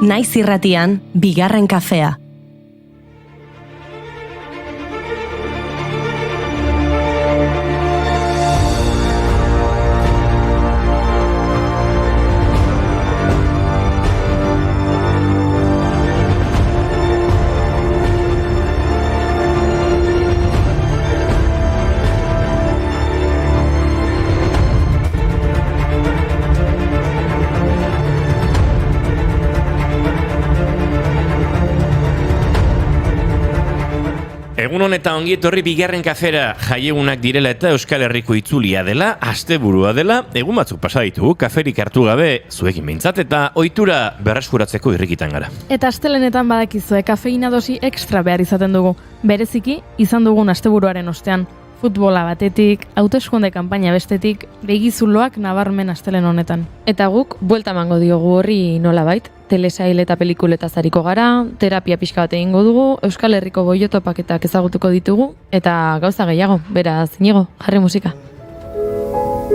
Naiz irratian, bigarren kafea. Egun honetan ongi etorri bigarren kafera, jaiegunak direla eta Euskal Herriko itzulia dela, asteburua dela, egun batzuk pasa ditugu, kaferik hartu gabe zuekin behintzat eta ohitura berreskuratzeko irrikitan gara. Eta astelenetan badakizue kafeina dosi extra behar izaten dugu, bereziki izan dugun asteburuaren ostean. Futbola batetik, hauteskunde kanpaina bestetik, begizuloak nabarmen astelen honetan. Eta guk, buelta emango diogu horri nolabait, telesail eta pelikuletaz ariko gara, terapia pixka bat egingo dugu, Euskal Herriko boiotopaketak ezagutuko ditugu, eta gauza gehiago, beraz, Inigo, jarri musika.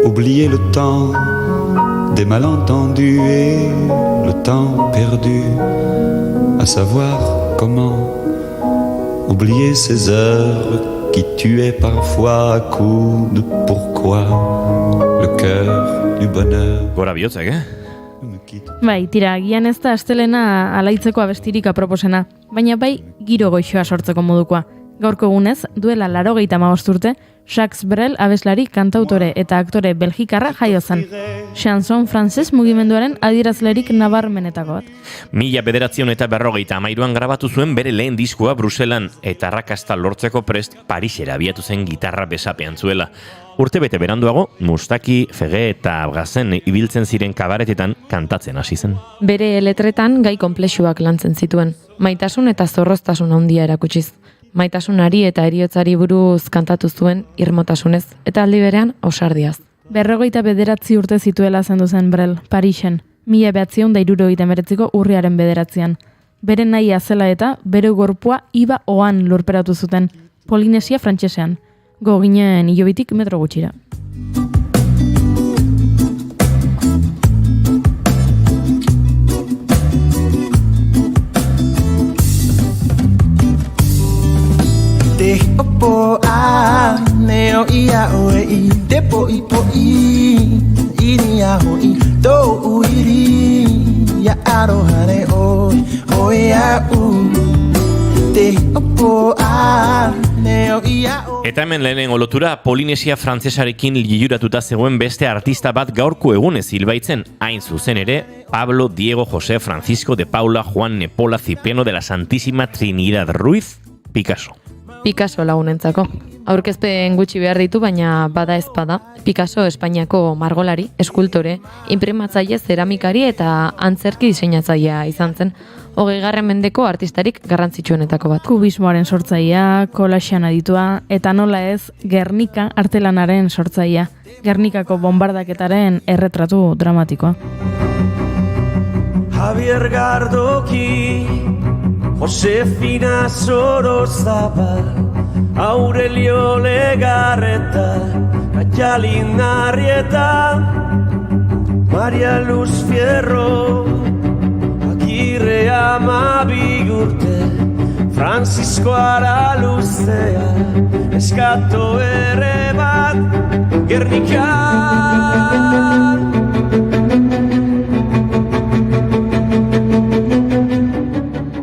Oublier le temps des malentendus et le temps perdu, à savoir comment oublier ces heures qui tuait parfois à coups de pourquoi le cœur du bonheur. Gora bihotzak, Bai, tira, agian ez da astelena alaitzeko abestirik aproposena, baina bai giro goixoa sortzeko modukoa. Gaurko egunez, duela 85 urte, Jacques Brel abeslari, kantautore eta aktore belgikarra jaio zen. Chanson frances mugimenduaren adierazlerik nabarmenetako bat. 1953an grabatu zuen bere lehen diskoa Bruselan eta arrakasta lortzeko prest Parisera abiatu zen gitarra besapean zuela. Urtebete beranduago, Mustaki, Fege eta Abgazen ibiltzen ziren kabaretetan kantatzen hasi zen. Bere letretan gai konplexuak lantzen zituen, maitasun eta zorroztasun handia erakutsiz. Maitasunari eta heriotzari buruz kantatu zuen irmotasunez, eta aldi berean ausardiaz. 59 urte zituela zendu zen Brel, Parisen, 1969ko urriaren 9. Bere nahia zela eta bere gorpua iba oan lurperatu zuten, Polinesia frantsesean, goginen hilobitik metro gutxira. Te opo a neo ia oi te po i ini a hoi to uiri ya aro hare oi a u te opo a neo ia Eta hemen lehenengo lotura Polinesia frantsesarekin liluratuta zegoen beste artista bat gaurko egunez hilbaitzen, hain zuzen ere Pablo Diego José Francisco de Paula Juan Nepola Cipriano de la Santísima Trinidad Ruiz Picasso. Picasso lagunentzako. Aurkezpen gutxi behar ditu, baina bada ezpada. Picasso Espainiako margolari, eskultore, inprimatzaile, zeramikari eta antzerki diseinatzailea izan zen. 20. mendeko artistarik garrantzitsuenetako bat. Kubismoaren sortzailea, kolaxean aditua, eta nola ez Gernika artelanaren sortzailea. Gernikako bombardaketaren erretratu dramatikoa. Javier Gardoki, Josefina Sorozabal, Aurelio Legarreta, Kaialin Arrieta, Maria Luz Fierro, Agirre Amabigurte, Francisco Araluzea, Eskato ere bat, Gernikan.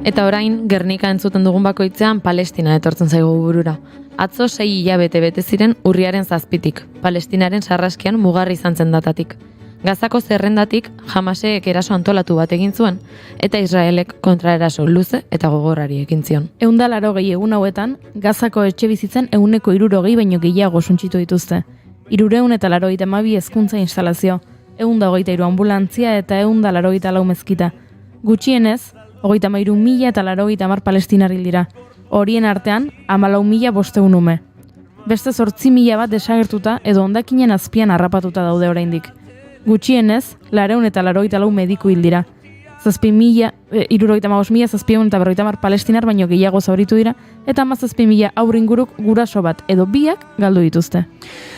Eta orain, Gernika entzuten dugun bakoitzean Palestina etortzen zaigu burura. Atzo 6 hilabete bete ziren urriaren 7tik, Palestinaren sarraskian mugarri izan zen datatik. Gazako zerrendatik Hamasek eraso antolatu bat egin zuen, eta Israelek kontraeraso luze eta gogorrari ekin zion. 180 egun hauetan, Gazako etxe bizitzen 160 baino gehiago suntsitu dituzte. 382 hezkuntza instalazio, 123 ambulantzia eta 184 mezkita. Gutxienez, 33.080 palestinar hil dira. Horien artean, 14.500 ume. Beste 8.000 bat desagertuta edo hondakinen azpian harrapatuta daude oraindik. Gutxienez, 484 mediku hil dira. 750 palestinar baino gehiago zauritu dira, eta 17.000 inguruk guraso bat edo biak galdu dituzte.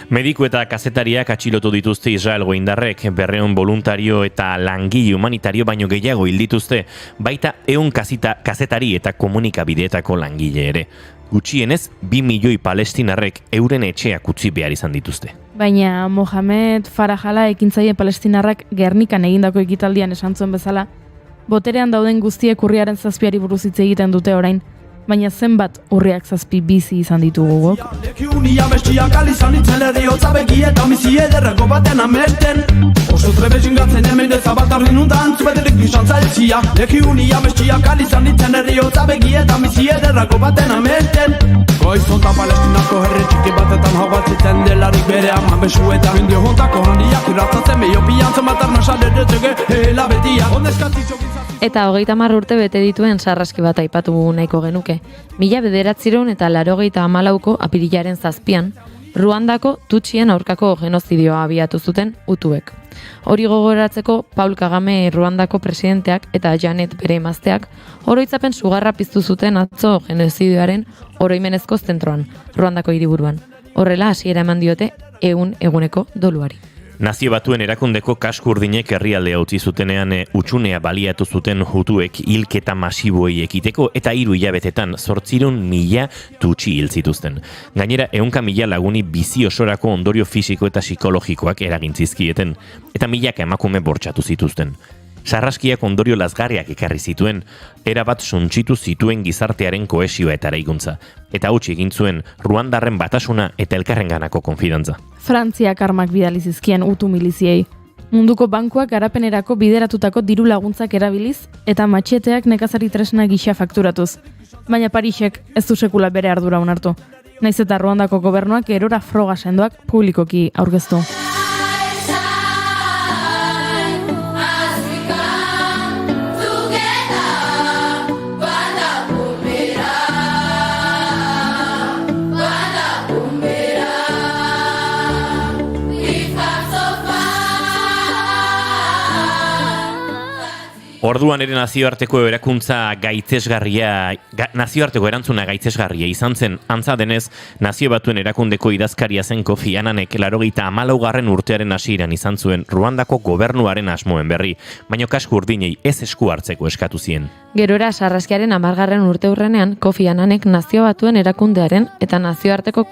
Mediku eta kazetariak atxilotu dituzte Israelgo indarrek, 200 voluntario eta langile humanitario baino gehiago hil dituzte, baita 100 kazetari eta komunikabideetako langile ere. Gutxienez, 2 milioi palestinarrek euren etxeak utzi behar izan dituzte. Baina Mohamed Farajala ekintzaile palestinarrak Gernikan egindako ekitaldian esan zuen bezala, boterean dauden guztiek urriaren 7 buruz hitz egiten dute orain, baina zenbat urriak 7 bizi izan ditugu guk. Lekiunia bestiak alizan itzen eriotza begi eta mizi ederreko baten amerten. Oso trebezin gatzen hemen ezabaltarri nundan zubeterik izan zailtzia. Lekiunia bestiak alizan itzen eriotza begi eta mizi ederreko baten amerten. Goizonta palestinako herri txiki batetan hau batzitzen delarik bere aman besuetan. Mendio hontako handiak irratzatzen meio piantzen batarna sareretzege hela betia. Eta 30 urte bete dituen sarraski bat aipatu nahiko genuke. 1984ko apirilaren 7 Ruandako Tutsien aurkako genozidioa abiatu zuten Hutuek. Hori gogoratzeko Paul Kagame Ruandako presidenteak eta Janet bere emazteak oroitzapen sugarra piztu zuten atzo genozidioaren oroimenezko zentroan, Ruandako hiriburuan. Horrela hasiera eman diote eguneko doluari. Nazio Batuen erakundeko kasku urdinek herrialdea utzi zutenean utxunea baliatu zuten Hutuek hilketa masiboei ekiteko eta 3 hilabetetan 800.000 tutsi hil zituzten. Gainera 100.000 laguni bizi osorako ondorio fisiko eta psikologikoak eragin zizkieten eta milaka emakume bortxatu zituzten. Sarraskiak ondorio lazgarriak ekarri zituen, erabat suntsitu zituen gizartearen kohesioa eta eraikuntza, eta utzi egin zuen Ruandarren batasuna eta elkarrenganako konfidantza. Frantziak armak bidali zizkien Hutu miliziei. Munduko bankuak garapenerako bideratutako diru laguntzak erabiliz eta matxeteak nekazari tresna gisa fakturatuz. Baina Parisek ez du sekula bere ardura onartu. Naiz eta Ruandako gobernuak erora froga sendoak publikoki aurkeztu. Orduan ere nazioarteko erantzuna gaitzesgarria izan zen, antza denez, Nazio Batuen erakundeko idazkaria zen Kofi Annanek 94. urtearen hasieran izan zuen Ruandako gobernuaren asmoen berri, baina kasku urdinei ez esku hartzeko eskatu zien. Gerora sarraskiaren 10. urteurrenean Kofi Annanek Nazio Batuen erakundearen eta nazioarteko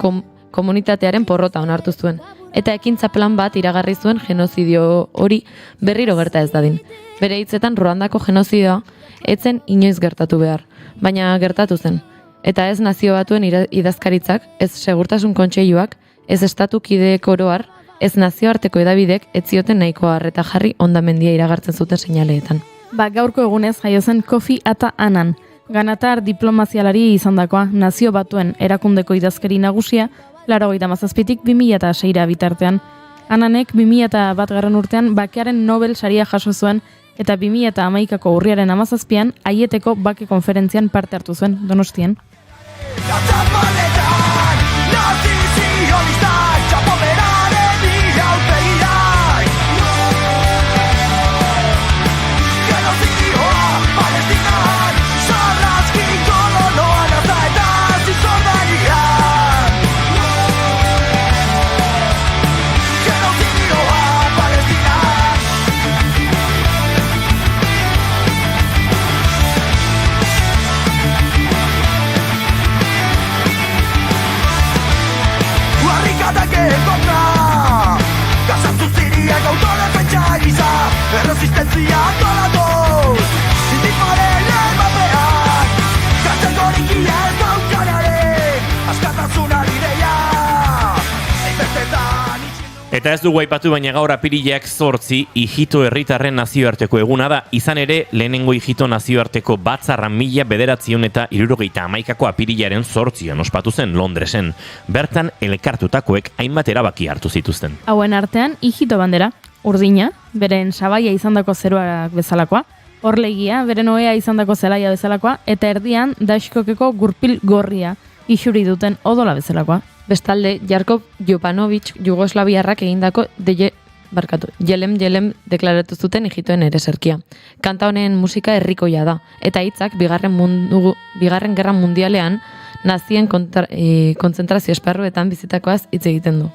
komunitatearen porrota onartu zuen, eta ekintza plan bat iragarri zuen genozidio hori berriro gerta ez dadin. Bere hitzetan Ruandako genozidioa etzen inoiz gertatu behar, baina gertatu zen. Eta ez Nazio Batuen idazkaritzak, ez segurtasun kontseiluak, ez estatu kideek oroar, ez nazioarteko edabidek ez zioten nahikoa arreta jarri hondamendia iragartzen zuten seinaleetan. Gaurko egunez jaio zen Kofi Annan, ganatar diplomazialari izandakoa, Nazio Batuen erakundeko idazkari nagusia, 1987tik 2006 bitartean. Annanek 2001 urtean bakearen Nobel saria jaso zuen eta 2011ko urriaren 17an Aieteko bake konferentzian parte hartu zuen Donostian. Resistentzia antolatuz Sindikaren emapeak Kategorikia ez daukanaren Askatasunari deia Einbestetan Eta ez dugu aipatu baina gaur apirilak 8 Ijito herritarren nazioarteko eguna da, izan ere lehenengo Ijito nazioarteko batzarra 1971ko apirilaren 8 ospatu zen Londresen. Bertan elkartutakoek hainbat erabaki hartu zituzten. Hauen artean Ijito bandera, urdina, beren sabaia izandako zeruak bezalakoa, orlegia, beren ohea izandako zelaia bezalakoa, eta erdian Daškokeko gurpil gorria, isuri duten odola bezalakoa. Bestalde, Jarkov Jopanovic Jugoslaviarrak egindako Jelem deklaratu zuten Egiptoen ereserkia. Kanta honen musika herrikoia da, eta hitzak bigarren gerra mundialean nazien kontzentrazio esparruetan bizitakoaz hitz egiten du.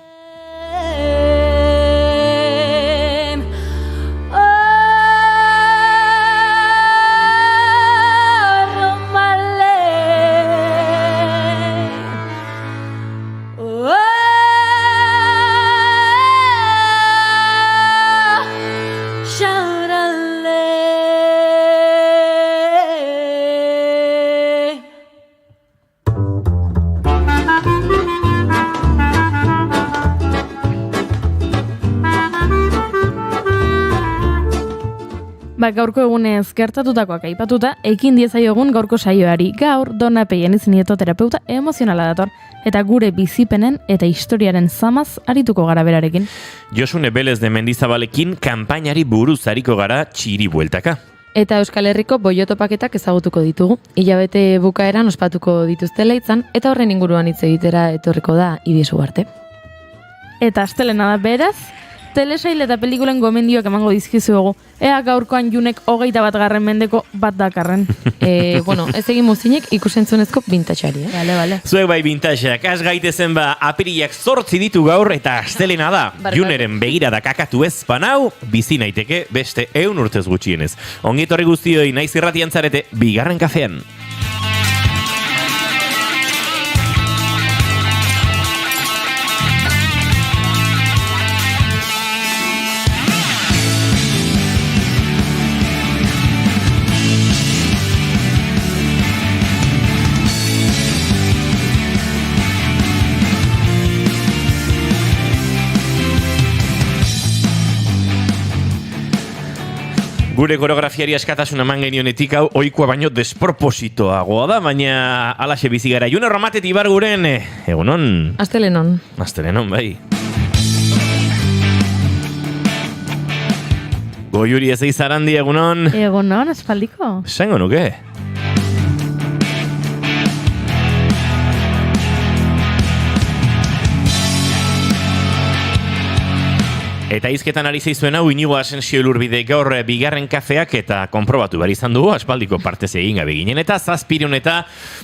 Gaurko egunez gertatutakoak aipatuta, ekin diezaiogun gaurko saioari. Gaur, Donna Peieniz terapeuta emozionala dator, eta gure bizipenen eta historiaren zamaz arituko gara berarekin. Josune Belez de Mendizabalekin kanpainari buruz ariko gara txiri bueltaka. Eta Euskal Herriko boiotopaketak ezagutuko ditugu. Hilabete bukaeran ospatuko dituzte Leitzan, eta horren inguruan hitz egitera etorriko da Idizu Arte. Eta astelena da beraz, telesail eta pelikulen gomendioak emango dizkizuegu. Ea gaurkoan Junek 21. mendeko bat dakarren. Ez egin muzinek ikusentzunezko vintageari. Bale. Zuek bai vintageak, az gaitezen apirilak 8 ditu gaur eta astelena da. Juneren begirada kakatu ez panau, bizi naiteke beste 100 urtez gutxienez. Ongi etorri guztioi, naiz irratian zarete, bigarren kafean. Gure koreografiari askatasun eman genionetik hau ohikoa baino despropositoagoa da, baina alaxe bizi gara. June Romatet Ibarguren, egunon? Astelenon, bai. Goiuri ez Zarandi, egunon? Egunon, espaldiko. Esango nuke? Eta izketan ari zeizuen hau Inigo Asensio Ilurbide gaur bigarren kafeak eta konprobatu behar izan dugu, aspaldiko partez egin gabe ginen. Eta 7 eta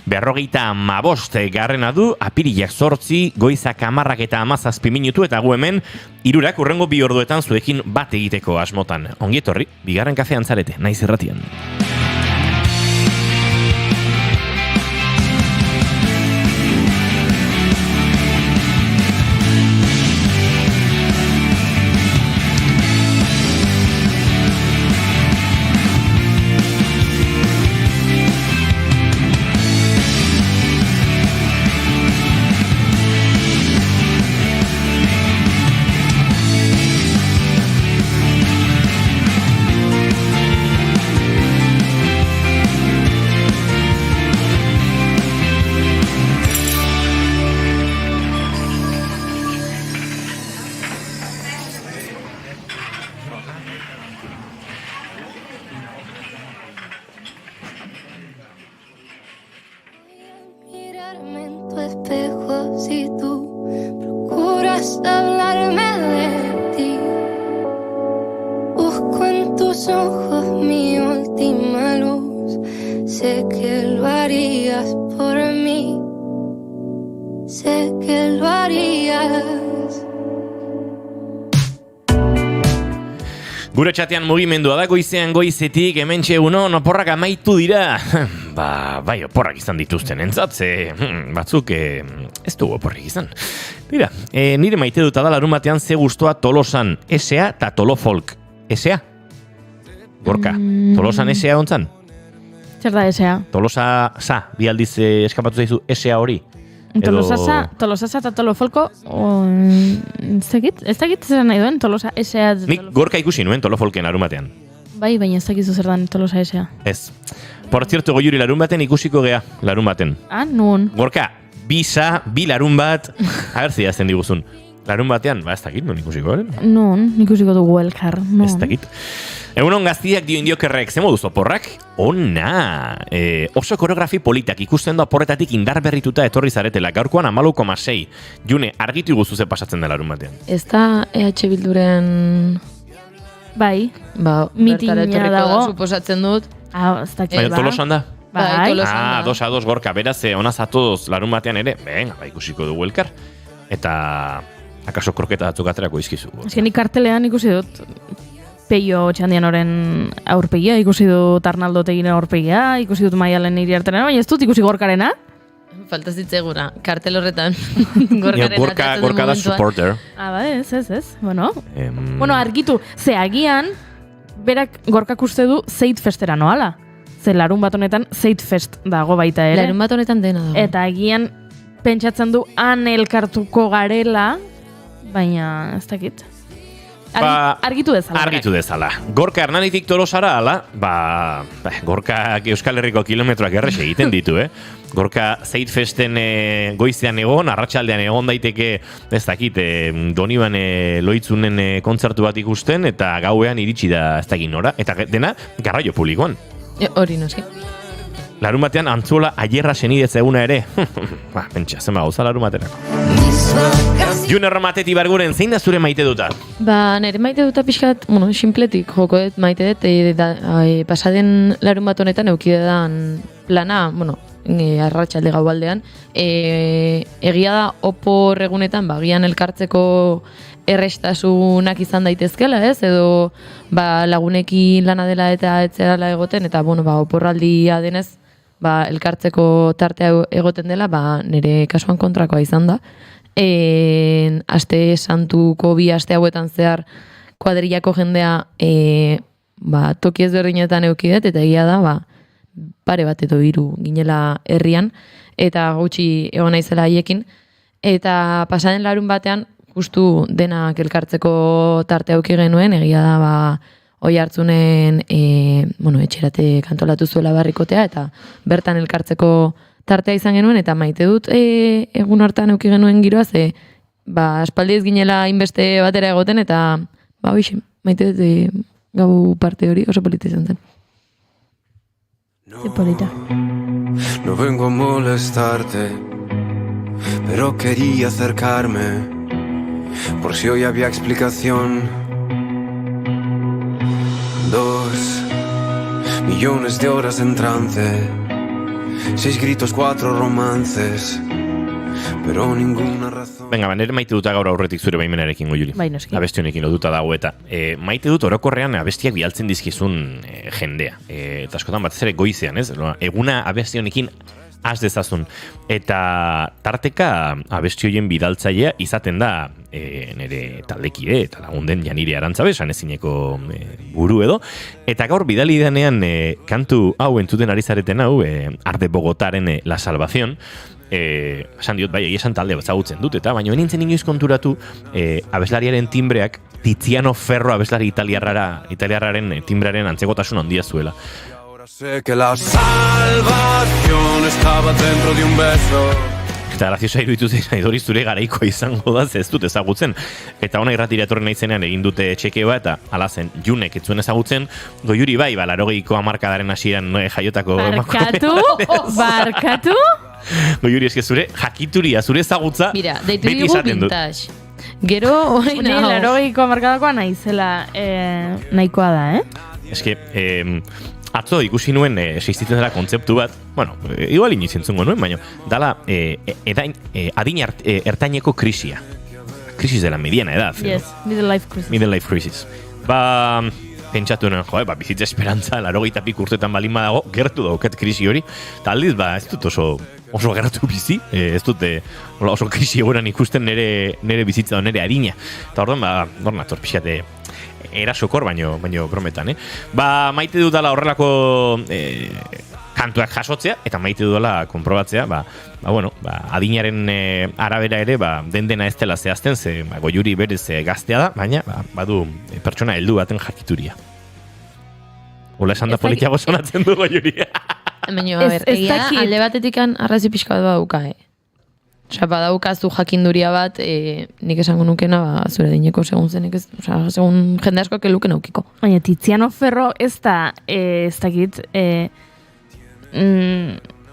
55 garrena du, apirilak 8, goizak 10 eta 17 minutu, eta gu hemen 3 urrengo 2 orduetan zuekin bat egiteko asmotan. Ongi etorri, bigarren kafean zarete, naiz irratian. Gure txatean mugimendua da goizean goizetik, hementxe egunon, oporrak amaitu dira. Bai, oporrak izan dituzten entzatze, batzuk ez dugu oporrik izan. Dira, nire maite dut da larun batean ze gustoa Tolosan S.A. eta Tolofolk. S.A.? Gorka, Tolosan S.A. ontzan? Zer da S.A.? Tolosa, bi aldiz eskapatu zaizu S.A. hori? Tolosasa eta Tolofolko, ez dakit zer nahi duen, Tolosa S.A. Nik Gorka ikusi nuen Tolofolken larun batean. Bai, baina ez dakizu zer dan Tolosa S.A. Ez. Por cierto, Goiuri larun baten ikusiko gea, larun baten. Nun. Gorka, bi larun bat, agertzia azten diguzun. Larun batean, ez dakit, non ikusiko, Non, ikusiko dugu elkar. Non. Ez dakit. Egunon gaztiak indiokerrek, ze moduz oporrak? Ona! Oso koreografi politak ikusten da oporretatik indar berrituta etorri zaretela, gaurkoan 14,6. June, argitu guzu ze pasatzen da larun batean. Ez da EH Bilduren... Bai, mitina dago. Suposatzen dut. Ez dakit, Baina Tolosan da? Bai, Tolosan da. 2-2 gorka, beraz, onaz atoz larun batean ere, venga, ikusiko dugu elkar. Eta, akaso kroketa batzuk aterako izkizu. Nik kartelean ikusi dut Peio Txandianoren aurpegia, ikusi dut Arnaldo Teginen aurpegia, ikusi dut Maialen Iriartena, baina ez dut ikusi gorkarena. Falta zitzegura, kartel horretan. Gorka da supporter. Ez. Bueno, argitu, ze agian, berak gorkak uste du Zeitfestera noala. Ze larun bat honetan Zeitfest dago baita ere. Larun bat honetan dena dago. Eta agian pentsatzen du han elkartuko garela, baina ez dakit. Argitu dezala. Argitu dezala. Gorka Hernanitik Tolosara, ala, Gorkak Euskal Herriko kilometroak errexe egiten ditu, Gorka Zeitfesten goizean egon, arratsaldean egon daiteke, ez dakit, Doniban Loitzunen kontzertu bat ikusten, eta gauean iritsi da ez dakit nora, eta dena garraio publikoan. Hori noski. Larun batean Antzuola Aierra senidetza eguna ere. Pentsa, zenba gauza larun baterako. June Romateti Barguren, zein da zure maite duta? Nire maite duta pixkat, simpletik joko dut maite dut, pasaden larun bat honetan eukidedan plana, arratsalde gaualdean, egia da opor egunetan, gian elkartzeko errestasunak izan daitezkela, edo lagunekin lana dela eta etzerala egoten, eta oporraldia denez, elkartzeko tartea egoten dela, nire kasuan kontrakoa izan da. Aste santuko 2 aste hauetan zehar kuadrillako jendea toki ezberdinetan eukidet, eta egia da, pare bat edo 3 ginela herrian, eta gutxi egon naizela haiekin, eta pasaden larun batean, justu denak elkartzeko tartea auki genuen, egia da, Oiartzunen etxerate kantolatu zuela barrikotea, eta bertan elkartzeko tartea izan genuen, eta maite dut egun hortan auki genuen giroa, ze aspaldi ez ginela inbeste batera egoten, eta maite dut gau parte hori oso polita izan zen. No vengo a molestarte, pero quería acercarme, por si hoy había explicación. 2 millones de horas en trance, 6 gritos, 4 romances, pero ninguna razón. Venga, nire maite duta gaur aurretik zure baimenarekin, Goiuri. Abesti honekin loduta dago, eta maite dut orokorrean abestiak bialtzen dizkizun jendea. Eta askotan batez ere goizean, eguna abesti honekin has dezazun. Eta tarteka abesti hoien bidaltzailea izaten da nire taldekide eta lagunden Janire Arantzabe, sanezineko buru edo. Eta gaur bidali denean kantu hau entzuten ari zareten hau, Arde Bogotaren La Salvación, esan diot, esan talde ezagutzen dut, eta baina nintzen inoiz konturatu abeslariaren timbreak Tiziano Ferro abeslari italiarraren timbrearen antzekotasun handia zuela. Sé que la salvación estaba dentro de un beso. Eta graziosa iruditu zaidori zure garaiko izango da, ez dut ezagutzen. Eta ona irratira etorri naizenean egin dute txekea, eta ala zen, Junek ez zuen ezagutzen, Goiuri bai, 80ko hamarkadaren hasieran jaiotako... Barkatu? Goiuri, eske zure jakituria, zure ezagutza... Mira, deitu digu vintage. Gero, hori naho. 80ko hamarkadakoa naizela nahikoa da, Eske... Atzo ikusi nuen existitzen dela kontzeptu bat, igual inoiz entzungo nuen, baina dala adin ertaineko krisia. Krisis de la mediana edad. Yes, middle life crisis. Middle life crisis. Pentsatu nuen, bizitza esperantza, 80 pik urtetan balin badago, gertu dauket krisi hori, eta aldiz, ez dut oso gertu bizi, ez dut oso krisi egoeran ikusten nire bizitza, nire adina. Eta orduan, nator pixate erasokor, baino brometan, maite dudala horrelako kantuak jasotzea, eta maite dudala konprobatzea, adinaren arabera ere, dena ez dela zehazten, ze Goiuri berez gaztea da, baina badu pertsona heldu baten jakituria. Ola esan da politiago sonatzen du Goiuri. Baina, egia, alde batetik arrazi pixka bat dauka, Osa, badaukazu jakinduria bat, nik esango nukena, zure dineko segun zenik ez, segun jende asko keluken aukiko. Baina Tiziano Ferro ez da, ez dakit,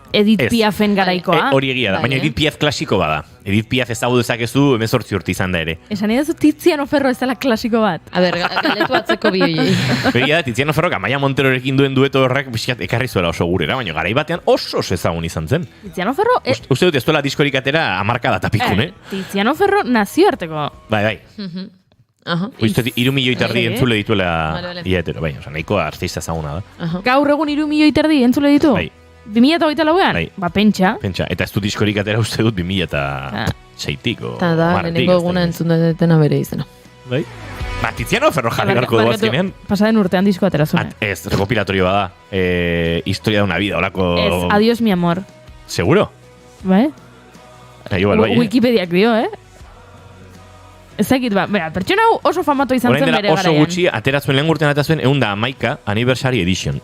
Edith Piafen garaikoa. Hori egia da, baina Edith Piaf klasiko bada. Edith Piaf ezagu dezakezu 18 urte izan da ere. Esan edazu Tiziano Ferro ez dela klasiko bat. A ber, galetu atzeko bioi. Egia da, Tiziano Ferro Amaia Monterorekin duen dueto horrek bizkat ekarri zuela oso gurera, baina garai batean oso ezagun izan zen. Tiziano Ferro... Uste dut ez duela diskorik atera hamarkada tapikun, Tiziano Ferro nazioarteko. Bai. Uste 3 milioi terdi entzule dituela hietero, bai, nahiko artista ezaguna da. Gaur egun 3 milioi terdi entzule ditu? Bai. 2008an? Bai. Ba, pentsa. Eta ez du diskorik atera uste dut 2006-tik o Eta da, lehenengo eguna entzun detena bere izena. Bai. Ba, Tiziano Ferro jarri garko du azkenean. Pasaden urtean disko atera zuen. Ez, recopilatorio bada. Historia de una vida, olako... Ez, adiós mi amor. Seguro? Bai? Igual, bai. Wikipediak dio, Ez dakit, pertsona hau oso famatu izan zen bere garaian. Oso gutxi, ateratzen lehen urtean atazuen 111 Anniversary Edition.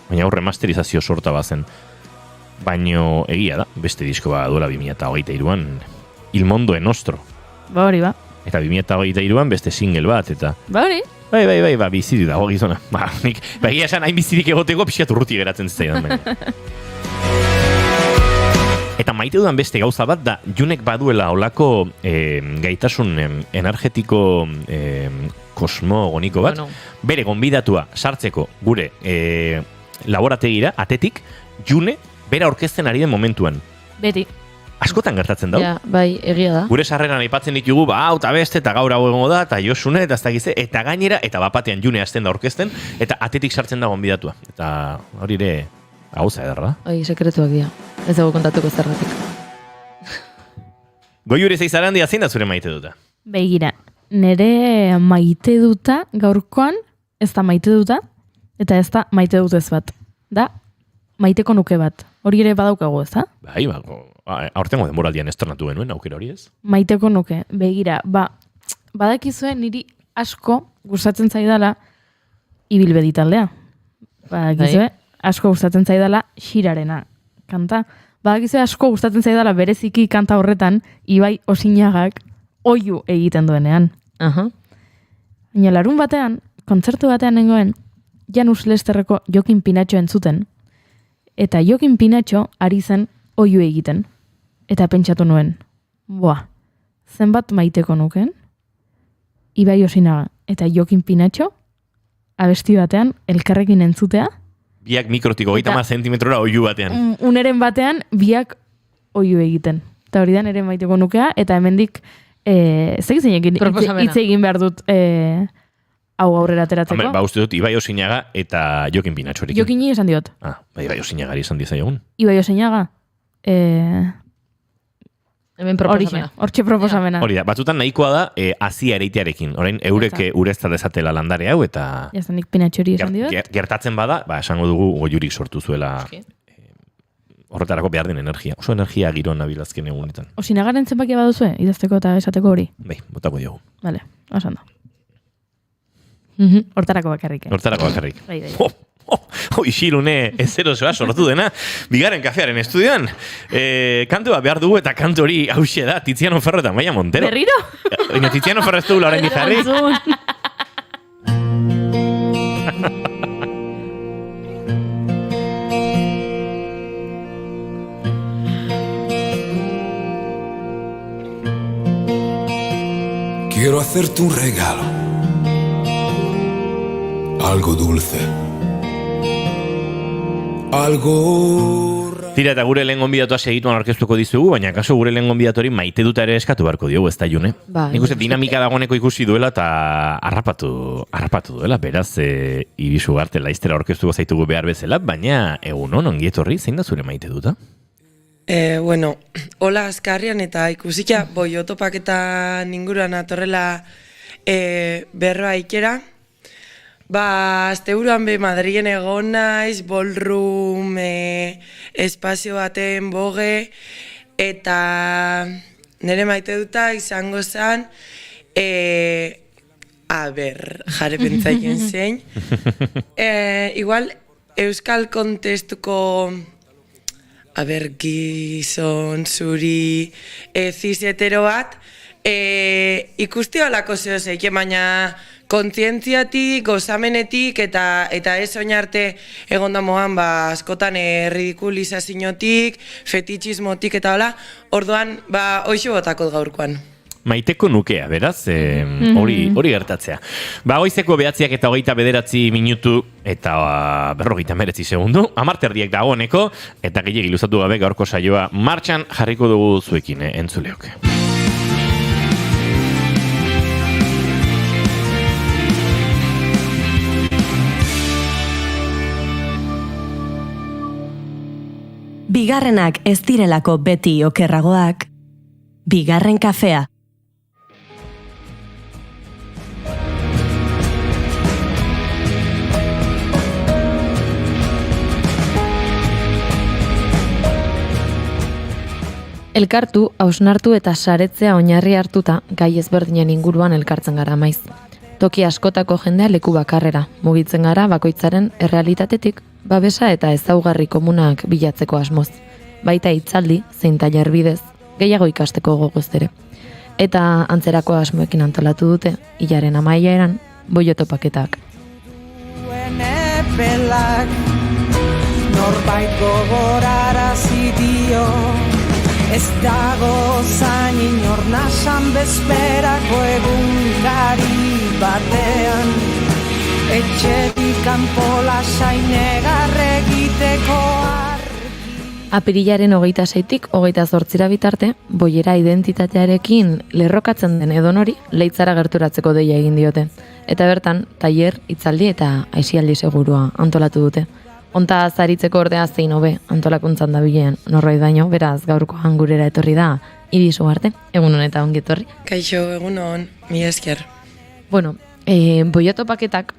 Baina hor remasterizazio sorta bazen. Baino egia da, beste disko ba duela 2023an Il Mondo è Nostro. Ba hori ba. Eta 2023an beste single bat, eta... Ba hori. Bai, bizirik dago gizona. Nik, egia esan hain bizirik egoteko pixkat urruti geratzen zaidan. Eta maite dudan beste gauza bat da, Junek baduela olako gaitasun energetiko kosmogoniko bat, bere gonbidatua sartzeko gure laborategira, atetik, June bera orkesten ari den momentuan. Beti. Askotan gertatzen dau. Ja, bai, egia da. Gure sarreran aipatzen ditugu, hau eta beste, eta gaur hau egongo da, eta Josune, eta ez dakize, eta gainera, eta bapatean June hasten da orkesten, eta atetik sartzen da gonbidatua. Eta hori ere, gauza ederra. Oi, sekretuak dira. Ez dago kontatuko zergatik. Goiure Zeizarandi, zein da zure maite duta? Begira, nere maite duta gaurkoan, ez da maite duta, eta ez da maite dutez bat. Da, maiteko nuke bat. Hori ere badaukagu, ez da? Bai, aurtengo denboraldian estrenatu genuen, aukera hori ez? Maiteko nuke, begira, badakizue niri asko gustatzen zaidala ibilbedi taldea. Badakizue, asko gustatzen zaidala Xirarena kanta. Badakizue asko gustatzen zaidala bereziki kanta horretan Ibai Osinagak oihu egiten duenean. Baina larun batean, kontzertu batean nengoen, Janus Lesterreko Jokin Pinatxo entzuten, eta Jokin Pinatxo ari zen oihu egiten. Eta pentsatu nuen, zenbat maiteko nuken, Ibai Osinaga eta Jokin Pinatxo abesti batean elkarrekin entzutea. Biak mikrotiko 30 zentimetrora oihu batean. Uneren batean biak oihu egiten. Eta hori da nere maiteko nukea, eta hemendik hitz egin behar dut hau aurrera ateratzeko. Uste dut Ibai Osinaga eta Jokin Pinatxorekin. Jokini esan diot. Ibai Osinagari esan dizaiogun. Ibai Osinaga. Hemen proposamena. Hortxe proposamena. Hori da, batzutan nahikoa da azia ereitearekin. Orain, eurek urezta dezatela landare hau, eta... Jazanik Pinatxori esan diot. Gertatzen bada, esango dugu goiurik sortu zuela horretarako behar den energia. Oso energia giroan nabilazken egunetan. Osinagaren zenbakia baduzue, idazteko eta esateko hori? Bai, botako diogu. Vale, osan da. Hortarako bakarrik. Hortarako bakarrik. Bai. Isilune ezerosoa sortu dena Bigarren Kafearen estudioan kantua behar dugu eta kantu hori hauxe da Tiziano Ferro eta Amaia Montero. Berriro? Baina Tiziano Ferro ez du lauren dizarri. Quiero hacerte un regalo, algo dulce. Tira, eta gure lehen gonbidatua segituan aurkeztuko dizugu, baina kaso gure lehen gonbidatori maite duta ere eskatu beharko diogu, ez da June? Nik uste dinamika dagoeneko ikusi duela eta harrapatu duela, beraz Ibisu Garte laiztera aurkeztuko zaitugu behar bezala, baina egunon ongietorri, zein da zure maite duta? Hola azkarrian eta ikusika boiotopak eta ninguruan atorrela berroa ikera. Asteburuan Madrilen egon naiz, ballroom, espazio baten boge, eta nire maite duta izango zen, jare pentsaien zein. Igual, euskal kontestuko gizon zuri cis hetero bat, ikusti holako zehozek, baina kontzientziatik, gozamenetik eta ez oin arte egonda moan askotan ridikulizaziotik, fetitxismotik eta hola, orduan hoixo botakot gaurkoan. Maiteko nukea, beraz, hori gertatzea. Goizeko 9:29 minutu eta 59 segundu, 10 dagoeneko, eta gehiegi luzatu gabe gaurko saioa martxan jarriko dugu zuekin, entzuleok. Bigarrenak ez direlako beti okerragoak, bigarren kafea. Elkartu, hausnartu eta saretzea oinarri hartuta gai ezberdinen inguruan elkartzen gara maiz. Toki askotako jendea leku bakarrera, mugitzen gara bakoitzaren errealitatetik, babesa eta ezaugarri komunak bilatzeko asmoz. Baita hitzaldi, zein tailer bidez, gehiago ikasteko gogoz ere. Eta antzerako asmoekin antolatu dute, hilaren amaieran, boiotopaketak. Norbait gogorarazi dio, ez dago zain inor nasan bezperako egunkari batean, etxetik kanpo lasai negarregiteko Apirilaren 26-tik 28 bitarte, boiera identitatearekin lerrokatzen den edonori leitzara gerturatzeko deia egin diote. Eta bertan, tailer, hitzaldi eta aisialdi segurua antolatu dute. Honta zaritzeko ordea zein hobe antolakuntzan dabilen norbait baino, beraz gaurkoan gurera etorri da Iris Ugarte. Egunon eta ongi etorri. Kaixo, egunon, mila esker. Bueno, boio topaketak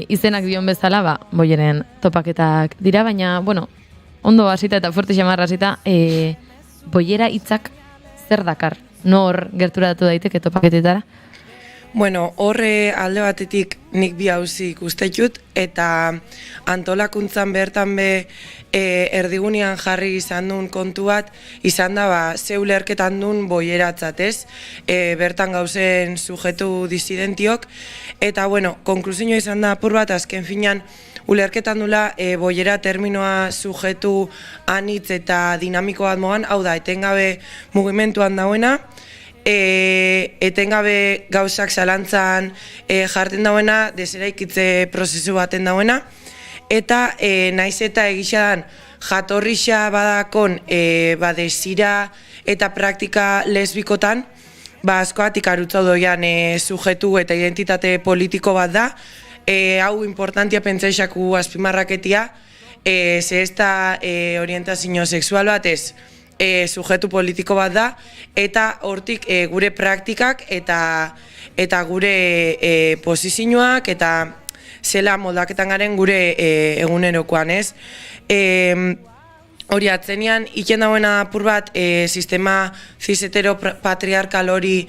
izenak dion bezala, boieren topaketak dira, baina, bueno, ondo hasita eta fuerte xamarra hasita, boiera hitzak zer dakar? Nor gerturatu daiteke topaketetara? Bueno, horre alde batetik nik bi hauzi ikustetut, eta antolakuntzan bertan erdigunean jarri izan duen kontu bat, izan da ze ulerketan duen boieratzat, ez? Bertan gauzen sujetu disidentiok, eta bueno, konklusioa izan da apur bat, azken finean, ulerketan dula boiera terminoa sujetu anitz eta dinamiko bat moan, hau da, etengabe mugimenduan dauena, etengabe gauzak zalantzan jarten dauena, deseraikitze prozesu baten dauena, eta naiz eta egixadan jatorrixa badakon desira eta praktika lesbikotan, askoatik arutza doian sujetu eta identitate politiko bat da, hau importantia pentsaisaku azpimarraketia, ze ez da orientazio sexual bat ez, sujetu politiko bat da, eta hortik gure praktikak eta gure posizioak eta zela moldaketan garen gure egunerokoan, ez? Hori atzenean, iken dagoena apur bat sistema cis-hetero patriarkal hori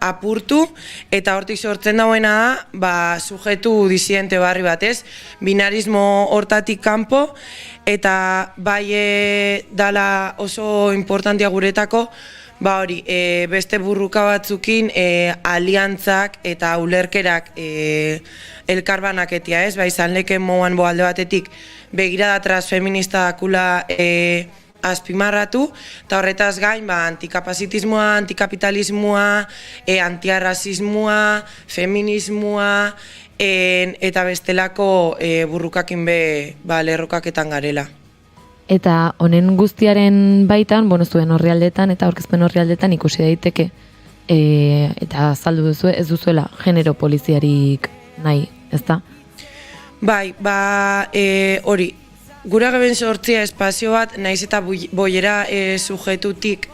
apurtu, eta hortik sortzen dauena da, sujetu disidente barri bat, ez? Binarismo hortatik kanpo, eta bai dala oso importantia guretako, hori, beste burruka batzukin aliantzak eta ulerkerak elkarbanaketia, ez? Izan leken moan alde batetik begirada transfeminista dakula azpimarratu, eta horretaz gain, antikapazitismoa, antikapitalismoa, antiarrazismoa, feminismoa, eta bestelako burrukakin lerrokaketan garela. Eta honen guztiaren baitan, zuen orrialdetan eta aurkezpen orrialdetan ikusi daiteke, eta azaldu duzu, ez duzuela genero poliziarik nahi, ezta? Bai, hori, gura geben sortzia espazio bat, naiz eta boiera sujetutik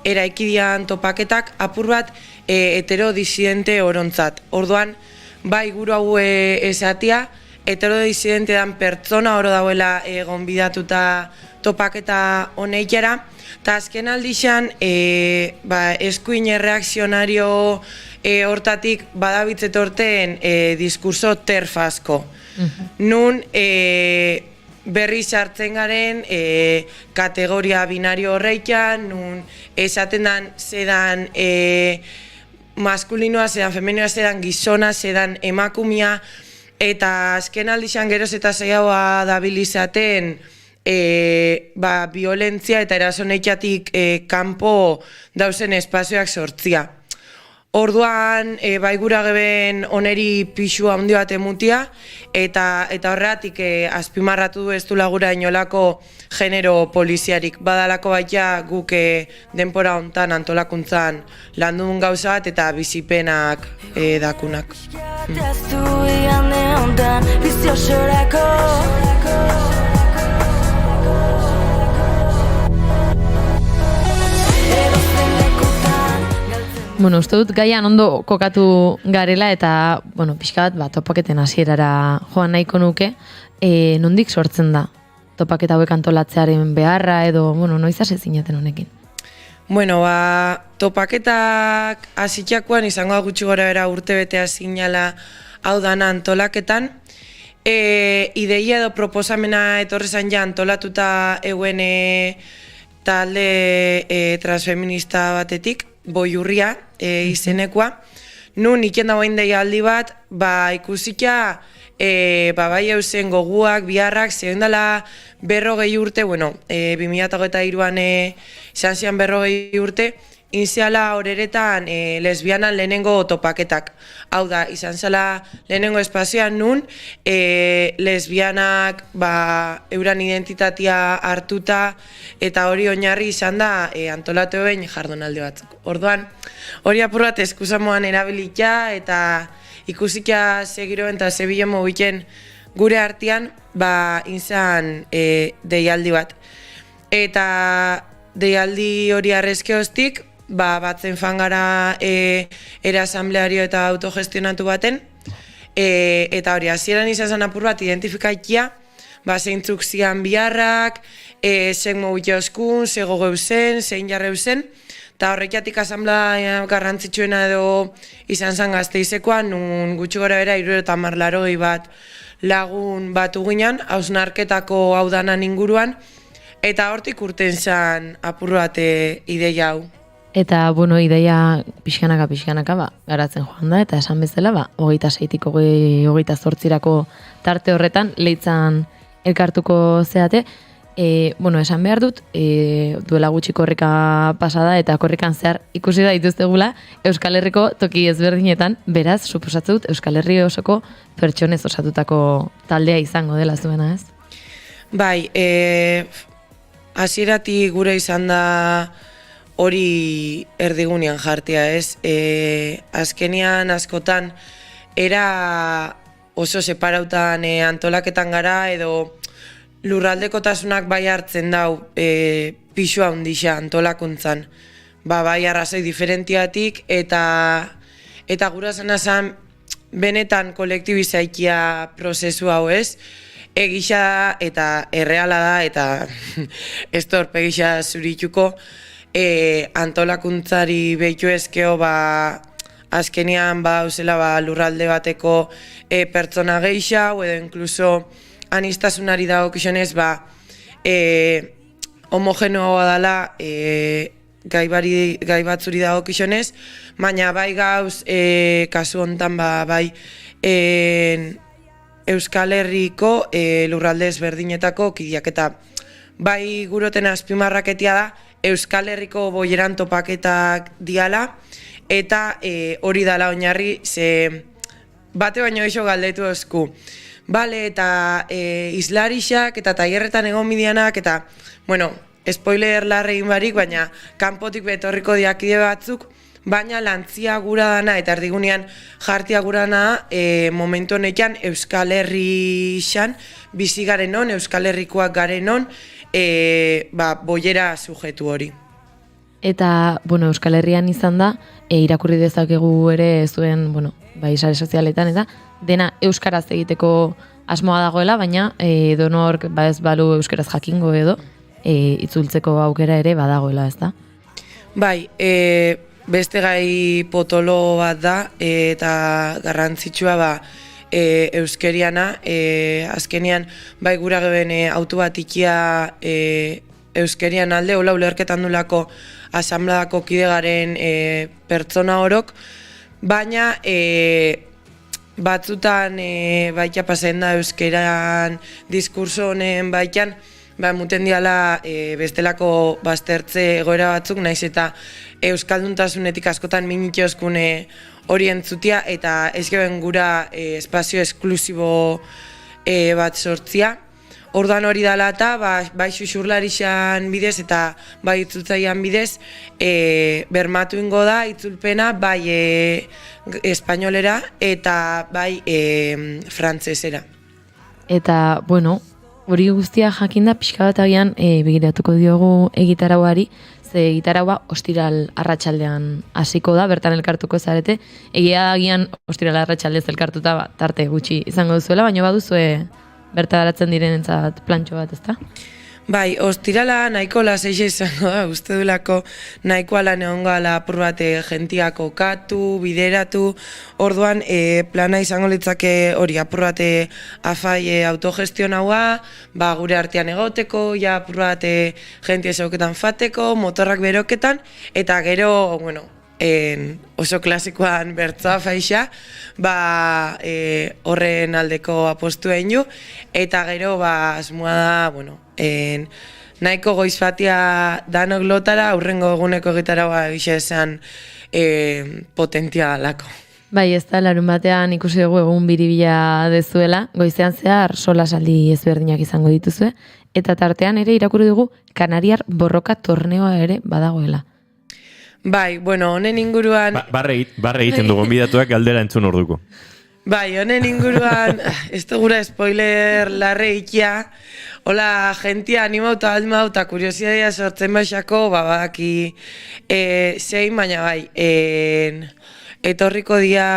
eraikidian topaketak, apur bat heterodisidente orontzat. Orduan, bai guru hau esatia, heterodisidente dan pertsona oro dauela gonbidatuta topaketa honeikera, eta azken aldixan eskuin erreakzionario hortatik badabitzet horten diskurso terf asko. Nun berri sartzen garen kategoria binario horreikan, nun esaten dan zedan maskulinoa, zedan femeninoa, zedan gizona, zedan emakumia, eta azken aldixan geroz eta zaiagoa dabil izaten violentzia eta erasoneitatik kanpo dauzen espazioak sortzia. Orduan, bai gura geben oneri pixua handi bat emutia, eta horregatik azpimarratu du ez du lagura inolako genero poliziarik. Badalako baita guk denpora hontan antolakuntzan landun gauza bat eta bizipenak dakunak. Bueno, uste dut gaian ondo kokatu garela eta, bueno, pixka bat, topaketen hasierara joan nahiko nuke, nondik sortzen da topaketa hauek antolatzearen beharra edo, bueno, noiz hasi zineten honekin? Bueno, topaketak hasitxakoan izango gutxi gora bera urtebetea zinala hau dana antolaketan. Ideia edo proposamena etorrezan ja antolatuta euen talde transfeminista batetik, Boiurria izenekoa. Nun iken dagoen deialdi bat, ikusika bai eusen goguak, biharrak, zehen dela 40 urte, 2023an izan zian 40 urte, inziala horeretan lesbianan lehenengo topaketak. Hau da, izan zela lehenengo espazioan nun, lesbianak euran identitatea hartuta eta hori oinarri izan da antolatu egin jardunaldi batzuk. Orduan, hori apur bat eskusamoan erabilita eta ikusika segiroen eta zebilen mobiken gure artean izan deialdi bat. Eta deialdi hori arrezkeoztik, batzen fangara asambleario eta autogestionatu baten, eta hori, hasieran izan zen apur bat identifikaitia, zeintzuk zian biharrak, zein mobile oskun, zein gogo eusen, zein jarre eusen, eta horrekiatik asamblea garrantzitsuena edo izan zen Gasteizekoa, nun gutxi gora bera 70 bat lagun batu ginen, hausnarketako hau danan inguruan, eta hortik urten zen apur bat ideia hau. Eta, bueno, ideia pixkanaka, garatzen joan da, eta esan bezala, 26-tik 28 tarte horretan, leitzan elkartuko zeate. Esan behar dut, duela gutxi korrika pasada, eta korrikan zehar ikusi da dituztegula Euskal Herriko toki ezberdinetan, beraz, suposatzen dut, Euskal Herri osoko pertsonez osatutako taldea izango dela zuena, ez? Bai, hasieratik gure izan da hori erdigunean jartia, ez? Azkenian askotan era oso separautan antolaketan gara edo lurraldekotasunak bai hartzen dau pixua handixa antolakuntzan. Bai arrazoi diferentiatik eta gura zan benetan kolektibizaikia prozesu hau, ez? Egisa eta erreala da eta ez torpe egisa zurituko antolakuntzari behitu ezkeo azkenian dauzela lurralde bateko pertsona geixa edo inkluso anistasunari dagokionez homogenoa dela gai batzuri dagokionez, baina bai gauz kasu hontan bai Euskal Herriko lurralde ezberdinetako kideak eta bai guroten azpimarraketia da Euskal Herriko boieran topaketak diala eta hori dala oinarri ze bate baino iso galdetu esku. Bale, eta islarixak eta tailerretan egon midianak eta, spoiler larregin barik, baina kanpotik betorriko diakide batzuk, baina lantzia gura dana eta erdigunean jartia gura dana momentu honetan Euskal Herrixan bizi garen on, Euskal Herrikoak garen on, boiera sujetu hori. Eta, Euskal Herrian izan da, irakurri dezakegu ere zuen, sare sozialetan, eta dena euskaraz egiteko asmoa dagoela, baina donork ez balu euskaraz jakingo edo itzultzeko aukera ere badagoela, ez da? Bai, beste gai potolo bat da eta garrantzitsua euskeriana, azkenean bai gura geben auto bat ikia euskerian alde, hola ulerketan dulako asambladako kidegaren pertsona orok, baina batzutan baita pasen da euskeran diskurso honen baitan, muten diala bestelako baztertze egoera batzuk, naiz eta euskalduntasunetik askotan minitioskune hori entzutia, eta ez geben gura espazio esklusibo bat sortzia. Orduan hori dela eta bai xuxurlarixan bidez eta bai itzultzaian bidez bermatu ingo da itzulpena bai espainolera eta bai frantsesera. Eta, bueno, hori guztia jakinda pixka bat agian begiratuko diogu egitarauari, ze egitaraua ostiral arratsaldean hasiko da, bertan elkartuko zarete. Egia agian ostiral arratsaldez elkartuta tarte gutxi izango duzuela, baina baduzue bertaratzen direnentzat plantxo bat, ezta? Bai, ostirala nahiko lasaixa izango da, uste dulako nahikoa lan egon gala apur bat jentiak okatu, bideratu, orduan plana izango litzake hori apur bat afai autogestionaua, gure artean egoteko, ja apur bat jentia zauketan fateko, motorrak beroketan, eta gero, bueno, oso klasikoan bertzoa faixa, horren aldeko apostu egin du, eta gero asmoa da, bueno, nahiko goiz batia danok lotara, aurrengo eguneko egitaraua egisa esan potentia lako. Bai, ez da, larun batean ikusi dugu egun biribila dezuela, goizean zehar solasaldi ezberdinak izango dituzue, eta tartean ere irakurri dugu Kanariar borroka torneoa ere badagoela. Bai, bueno, honen inguruan... Barre egiten dugu, gonbidatuak galdera entzun orduko. Bai, honen inguruan, ez dugura spoiler larre ikia, hola, jentia animauta almauta, kuriosidadea sortzen baixako, badaki zein, baina bai, etorriko dia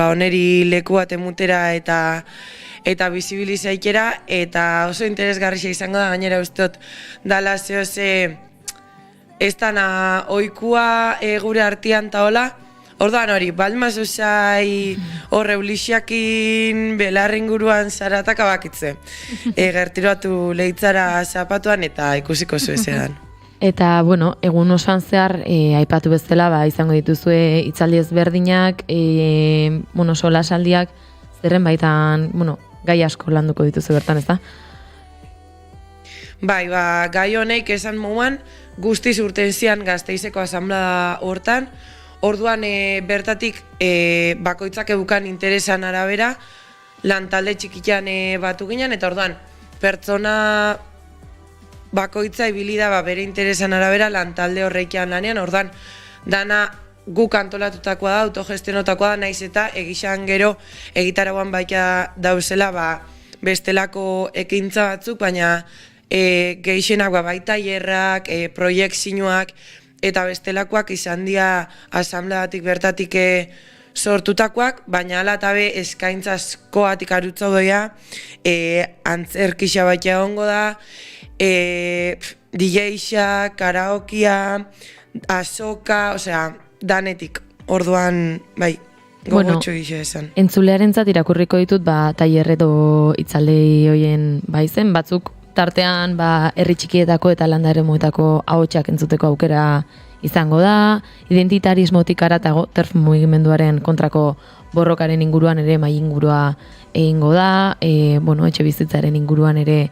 oneri leku bat emutera eta bizibilizaikera, eta oso interesgarria izango da, gainera usteot dala zehose ez dana oikua gure artean taola. Orduan hori, balmaz usai horre ulixiakin belarrin guruan zaratak abakitze. Gertiroatu lehitzara zapatuan eta ikusiko zuezean. Eta, bueno, egun osoan zehar, aipatu bezala, izango dituzue hitzaldi ezberdinak, solasaldiak, zerren baitan, gai asko landuko dituzu bertan, ez da? Bai, gai honeik esan moduan, guztiz urten zian Gasteizeko asamblea hortan, orduan bertatik bakoitzak edukan interesan arabera, lantalde txikitan batu ginen, eta orduan pertsona bakoitza ibili da bere interesan arabera lantalde horreikian lanean, orduan dana guk antolatutakoa da, autogestionotakoa da, naiz eta egixan gero egitarauan baita dauzela bestelako ekintza batzuk, baina gehixenak baita hierrak, proiektzioak eta bestelakoak izan dira asambleatik bertatik sortutakoak, baina ala eta be eskaintza askoatik arutza doia, antzerkixa baita egongo da, DJ-xa, karaokia, azoka, osea, danetik, orduan, bai, gogotxo gisa esan. Entzulearentzat irakurriko ditut, tailer edo hitzaldei hoien baizen, batzuk tartean herri txikietako eta landaremuetako ahotsak entzuteko aukera izango da, identitarismotik haratago TERF mugimenduaren kontrako borrokaren inguruan ere mai ingurua egingo da, etxe bizitzaren inguruan ere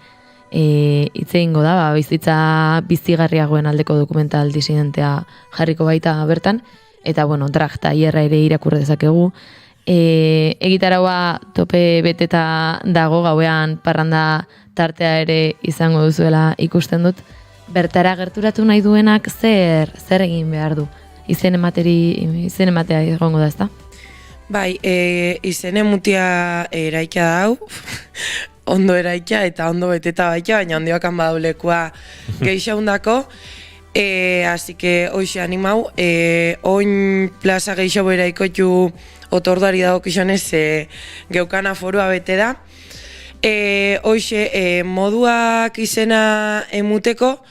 hitz egingo da, bizitza bizigarriagoen aldeko dokumental disidentea jarriko baita bertan, eta drag tailerra ere irakurri dezakegu. Egitaraua tope beteta dago, gauean parranda tartea ere izango duzuela ikusten dut. Bertara gerturatu nahi duenak zer egin behar du? Izen ematea egongo da, ezta? Bai, izen emutia eraikia da hau, ondo eraikia eta ondo beteta baita, baina ondioakan badulekua geixaundako. Así que hoxe animau, oin plaza geixo beraikotu otorduari dago kixonez geukana forua bete da. Hoxe moduak izena emuteko,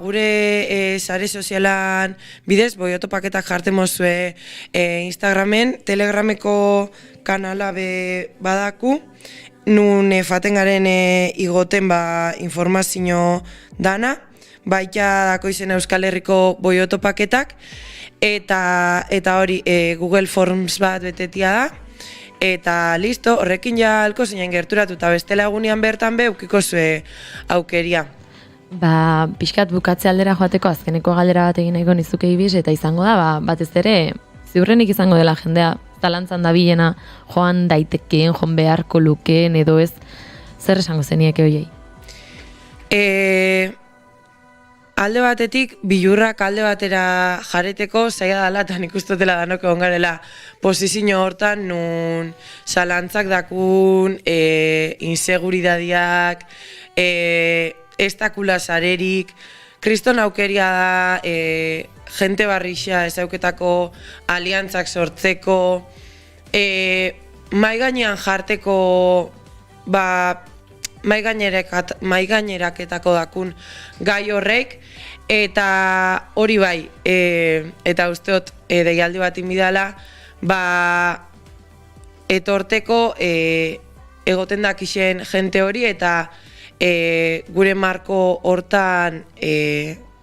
gure sare sozialan bidez, boiotopaketak jarten mozue Instagramen, Telegrameko kanala be badaku, nun faten garen igoten informazio dana, baita dako izen Euskal Herriko boiotopaketak, eta hori Google Forms bat betetia da, eta listo, horrekin ja alko zeinen gerturatu, eta bestela egunean bertan ukiko zue aukeria. Pixkat bukatze aldera joateko azkeneko galdera bat egin nahiko nizuke Ibiz, eta izango da, batez ere, ziurrenik izango dela jendea, zalantzan da bilena, joan daitekeen, joan beharko lukeen, edo ez, zer esango zenieke hoiei? Alde batetik, bilurrak alde batera jarreteko zaila dela, eta nik ustotela danok egon garela posizio hortan, nun zalantzak dakun, inseguridadiak, ez dakula zarerik, kriston aukeria da, jente barrixa ezauketako aliantzak sortzeko, mai gainean jarteko, mai gaineraketako dakun gai horrek, eta hori bai, eta usteot deialdi bat inbidala, etorteko egoten dakixen jente hori, eta gure marko hortan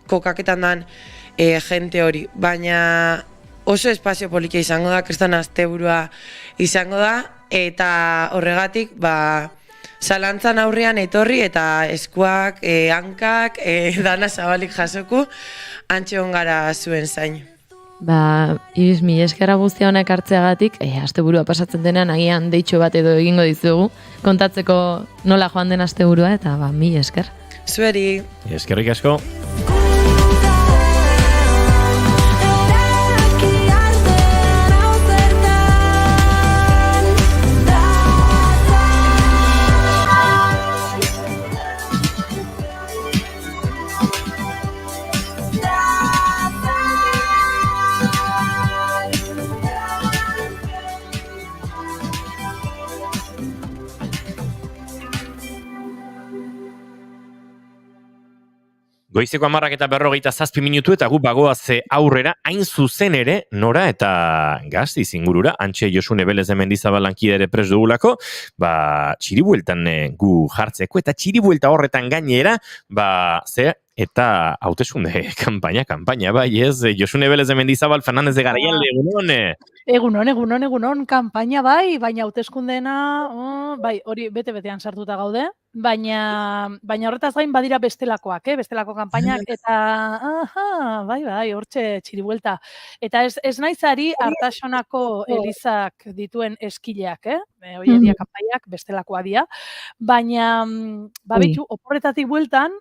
kokaketan dan jente hori, baina oso espazio polikia izango da, kriston asteburua izango da, eta horregatik, zalantzan aurrean etorri eta eskuak, hankak, dana zabalik jasoku, antxe hongara zuen zain. Ibiz, mila esker guztia honak hartzeagatik, asteburua pasatzen denean agian deitxo bat edo egingo dizugu, kontatzeko nola joan den asteburua, eta mila esker. Zueri. Eskerrik asko. Goizeko 10:47 eta gu bagoaz aurrera, hain zuzen ere, Nora eta Gasteiz ingurura, antxe Josune Belez de Mendizabal lankide ere prest dugulako, txiribueltan gu jartzeko, eta txiribuelta horretan gainera, eta hauteskunde kampaina, bai ez, Josune Belez de Mendizabal, Fernández de Garaialde, egunon? Egunon, kampaina bai, baina hauteskundena, bai, hori bete-betean sartuta gaude, baina horretaz gain badira bestelakoak, bestelako kanpainak, eta, bai, hortxe txiribuelta. Eta ez naizari Artaxonako Elizak dituen eskileak, hori edia kanpaiak, bestelakoa dira, baina, bitu, oporretatik bueltan,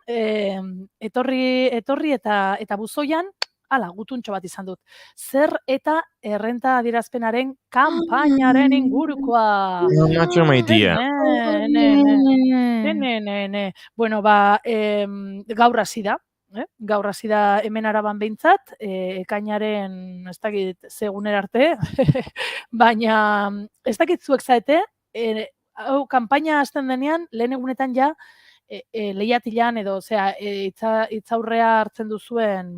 etorri eta buzoian, gutuntxo bat izan dut. Zer eta errenta adierazpenaren kanpainaren ingurukoa. Matxo maitia. Bueno, gaur hasi da. Gaur hasi da hemen Araban behintzat, ekainaren, ez dakit, zeguner arte, baina ez dakit zuek zaete, kanpaina hasten denean, lehen egunetan ja, lehiatilan edo, itzaurrea hartzen duzuen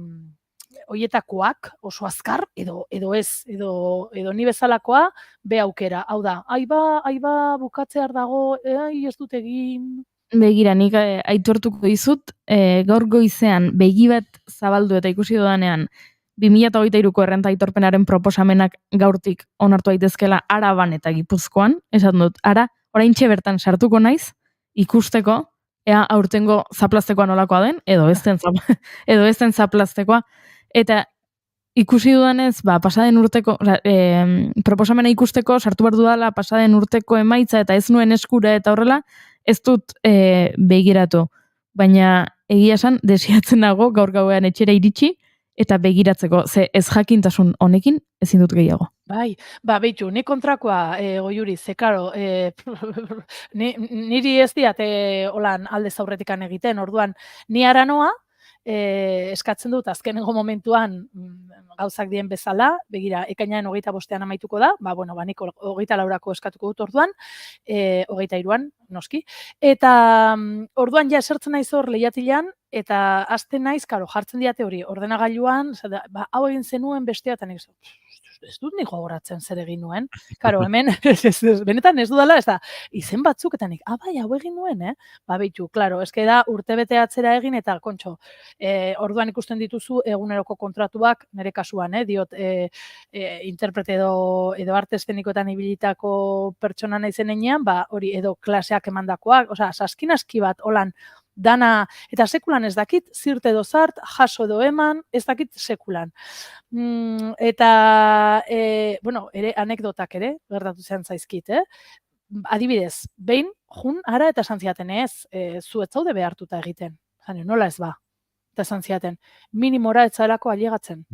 hoietakoak oso azkar, edo ez, edo ni bezalakoa, be aukera. Hau da, aiba bukatzear dago, ez dut egin. Begira, nik aitortuko dizut, gaur goizean begi bat zabaldu eta ikusi dudanean 2023ko errenta aitorpenaren proposamenak gaurtik onartu daitezkela Araban eta Gipuzkoan, esan dut, oraintxe bertan sartuko naiz, ikusteko, ea aurtengo zaplaztekoa nolakoa den, edo ez den zaplaztekoa, eta ikusi dudanez, pasaden urteko, proposamena ikusteko, sartu behar dudala pasaden urteko emaitza, eta ez nuen eskura eta horrela, ez dut begiratu. Baina egia esan, desiatzen nago gaur gauean etxera iritsi, eta begiratzeko, ze ez jakintasun honekin, ezin dut gehiago. Bai, behitu, ni kontrakoa, Goiuri, karo, niri ez diate holan aldez aurretikan egiten, orduan, ni aranoa, eskatzen dut azkenengo momentuan gauzak dien bezala, begira, ekainaren 25 amaituko da, nik 24ko eskatuko dut orduan, 23an, noski, eta orduan ja esertzen naiz hor lehiatilan, eta hasten naiz, jartzen diate hori, ordenagailuan, hau egin zenuen bestea, eta nik ez dut nik gogoratzen zer egin nuen. Karo, hemen, benetan ez dudala, ez da, izen batzuk eta nik, bai, hau egin nuen, Beitu, klaro, eske da urtebete atzera egin eta kontxo, orduan ikusten dituzu eguneroko kontratuak, nire kasuan, diot, interprete edo arte eszenikoetan ibilitako pertsona naizen enean, hori edo klaseak emandakoak, osea, saskinaski bat, holan, dana, eta sekulan ez dakit, zirt edo zart, jaso edo eman, ez dakit sekulan. Eta, ere anekdotak ere, gertatu zean zaizkit, Adibidez, behin, jun, ara eta esan ziaten zu ez zaude behartuta egiten. Zane, nola ez ba? Eta esan ziaten, minimora ez zaelako ailegatzen.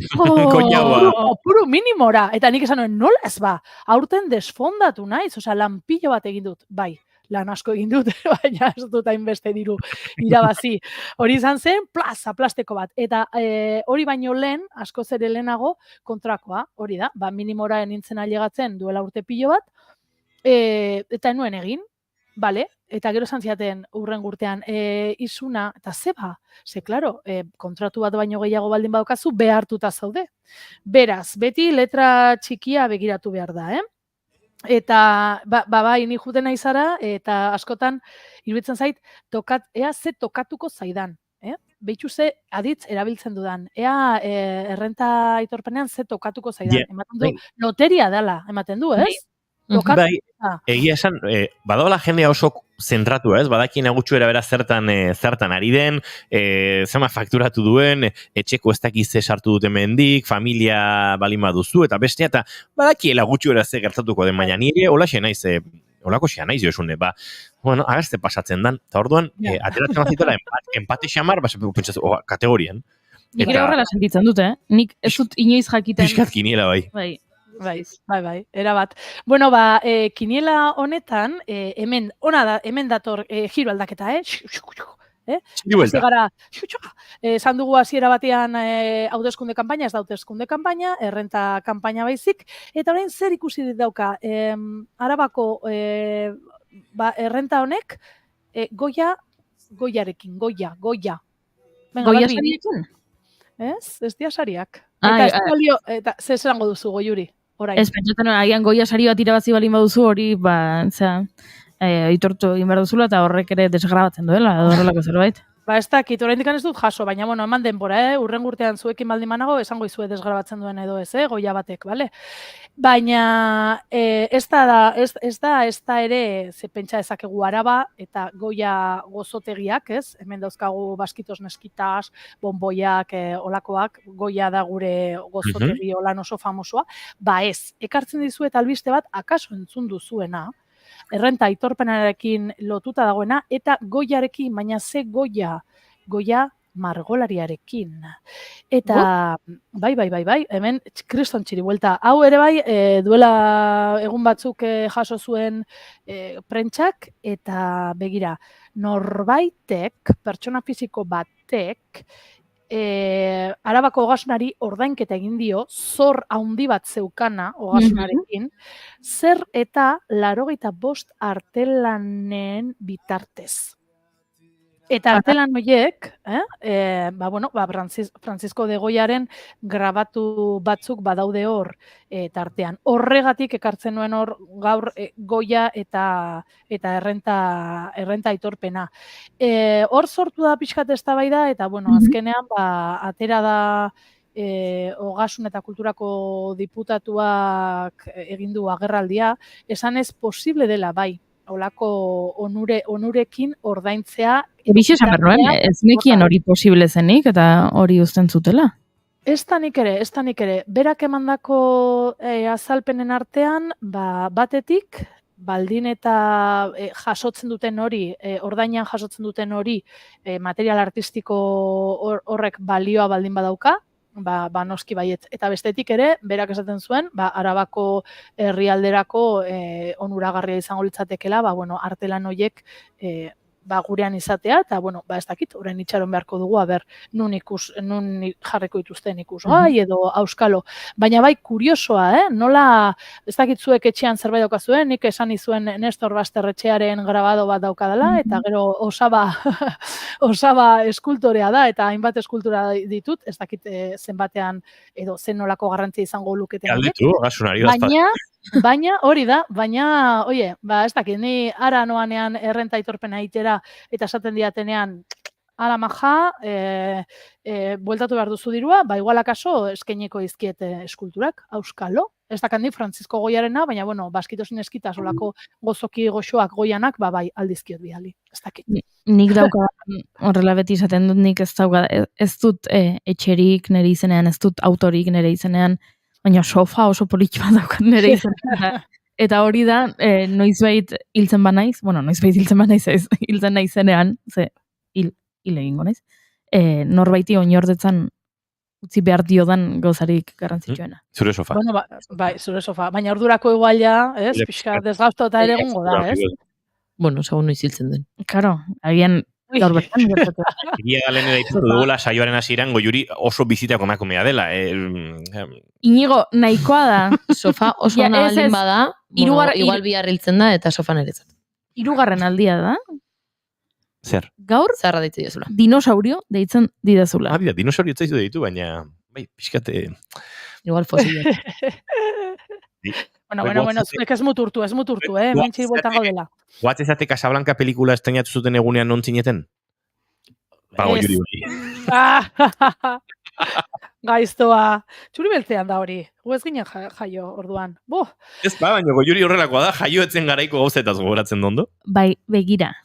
Puru minimora! Eta nik esan nuen, nola ez ba? Aurten desfondatu naiz, osea, lanpillo bat egin dut, bai. Lan asko egin dut, baina ez dut hainbeste diru irabazi. Hori izan zen, plasteko bat. Eta hori baino lehen, askoz ere lehenago, kontrakoa, hori da, minimora nintzen ailegatzen duela urte pilo bat, eta enuen egin, bale, eta gero esan ziaten urren urtean, izuna, eta zeba, klaro, kontratu bat baino gehiago baldin badokazu, behartuta zaude. Beraz, beti letra txikia begiratu behar da, Eta, bai, ni juten naizara, eta askotan, iruditzen zait, ea ze tokatuko zaidan. Behitu ze aditz erabiltzen dudan. Ea errenta aitorpenean ze tokatuko zaidan. Ematen du, loteria dela, ematen du, ez? Bai, egia esan, badaola jendea oso zentratu, ez? Badakien agutxu era bera zertan ari den, zema fakturatu duen, etxeko ez dakiz ze sartu dute mendik, familia balin baduzu, eta bestea, eta badakiela gutxu era ze gertatuko den, baina nire holaxe naiz, holako xea naiz josune, agertze pasatzen dan, eta orduan, ateratzen bazitela, empate xamar, kategorian. Nik ere horrela sentitzen dute, nik ez dut inoiz jakiten. Piskat kiniela, bai. Bai, erabat. Bueno, kiniela honetan, hemen dator giro aldaketa, Zigara, esan dugu hasiera batean hauteskunde kanpaina, ez da hauteskunde kanpaina, errenta kanpaina baizik, eta orain zer ikusi dauka, Arabako errenta honek, goiarekin. Goia sariarekin? Ez dia sariak. Eta zer esango duzu, Goiuri? Ez pentsatzen, agian goia sari bat irabazi balin baduzu hori, aitortu egin behar duzula eta horrek ere desgrabatzen duela, edo horrelako zerbait. Ez dakit, oraindik ez dut jaso, baina eman denbora, urren urtean zuekin baldin manago, esango izue desgrabatzen duen edo ez, goia batek, bale? Baina ez da ere, ze pentsa ezakegu Araba eta goia gozotegiak, ez? Hemen dauzkagu baskitos neskitas, bonboiak, olakoak, goia da gure gozotegi olan oso famosoa. Ez, ekartzen dizuet albiste bat, akaso entzun duzuena, errenta aitorpenarekin lotuta dagoena, eta goiarekin, baina ze goia margolariarekin. Eta, bai, hemen kriston txiri buelta. Hau ere bai, duela egun batzuk jaso zuen prentsak, eta begira, norbaitek, pertsona fisiko batek, Arabako ogasunari ordainketa egin dio, zor handi bat zeukana ogasunarekin, zer eta 85 artelanen bitartez. Eta artelan horiek, Francisco de Goyaren grabatu batzuk badaude hor tartean. Horregatik ekartzen nuen hor gaur Goya eta errenta aitorpena. Hor sortu da pixkat eztabaida eta azkenean atera da Ogasun eta Kulturako diputatuak egin du agerraldia, esan ez posible dela bai. Olako onurekin ordaintzea. Ebixo esan behar nuen, ez nekien hori posible zenik eta hori uzten zutela? Ez da nik ere. Berak emandako azalpenen artean, batetik, baldin eta jasotzen duten hori, ordainan jasotzen duten hori, material artistiko horrek balioa baldin badauka, noski baiet. Eta bestetik ere, berak esaten zuen, Arabako herrialderako onuragarria izango litzatekela, artelan horiek gurean izatea, eta, ez dakit, orain itxaron beharko dugu, nun jarriko dituzten ikusgai, edo auskalo. Baina bai, kuriosoa, nola, ez dakit zuek etxean zerbait daukazuen, nik esan izuen Nestor Basterretxearen grabado bat daukadala, eta gero osaba eskultorea da, eta hainbat eskultura ditut, ez dakit zenbatean, edo zen nolako garrantzia izango luketen. Galdetu, gasunari Baina, hori da, oie, ez dakit, ni ara noanean errenta aitorpena itera, eta esaten diatenean, ara maja, bueltatu behar duzu dirua, igual akaso eskaineko izkiet eskulturak, auskalo, ez dakandik Francisco Goiarena, baina, baskitosin eskita, solako gozoki goxoak goianak, bai, aldizkiot bihali, ez dakit. Nik dauka, horrela beti izaten dut, nik ez dut etxerik nire izenean, ez dut autorik nire izenean, baina sofa oso politxo bat daukat nire izenean. Eta hori da, noizbait hiltzen banaiz, hiltzen naizenean, ze hil egingo naiz, norbaiti oinordetzan utzi behar diodan gauzarik garrantzitsuena. Zure sofa. Bai, zure sofa. Baina ordurako igualia, pixka desgazto eta ere egongo da, ez? Segun noiz hiltzen den. Karo, agian gaur bertan. Egia galenera ikutu dugula saioaren hasieran Goiuri oso bizitako emakumea dela. Inigo, nahikoa da. Sofa oso ona baldin bada, igual bihar hiltzen da eta sofan eretzat. 3. aldia da. Zer? Gaur, zarra deitzen dizula. Dinosaurio deitzen didazula. Dinosaurio etzaizu deitu, baina, pixkate... Igual fosilia. Bueno, zuek ez muturtu, mentxir bueltan gaudela. Guatzezate Casablanca pelikula estrenatu zuten egunean non zineten? Goiuri hori. Gaiztoa. Txuri beltzean da hori. Gu ez ginen jaio orduan. Ez baina Goiuri horrelakoa da, jaio etzen garaiko gauzetaz gogoratzen dondo. Bai, begira.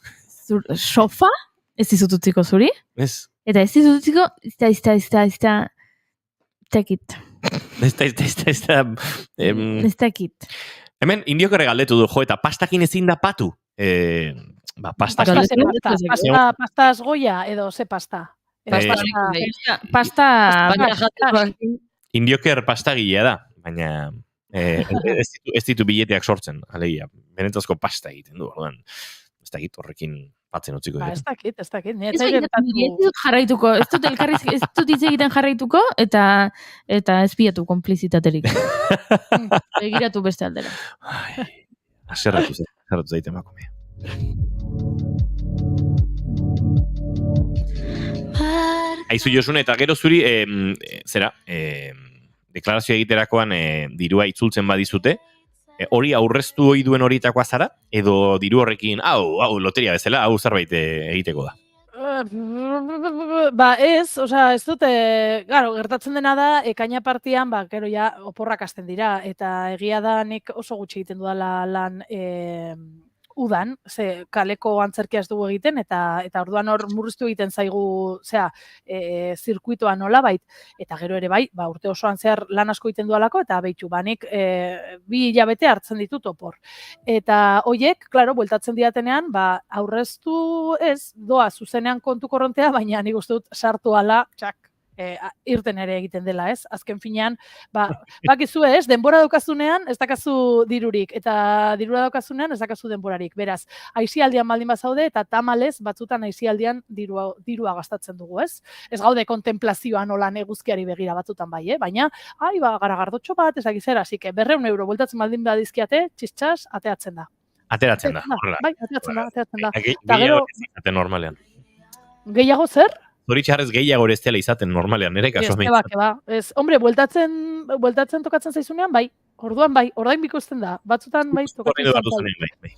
Sofa, ez dizututziko zuri? Ez. Eta ez dizututziko, tekit. Ez tekit. Hemen, indiok galdetu du, eta pastakin ezin da patu. Pasta goia edo ze pasta? Pasta... Indioker pasta gilea da, baina ez ditu bileteak sortzen, alegia. Benetazko pasta egiten du, orduan. Ez dakit horrekin batzen utziko dira. Ez dakit. Ez dut jarraituko, ez dut hitz egiten jarraituko, eta ez biatu konplizitaterik. Egiratu beste aldera. Zerratu zaite emakumea. Aizu Josune, eta gero zuri, deklarazio egiterakoan dirua itzultzen badizute, hori aurreztu hori duen horitakoa zara, edo diru horrekin, loteria bezala, zerbait egiteko da? Ez dute, gertatzen dena da, ekaina partian, gero ja oporrak hasten dira, eta egia da nik oso gutxi egiten dudala lan udan, ze kaleko antzerkia ez dugu egiten, eta orduan hor murriztu egiten zaigu, zirkuitoa nola bait, eta gero ere bai, urte osoan zehar lan asko egiten dualako, eta behitu, nik 2 hilabete hartzen ditut opor. Eta hoiek, klaro, bueltatzen diatenean, aurreztu ez, doa zuzenean kontu korrontea, baina nik uste dut sartu ala, irten ere egiten dela, ez? Azken finean, bakizu ez, denbora daukazunean ez dakazu dirurik, eta dirura daukazunean ez dakazu denborarik. Beraz, aisialdian baldin bazaude, eta tamalez batzutan aisialdian dirua gastatzen dugu, ez? Ez gaude kontemplazioan olan eguzkiari begira batzutan bai, baina, garagardotxo bat, ez dakizera, así que 200 euro bueltatzen baldin badizkiate, txistxas, ateatzen da. Ateratzen da. Bai, ateratzen da. Gehiago izaten normalean. Gehiago zer? Zoritxarrez gehiago ez dela izaten normalean, nire kaso Ez, hombre, bueltatzen tokatzen zaizunean, bai. Orduan bai, orain bikoizten da. Batzutan bai tokatzen zaizunean. Bai.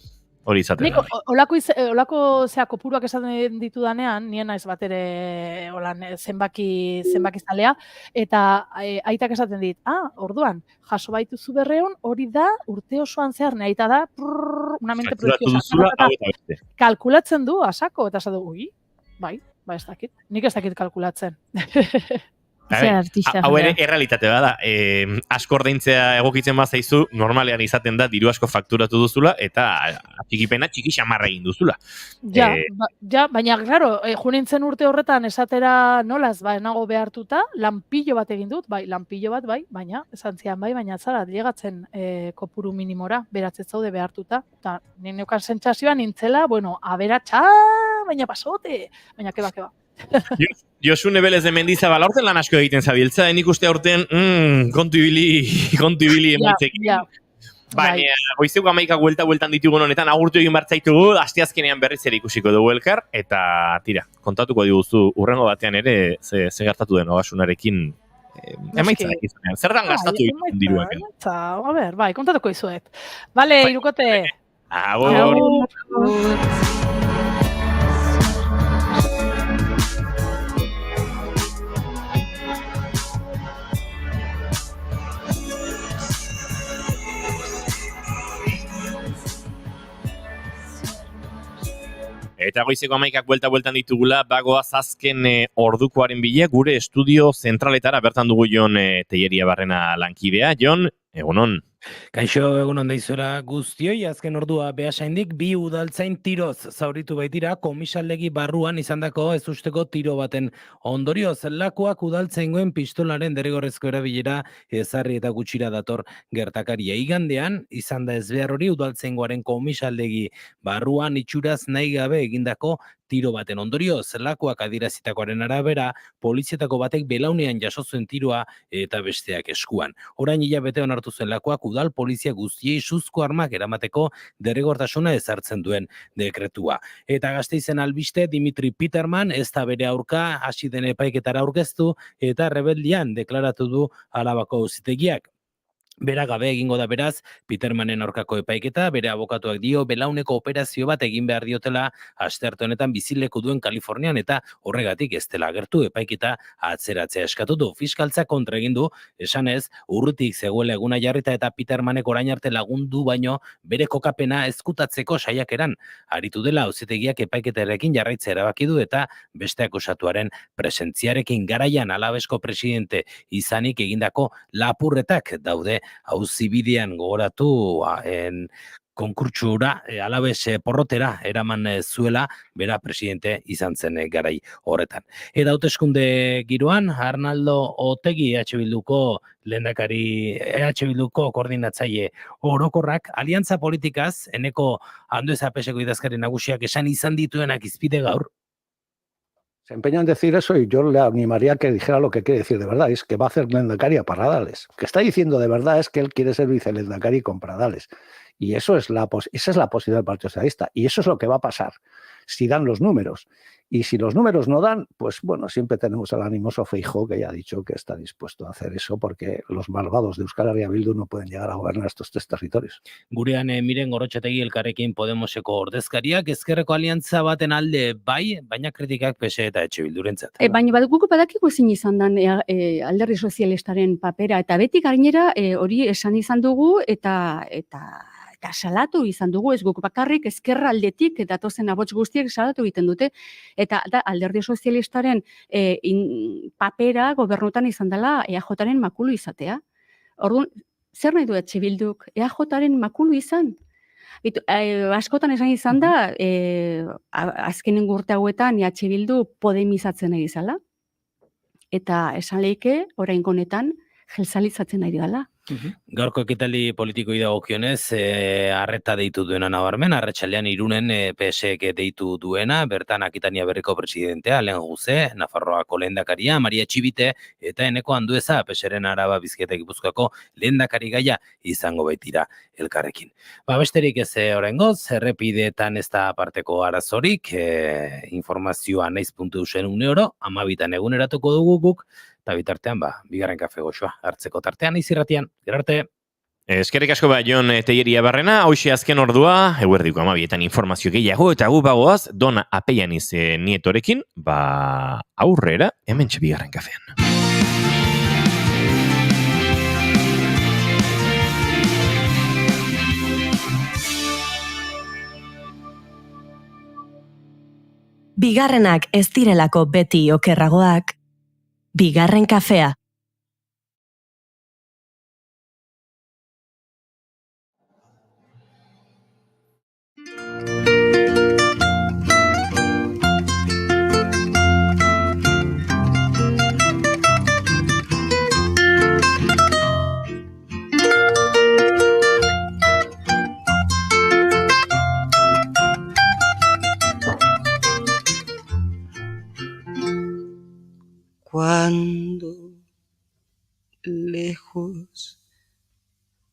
Hori izaten da. Olako kopuruak esaten ditudanean, nien naiz bat ere zenbaki zalea, eta aitak esaten dit, orduan, jaso baituzu 200, hori da, urte osoan zehar, aita da, una mente preciosa. Kalkulatzen du, asako, eta esatu, bai, ez dakit. Nik ez dakit kalkulatzen. Hau ere errealitate bada, asko ordaintzea egokitzen bazaizu, normalean izaten da diru asko fakturatu duzula eta atxikipena txiki xamarra egin duzula. Baina, claro, junintzen urte horretan esatera nolaz, nago behartuta, lanpillo bat egin dut, lanpillo bat, baina, esan zian, baina zara, llegatzen kopuru minimora, beratzez zaude behartuta, eta nien neukan sentsazioan nintzela, aberatxa, baina pasote, baina keba. Josune Belez de Mendizabal, aurten lan asko egiten zabiltza, nik uste aurten kontu ibili emaitzekin. Baina, goizeko 11 bueltan ditugun honetan, agurtu egin bartzaitugu, asteazkenean berriz ere ikusiko dugu elkar, eta tira, kontatuko diguzu urrengo batean ere, ze gertatu den ogasunarekin emaitzak izanean. Zerran gastatu dituen diruak? Kontatuko izuet. Bale, irukote. Agur. Eta goizeko 11 bueltan ditugula, bagoaz azken ordukoaren bile, gure estudio zentraletara bertan dugu Jon Telleria Barrena lankidea. Jon, egunon. Kaixo, egunon daizuela guztioi, azken ordua Beasaindik bi udaltzain tiroz zauritu baitira komisaldegi barruan izandako ezusteko tiro baten ondorioz. Lakuak udaltzaingoen pistolaren derrigorrezko erabilera ezarri eta gutxira dator gertakaria. Igandean, izan da ezbehar hori udaltzaingoaren komisaldegi barruan itxuraz nahi gabe egindako tiro baten ondorioz. Lakuak adierazitakoaren arabera, polizietako batek belaunean jaso zuen tiroa eta besteak eskuan. Orain hilabete onartu zuen lakuak udal polizia guztiei suzko armak eramateko derrigortasuna ezartzen duen dekretua. Eta Gasteizen albiste Dimitri Peterman ez da bere aurka hasi den epaiketara aurkeztu eta rebeldian deklaratu du Arabako auzitegiak. Bera gabe egingo da beraz, Petermanen aurkako epaiketa, bere abokatuak dio belauneko operazio bat egin behar diotela astearte honetan bizileku duen Kalifornian eta horregatik ez dela agertu epaiketa atzeratzea eskatu du. Fiskaltza kontra egin du, esanez, urrutik zegoela eguna jarrita eta Petermanek orain arte lagundu baino bere kokapena ezkutatzeko saiakeran. Aritu dela auzitegiak epaiketarekin jarraitzea erabaki du eta beste akusatuaren presentziarekin garaian Alabesko presidente izanik egindako lapurretak daude auzibidean gogoratu konkurtsura Alabes porrotera eraman zuela bera presidente izan zen garai horretan. Eta hauteskunde giroan Arnaldo Otegi EH Bilduko koordinatzaile orokorrak aliantza politikaz Eneko Andueza Peseko idazkari nagusiak esan izan dituenak izpide gaur. Se empeña en decir eso y yo le animaría a que dijera lo que quiere decir de verdad, es que va a hacer Lehendakari a Pradales. Lo que está diciendo de verdad es que él quiere ser vicelehendakari con Pradales. Y esa es la posibilidad del Partido Socialista. Y eso es lo que va a pasar si dan los números. Y si los números no dan, pues bueno, siempre tenemos al animoso Feijóo, que ya ha dicho que está dispuesto a hacer eso, porque los malvados de Euskal Herria Bildu no pueden llegar a gobernar estos tres territorios. Gurean Miren Gorrotxategi Elkarrekin Podemoseko ordezkariak ezkerreko aliantza baten alde bai, baina kritikak PSE eta EH Bildurentzat. Baina guk badakigu ezin izan dan Alderdi Sozialistaren papera, eta beti gainera hori esan izan dugu eta salatu izan dugu, ez guk bakarrik ezkerra aldetik datozen abots guztiek salatu egiten dute, eta Alderdi Sozialistaren papera gobernutan izan dela EAJaren makulu izatea. Orduan, zer nahi du EH Bilduk? EAJaren makulu izan? Askotan esan izan da, azkenen urte hauetan EH Bildu podemizatzen nahi izala, eta esan leike, orain honetan, jeltzalizatzen nahi dela. Gaurko ekitaldi politikoi dagokionez, arreta deitu duena nabarmen, arratsaldean Irunen PSek deitu duena, bertan Akitania Berriko presidentea, Alen Guze, Nafarroako lehendakaria, Maria Txibite, eta Eneko Andueza, PSren Araba Bizkaia Gipuzkoako lehendakari gaia izango baitira elkarrekin. Besterik ez oraingoz, errepideetan ez da aparteko arazorik, informazioa naiz.eusen €, 12 eguneratuko dugu guk, eta bitartean, bigarren kafe goxoa hartzeko tartean izirratian. Gerarte. Eskerrik asko Jon Telleria Barrena, hoxe azken ordua, eguerdiko 12etan informazio gehiago, eta gu bagoaz, Dona Apeianiz nietorekin, aurrera, hementxe bigarren kafean. Bigarrenak ez direlako beti okerragoak, Bigarren kafea. Cuando lejos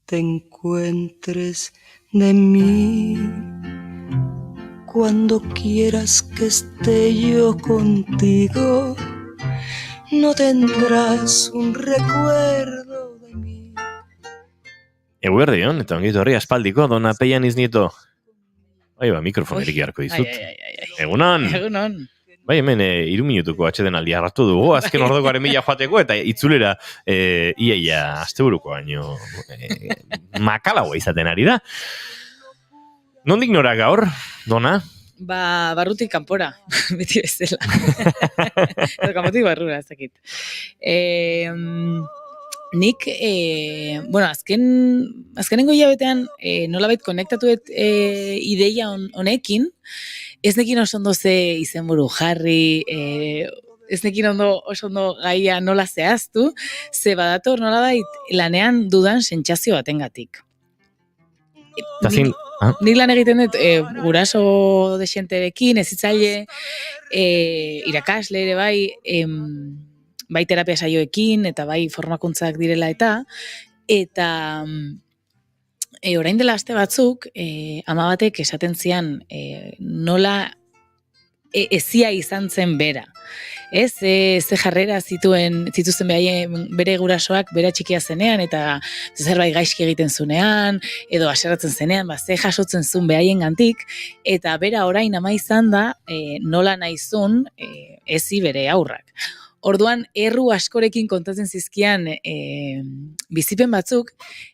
te encuentres de mí, cuando quieras que esté yo contigo, no tendrás un recuerdo de mí. Eguerdion, eta ongeitu horri aspaldiko, Dona Peian Iznieto. Mikrofonerik jarko dizut. Egunon! Egunon! Bai, hemen 3 minutuko atxeden aldi harratu dugu, azken ordukoaren bila joateko, eta itzulera iaia asteburuko baino makalagoa izaten ari da. Nondik nora gaur, Dona? Barrutik kanpora, beti bezala. Edo kanpotik barrura, ez dakit. Nik, azkenengo hilabetean nolabait konektatut ideia honekin, ez nekin oso ondo ze izenburu jarri, ez nekin oso ondo gaia nola zehaztu, ze badator nolabait lanean dudan sentsazio batengatik. Nik lan egiten dut guraso desenterekin, ezitzaile, irakasle ere bai terapia saioekin, eta bai formakuntzak direla eta orain dela aste batzuk, ama batek esaten zian nola ezia izan zen bera. Ez, ze jarrera zituzten bere gurasoak bera txikia zenean, eta zerbait gaizki egiten zunean, edo haserratzen zenean, ze jasotzen zuen behaien gantik, eta bera orain ama izan da nola nahizun ezi bere aurrak. Orduan, erru askorekin kontatzen zizkian bizipen batzuk,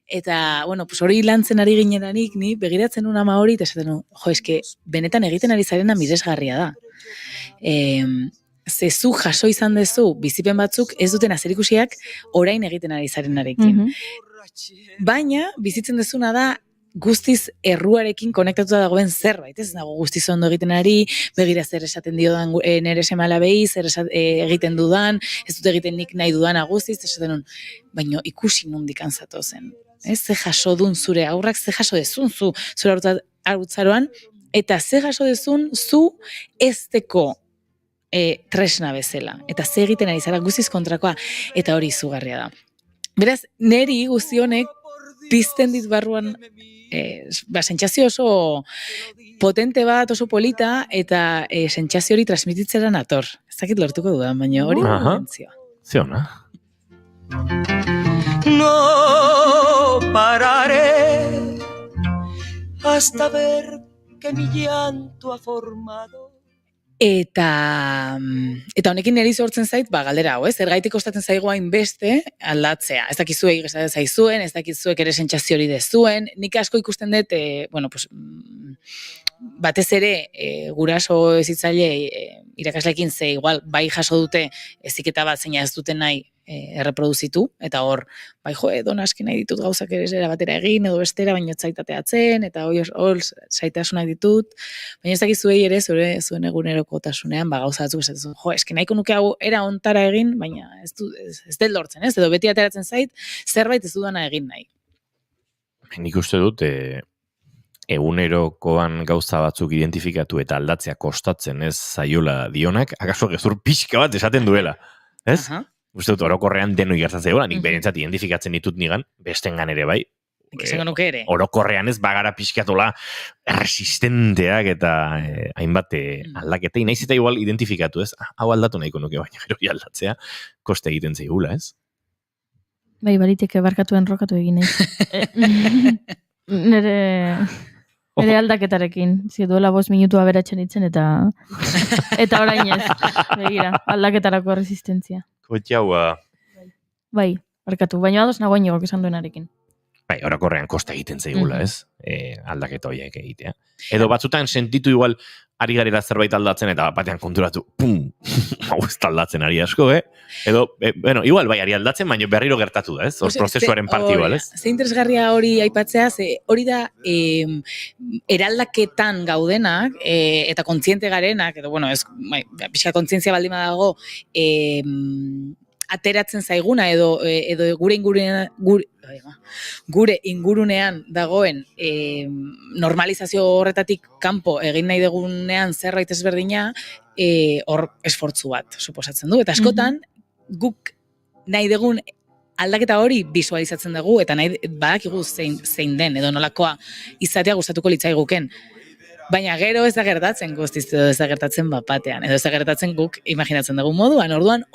eta, hori lantzen ari gineranik, ni begiratzen un ama hori, eta esaten eske, benetan egiten ari zarena miresgarria da. Zezu jaso izan dezu bizipen batzuk ez duten azerikusiak orain egiten ari zarenarekin. Baina, bizitzen dezuna da, guztiz erruarekin konektatuta dagoen zerbait, ez dago guztiz ondo egiten ari, begira zer esaten diodan nere seme-alabei, zer egiten dudan, ez dut egiten nik nahi dudana guztiz, esaten baina ikusi nondik anzatu zen. Ze jaso dun zure aurrak, ze jaso dezun zure haurtzaroan, eta ze jaso dezun zu ezteko tresna bezala. Eta ze egiten ari zara guztiz kontrakoa, eta hori izugarria da. Beraz, neri guzti honek pizten dit barruan sentsazio oso potente bat, oso polita, eta sentsazio hori transmititzera nator. Ez dakit lortuko dudan, baina hori intentzioa. Ze ona. No pararé hasta ver que mi llanto ha formado. Eta honekin niri sortzen zait, galdera hau, zergaitik kostatzen zaigu hainbeste aldatzea. Ez dakizuei gertatzen zaizuen, ez dakizuek ere sentsazio hori dezuen. Nik asko ikusten dut, batez ere guraso ezitzaile irakasleekin ze igual bai jaso dute heziketa bat zeina ez duten nahi erreproduzitu, eta hor, Dona aski nahi ditut gauzak ere batera egin, edo bestera, baina zaitateatzen, eta hor zaitasunak ditut, baina ez dakizuei ere zuen egunerokotasunean gauza batzuk esatzen, eski nahiko nuke hau era ontara egin, baina ez dut lortzen, edo beti ateratzen zait, zerbait ez dudana egin nahi. Nik uste dut, egunerokoan gauza batzuk identifikatu eta aldatzea kostatzen ez zaiola dionak, akaso gezur pixka bat esaten duela, ez? Uste dut, orokorrean denoi gertatzen gola, nik berentzat identifikatzen ditut nigan, bestengan ere bai. Orokorrean ez bagara pixkatola resistenteak eta hainbat aldaketei, naiz eta igual identifikatu ez, hau aldatu nahiko nuke, baina gero aldatzea koste egiten zaigula, ez? Bai, baritek barkatu enrokatu egin nahi. Nere aldaketarekin, duela 5 minutu aberatzen itzen eta orain ez, begira, aldaketarako resistentzia. Kotxaua. Bai, barkatu, baina ados nagoen jogok esan duenarekin. Bai, orokorrean kosta egiten zaigula, ez? Aldaketa horiek egitea. Edo batzutan sentitu igual ari garela zerbait aldatzen, eta batean konturatu, pum, hau ez da aldatzen ari asko, Edo, bueno, igual bai ari aldatzen, baina berriro gertatu da, ez? Hor prozesuaren parti, igual, ez? Ze interesgarria hori aipatzea, hori da eraldaketan gaudenak, eta kontziente garenak, edo, bueno, pixka kontzientzia baldin badago, ateratzen zaiguna, edo gure ingurunean dagoen normalizazio horretatik kanpo egin nahi dugunean zerbait ezberdina, hor esfortzu bat suposatzen du. Eta askotan, guk nahi dugun aldaketa hori visualizatzen dugu, eta badakigu zein den, edo nolakoa izatea gustatuko litzaiguken. Baina gero ez da gertatzen guztiz, edo ez da gertatzen bapatean, edo ez da gertatzen guk imaginatzen dugu moduan. Orduan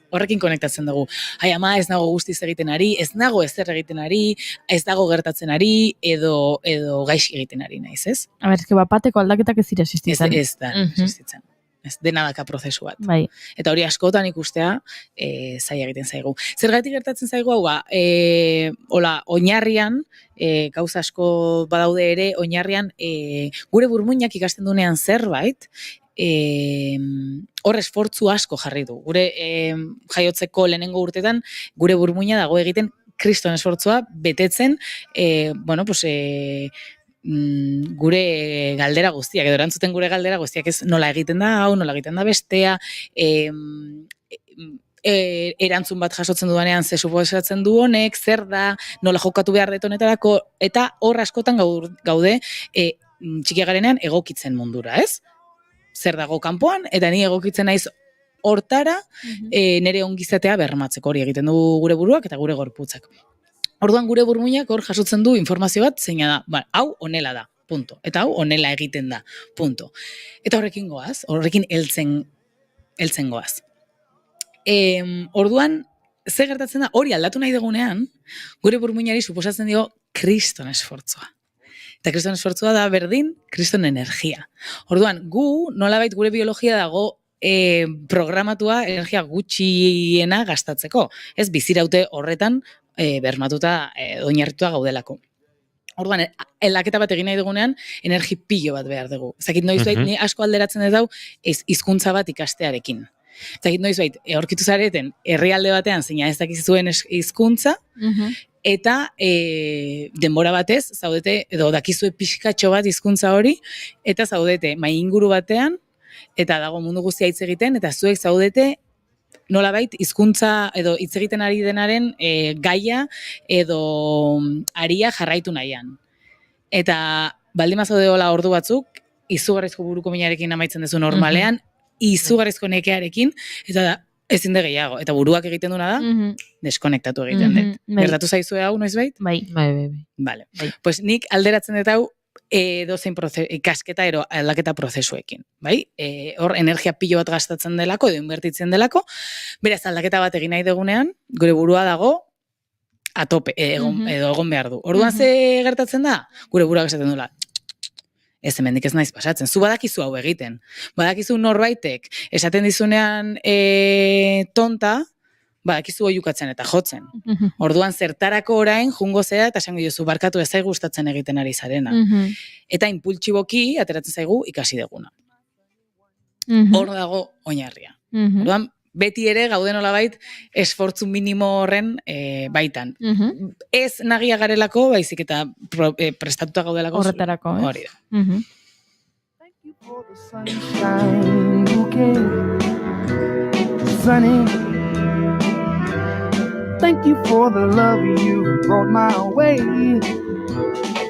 horrekin konektatzen dugu. Ai, ama, ez nago guztiz egiten ari, ez nago ezer egiten ari, ez dago gertatzen ari, edo gaixi egiten ari naiz, ez? A ber, bapateko aldaketak ez dira existitzen. Ez da, existitzen. Ez dena daka prozesu bat. Bai. Eta hori askotan ikustea zaila egiten zaigu. Zergatik gertatzen zaigu hau, hola, oinarrian, gauza asko badaude ere, oinarrian, gure burmuinak ikasten dunean zerbait, hor esfortzu asko jarri du. Gure jaiotzeko lehenengo urtetan, gure burmuina dago egiten kriston esfortzua betetzen, gure galdera guztiak, edo erantzuten gure galdera guztiak, ez nola egiten da hau, nola egiten da bestea, erantzun bat jasotzen dudanean ze suposatzen du honek, zer da, nola jokatu behar dut honetarako, eta hor askotan gaude txikia garenean egokitzen mundura, ez? Zer dago kanpoan, eta ni egokitzen naiz hortara, nire ongizatea bermatzeko hori egiten du gure buruak eta gure gorputzak. Orduan gure burmuinak hor jasotzen du informazio bat, zeina da, hau honela da, punto. Eta hau honela egiten da, punto. Eta horrekin goaz, horrekin heltzen goaz. Orduan, ze gertatzen da, hori aldatu nahi dugunean, gure burmuinari suposatzen dio kriston esfortzua. Eta kriston esfortzua da berdin, kriston energia. Orduan, gu, nolabait gure biologia dago programatua energia gutxiena gastatzeko. Ez biziraute horretan bermatuta oinarritua gaudelako. Orduan, aldaketa bat egin nahi dugunean, energi pilo bat behar dugu. Zakit noizbait, ni asko alderatzen dut hau, hizkuntza bat ikastearekin. Zakit noizbait, aurkitu zareten, herrialde batean, zeina ez dakizuen hizkuntza, eta denbora batez, zaudete, edo dakizue pixkatxo bat hizkuntza hori, eta zaudete mai inguru batean, eta dago mundu guztia hitz egiten, eta zuek zaudete nolabait hizkuntza edo hitz egiten ari denaren gaia edo aria jarraitu nahian. Eta baldin bazaude hola ordu batzuk, izugarrizko buruko minarekin amaitzen duzu normalean, izugarrizko nekearekin, eta da, ezin de gehiago. Eta buruak egiten duna da, deskonektatu egiten dut. Gertatu zaizue hau, noiz bait? Bai. Vale. Pues nik alderatzen dut hau, dozein ikasketa ero aldaketa prozesuekin, bai? Hor energia pilo bat gastatzen delako, edo inbertitzen delako, beraz aldaketa bat egin nahi dugunean, gure burua dago atope, edo egon behar du. Orduan ze gertatzen da? Gure burua esaten duela, ez hemendik ez naiz pasatzen, zu badakizu hau egiten, badakizu norbaitek, esaten dizunean tonta, badakizu oiukatzen eta jotzen. Orduan zertarako orain jungo zera eta esango diozu barkatu ez zaigu gustatzen egiten ari zarena. Eta impultsiboki ateratzen zaigu ikasi deguna. Hor dago oinarria. Orduan beti ere gauden nolabait esfortzu minimo horren baitan. Ez nagia garelako, baizik eta prestatuta gaudelako horretarako, hori da. Thank you for the love you brought my way.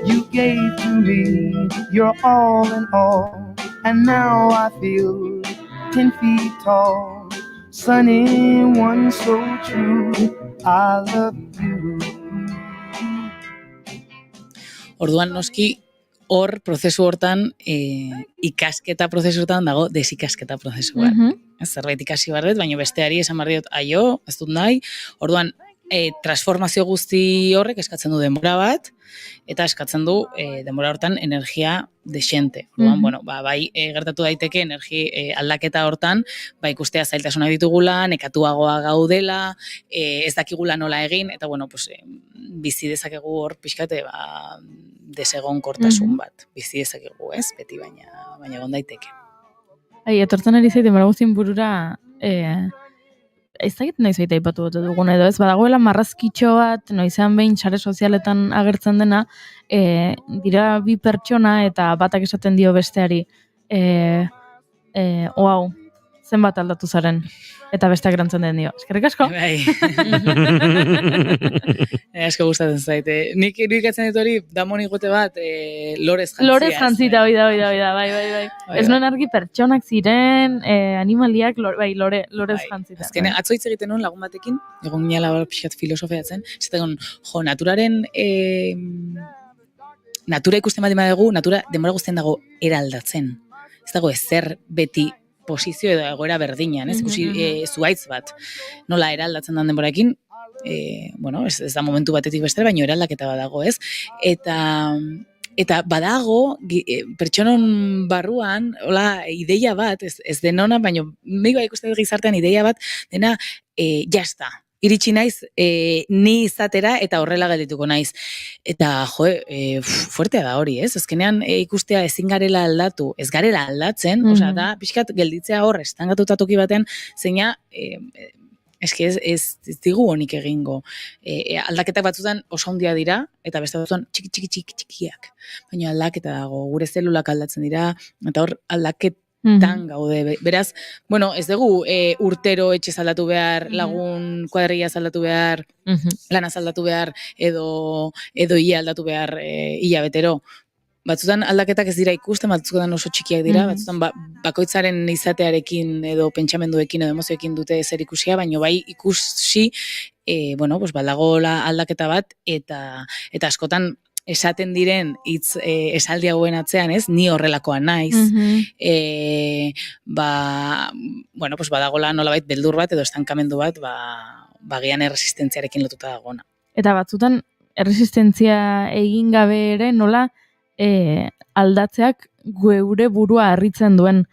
You gave to me your all in all, and now I feel 10 feet tall. Sunny one so true, I love you. Orduan noski hor prozesu hortan, ikasketa prozesu hortan dago desikasketa prozesu bat. Zerbait ikasi barret, baina besteari esan barriot, aio, ez dut nahi. Orduan, transformazio guzti horrek eskatzen du denbora bat, eta eskatzen du denbora hortan energia desente. Orduan, bueno, bai gertatu daiteke aldaketa hortan, ikustea zailtasunak ditugula, nekatuagoa gaudela, ez dakigula nola egin, eta bueno, pues, bizi dezakegu hor pixkate desegonkortasun bat. Bizi dezakegu, ez? Beti baina egon daiteke. Etortzen ari zaite denbora guztien burura, ez dakit noiz baita ipatu dute dugun edo, ez badagoela marrazkitxo bat, noizean behin sare sozialetan agertzen dena, dira bi pertsona eta batak esaten dio besteari, oau, zenbat aldatu zaren, eta besteak erantzun den dio. Eskerrik asko? Bai. Asko gustatzen zaite. Nik irudikatzen dut hori, damon igote bat, lorez jantzia. Lorez jantzita, oida, bai. Ez nuen argi pertsonak ziren, animaliak, lorez jantzita. Azken, atzo hitz egiten nuen lagun batekin, egon ginela pixkat filosofeatzen, zaten naturaren, natura ikusten bat dugu, natura denbora guztien dago eraldatzen. Ez dago ezer beti posizio edo egoera berdinan, ez? Ikusi zuhaitz bat, nola eraldatzen den denboraekin, bueno, ez da momentu batetik bestera, baino eraldaketa badago, ez? Eta badago, pertsonon barruan, hola, ideia bat, ez denona, baino, nik ikusten dut gizartean ideia bat, dena, jazta. Iritsi naiz, ni izatera eta horrela geldituko naiz. Eta, fuertea da hori, ez? Azkenean ikustea ezin garela aldatu, ez garela aldatzen, osea, da, pixkat gelditzea hor, estangatuta toki baten, zeina, eski ez digu honik egingo. Aldaketak batzutan oso handia dira, eta beste batzutan txikiak. Baina aldaketa dago, gure zelulak aldatzen dira, eta hor tan gaude. Beraz, bueno, ez dugu urtero etxe aldatu behar, lagun kuadrilla aldatu behar, lana aldatu behar, edo ia aldatu behar ia betero. Batzutan aldaketak ez dira ikusten, batzutan oso txikiak dira, batzutan bakoitzaren izatearekin edo pentsamenduekin edo emozioekin dute zer ikusia, baina bai ikusi, bueno, pues badagoela aldaketa bat, eta askotan esaten diren hitz esaldi hauen atzean, ez? Ni horrelakoa naiz. Bueno, pues badagola nolabait beldur bat edo estankamendu bat, gian erresistentziarekin lotuta dagona. Eta batzutan erresistentzia egin gabe ere nola aldatzeak geure burua harritzen duen.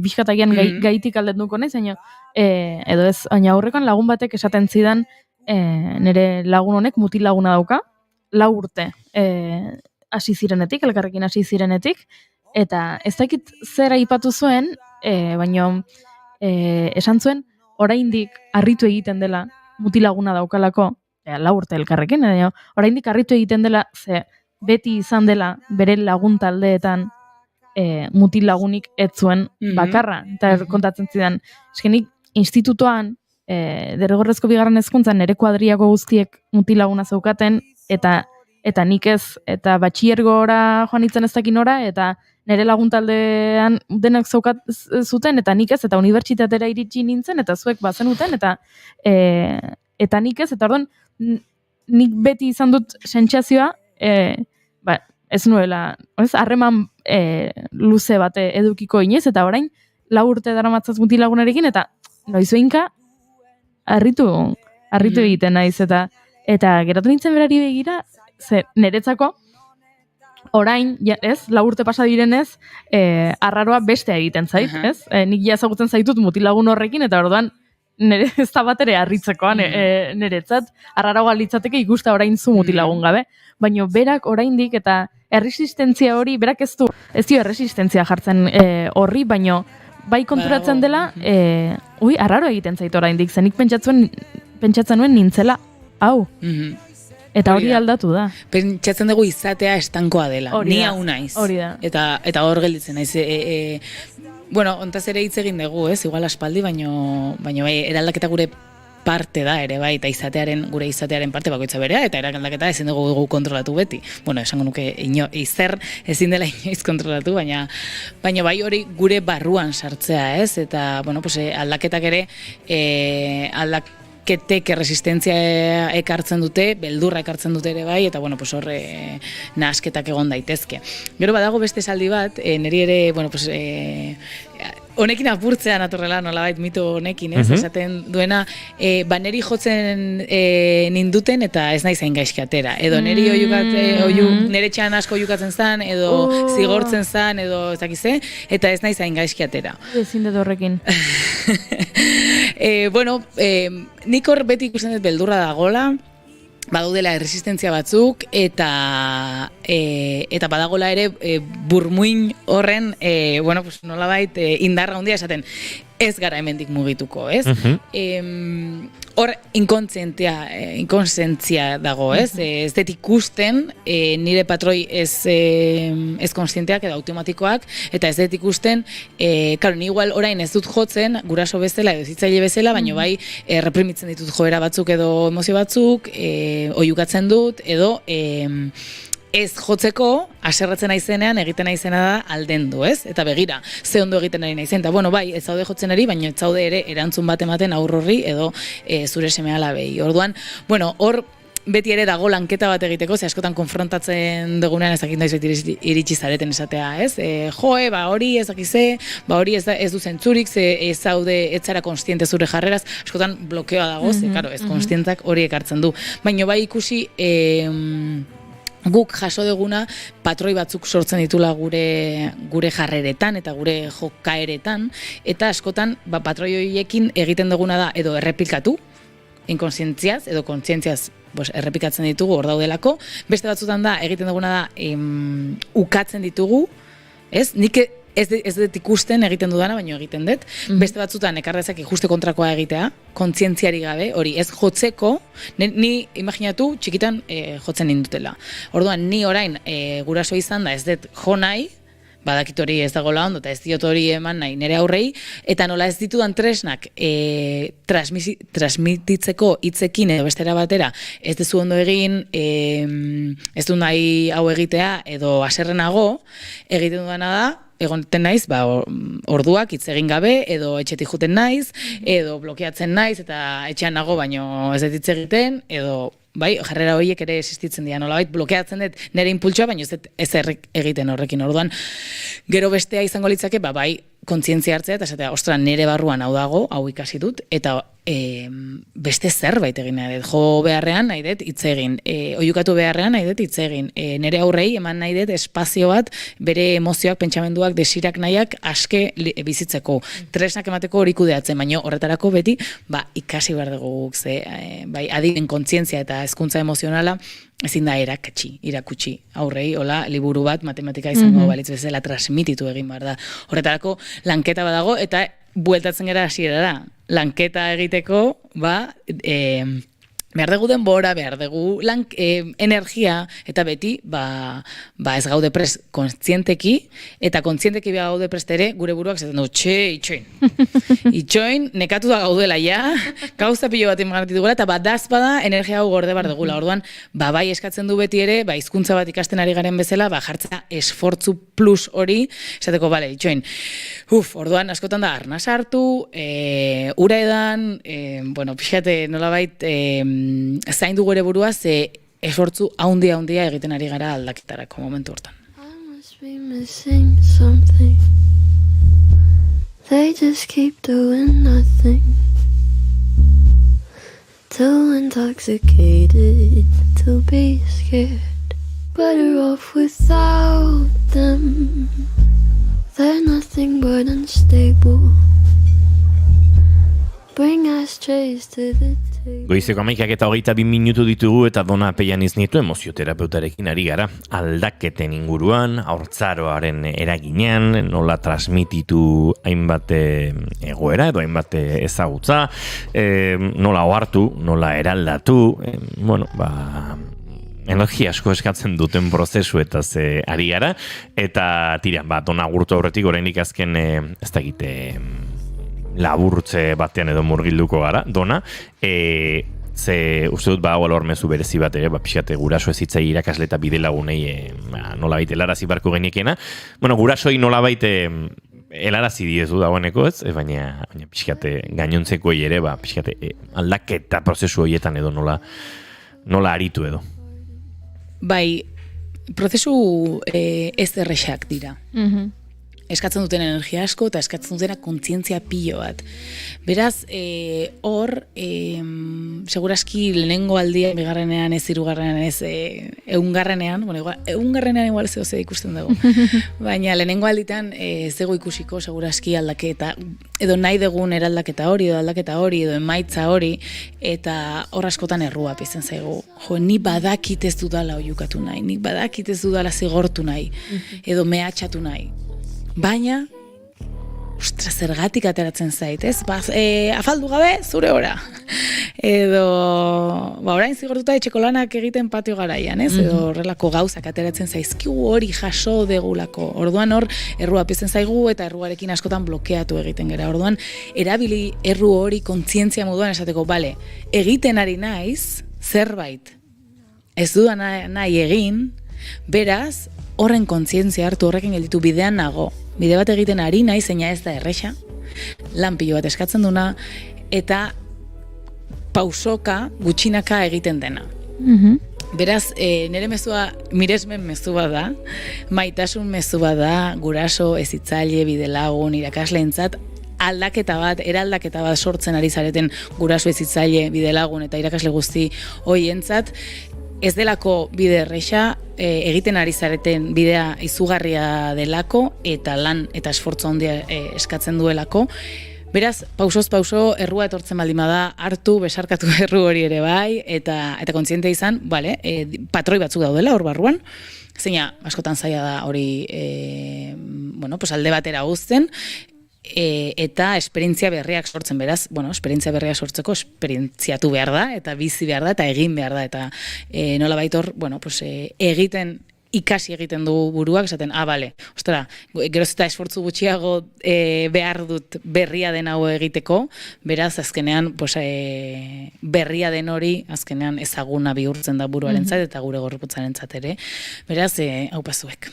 Bizkatagian gaitik aldenduko naiz, edo ez, baina aurrekoan lagun batek esaten zidan nire lagun honek mutil laguna dauka, 4 urte hasi zirenetik, elkarrekin hasi zirenetik, eta ez dakit zer aipatu zuen, baina esan zuen, oraindik harritu egiten dela mutilaguna daukalako, 4 urte elkarrekin, oraindik harritu egiten dela, ze beti izan dela bere lagun taldeetan mutilagunik ez zuen bakarra, eta kontatzen zidan, eskenik institutoan, derrigorrezko 2. hezkuntzan nire kuadriako guztiek mutilaguna zeukaten, eta nik ez, eta batxiergora joan itzen ez dakin ora, eta nire laguntaldean denak zuten, eta nik ez, eta unibertsitatera iritsi nintzen, eta zuek bazenuten, eta nik ez, eta orduan, nik beti izan dut sentsazioa, ez nuela, harreman luze bate edukiko inez, eta orain, 4 urte daramatzaz mutilagunarekin, eta noizoinka, harritu egiten naiz, eta geratu nintzen berari begira, ze niretzako, orain, ez, 4 urte pasa direnez, arraroa bestea egiten zait, ez? Nik ezagutzen zaitut mutilagun horrekin, eta orduan, nire ez da bat ere harritzekoa niretzat, arraroa litzateke ikusta orain zu mutilagun gabe, baina berak oraindik eta erresistentzia hori, berak ez dio erresistentzia jartzen horri, baina bai konturatzen dela, arraro egiten zait oraindik, zenik pentsatzen nuen nintzela, hau. Eta hori aldatu da. Pentsatzen dugu izatea estankoa dela. Ni hau naiz. Hori da. Eta hor gelditzen naiz. Bueno, ontaz ere hitz egin dugu, ez? Igual aspaldi, baino bai, eraldaketa gure parte da ere, bai, eta gure izatearen parte bakoitza berea, eta eraldaketa ezin dugu kontrolatu beti. Bueno, esango nuke izer ezin dela inoiz kontrolatu, baina bai hori gure barruan sartzea, ez? Eta, bueno, pues aldaketak ere, ketek resistentzia ekartzen dute, beldurra ekartzen dute ere bai, eta bueno, pues horre nahasketak egon daitezke. Gero badago beste esaldi bat, niri ere, bueno, pues honekin apurtzea naturela nolabait mito honekin, ez? Esaten duena, neri jotzen ninduten eta ez naiz hain gaizki atera. Edo neri nere txan asko oiukatzen zan, edo zigortzen zan, edo ez dakize, eta ez naiz hain gaizki atera. Ezin dut horrekin. Nik hor beti ikusten dut beldurra dagola, badaudela erresistentzia batzuk eta badagola ere burmuin horren nolabait indarra handia esaten ez gara hemendik mugituko, ez? Hor inkontzientzia dago, ez? Ez dut ikusten nire patroi ez kontzienteak edo automatikoak, eta ez dut ikusten, ni igual orain ez dut jotzen, guraso bezala edo zitzaile bezala, baina bai reprimitzen ditut joera batzuk edo emozio batzuk, oiukatzen dut, edo ez jotzeko, haserratzen naizenean egiten naizena da aldendu, ez? Eta begira, ze ondo egiten ari naizen. Eta bai, ez zaude jotzen ari, baina ez zaude ere erantzun bat ematen aurre horri edo zure seme-alabei. Orduan, hor beti ere dago lanketa bat egiteko, ze askotan konfrontatzen dugunean ez dakit noiz beti iritsi zareten esatea, ez? Hori ez dakize, hori ez du zentzurik, ze ez zaude ez zara konstiente zure jarreraz, askotan blokeoa dago, ze, ez konstientzak hori ekartzen du. Baina bai ikusi guk jaso duguna patroi batzuk sortzen ditula gure jarreretan eta gure jokaeretan, eta askotan patroi horiekin egiten duguna da edo errepikatu, inkonsientziaz edo kontzientziaz errepikatzen ditugu hor daudelako, beste batzutan da egiten duguna da ukatzen ditugu, ez? Nik ez dut ikusten egiten dudana, baina egiten dut. Beste batzutan ekarrezak ikuste kontrakoa egitea, kontzientziari gabe, hori ez jotzeko, ni imaginatu txikitan jotzen nindutela. Orduan, ni orain guraso izan da ez dut jo nahi, badakit hori ez dagoela ondo, eta ez diot hori eman nahi nire aurrei, eta nola ez ditudan tresnak transmititzeko hitzekin edo bestera batera, ez dezu ondo egin, ez du nahi hau egitea, edo haserrenago, egiten dudana da, egoten naiz, orduak hitz egin gabe, edo etxetik juten naiz, edo blokeatzen naiz, eta etxean nago, baino ez dut hitz egiten, edo jarrera horiek ere existitzen dira, nolabait blokeatzen dut nire impultsoa, baina ez egiten horrekin. Orduan, gero bestea izango litzake, kontzientzia hartzea, eta esatea, ostra, nire barruan hau dago, hau ikasi dut, eta beste zerbait egin nahi dut, jo beharrean nahi dut hitz egin, oiukatu beharrean nahi dut hitz egin, nire aurrei eman nahi dut espazio bat, bere emozioak, pentsamenduak, desirak nahiak aske bizitzeko, tresnak emateko hori kudeatzen, baina horretarako beti, ikasi behar dugu guk, adimen kontzientzia eta hezkuntza emozionala, ezin da irakutsi aurrei, hola, liburu bat, matematika izango balitz bezala transmititu egin behar da. Horretarako, lanketa badago, eta bueltatzen gara hasierara. Lanketa egiteko, behar dugu denbora, behar dugu energia, eta beti, ez gaude prest kontzienteki, eta kontzienteki behar gaude prest ere, gure buruak zaten du, itxoin, nekatu da gaudela, gauza pilo bat emangatik dugula, eta dazpada energia hau gorde behar dugula. Orduan, bai eskatzen du beti ere, hizkuntza bat ikasten ari garen bezala, jartzea esfortzu plus hori, esateko, itxoin, orduan, askotan da, arnaz hartu, ura edan, pixate, nolabait, zaindu gure burua, ze esfortzu handia egiten ari gara aldaketarako momentu hortan. They just keep doing nothing, too intoxicated to be scared. Better off without them, they're nothing but unstable. Bring ashtrays to the Goizeko 11:22 minutu ditugu eta Dona Pellaniz Nieto emozioterapeutarekin ari gara aldaketen inguruan, haurtzaroaren eraginean, nola transmititu hainbat egoera edo hainbat ezagutza, nola ohartu, nola eraldatu, energia asko eskatzen duten prozesuetaz ari gara, eta tira, Dona agurtu aurretik oraindik azken ez dakite laburtze batean edo murgilduko gara, Dona, ze uste dut hormezu berezi bat ere, pixate guraso ezitzai irakasle eta bide lagunei nolabait helarazi barko geniekena. Gurasoi nolabait helarazi diezu dagoeneko, ez? Baina pixate gainontzeko ere, pixate aldaketa prozesu horietan edo nola aritu edo. Prozesu ez errexak dira. eskatzen duten energia asko eta eskatzen dutena kontzientzia pilo bat. Beraz, hor, seguraski lehenengo aldia, bigarrenean ez, hirugarrenean ez, eungarrenean, igual zehose ikusten dago, baina lehenengo alditan zego ikusiko seguraski aldaketa, edo nahi dugun eraldaketa hori, edo emaitza hori, eta hor askotan errua pizten zaigu. Jo, ni badakit ez dudala oiukatu nahi, nik badakit ez dudala zigortu nahi, edo mehatxatu nahi. Baina, ostra, zergatik ateratzen zait, ez? Afaldu gabe, zure ora. Edo, orain zigortuta etxeko lanak egiten patio garaian, ez? Edo horrelako gauzak ateratzen zaizkigu hori jaso degulako. Orduan hor, errua pizten zaigu eta erruarekin askotan blokeatu egiten gera. Orduan, erabili erru hori kontzientzia moduan esateko, bale, egiten ari naiz, zerbait, ez dudan nahi egin, beraz, horren kontzientzia hartu, horrekin gelditu bidean nago. Bide bat egiten ari nahi, zeina ez da erresa, lan pilo bat eskatzen duna, eta pausoka, gutxinaka egiten dena. Beraz, nire mezua miresmen mezu bat da, maitasun mezu bat da, guraso, hezitzaile, bidelagun, irakasleentzat, eraldaketa bat sortzen ari zareten guraso, hezitzaile, bidelagun eta irakasle guzti hoientzat, ez delako bide erresa, egiten ari zareten bidea izugarria delako, eta lan eta esfortzu handia eskatzen duelako. Beraz, pausoz pauso, errua etortzen baldin bada, hartu, besarkatu erru hori ere bai, eta kontziente izan, patroi batzuk daudela hor barruan, zeina askotan zaila da hori alde batera uzten, eta esperientzia berriak sortzen, beraz, esperientzia berriak sortzeko esperientziatu behar da, eta bizi behar da, eta egin behar da, eta nola baitor, ikasi egiten du buruak, esaten, bale, ostara, geroz eta esfortzu gutxiago behar dut berria den hau egiteko, beraz, azkenean, berria den hori, azkenean ezaguna bihurtzen da buruarentzat eta gure gorputzarentzat ere, beraz, hau pazuek.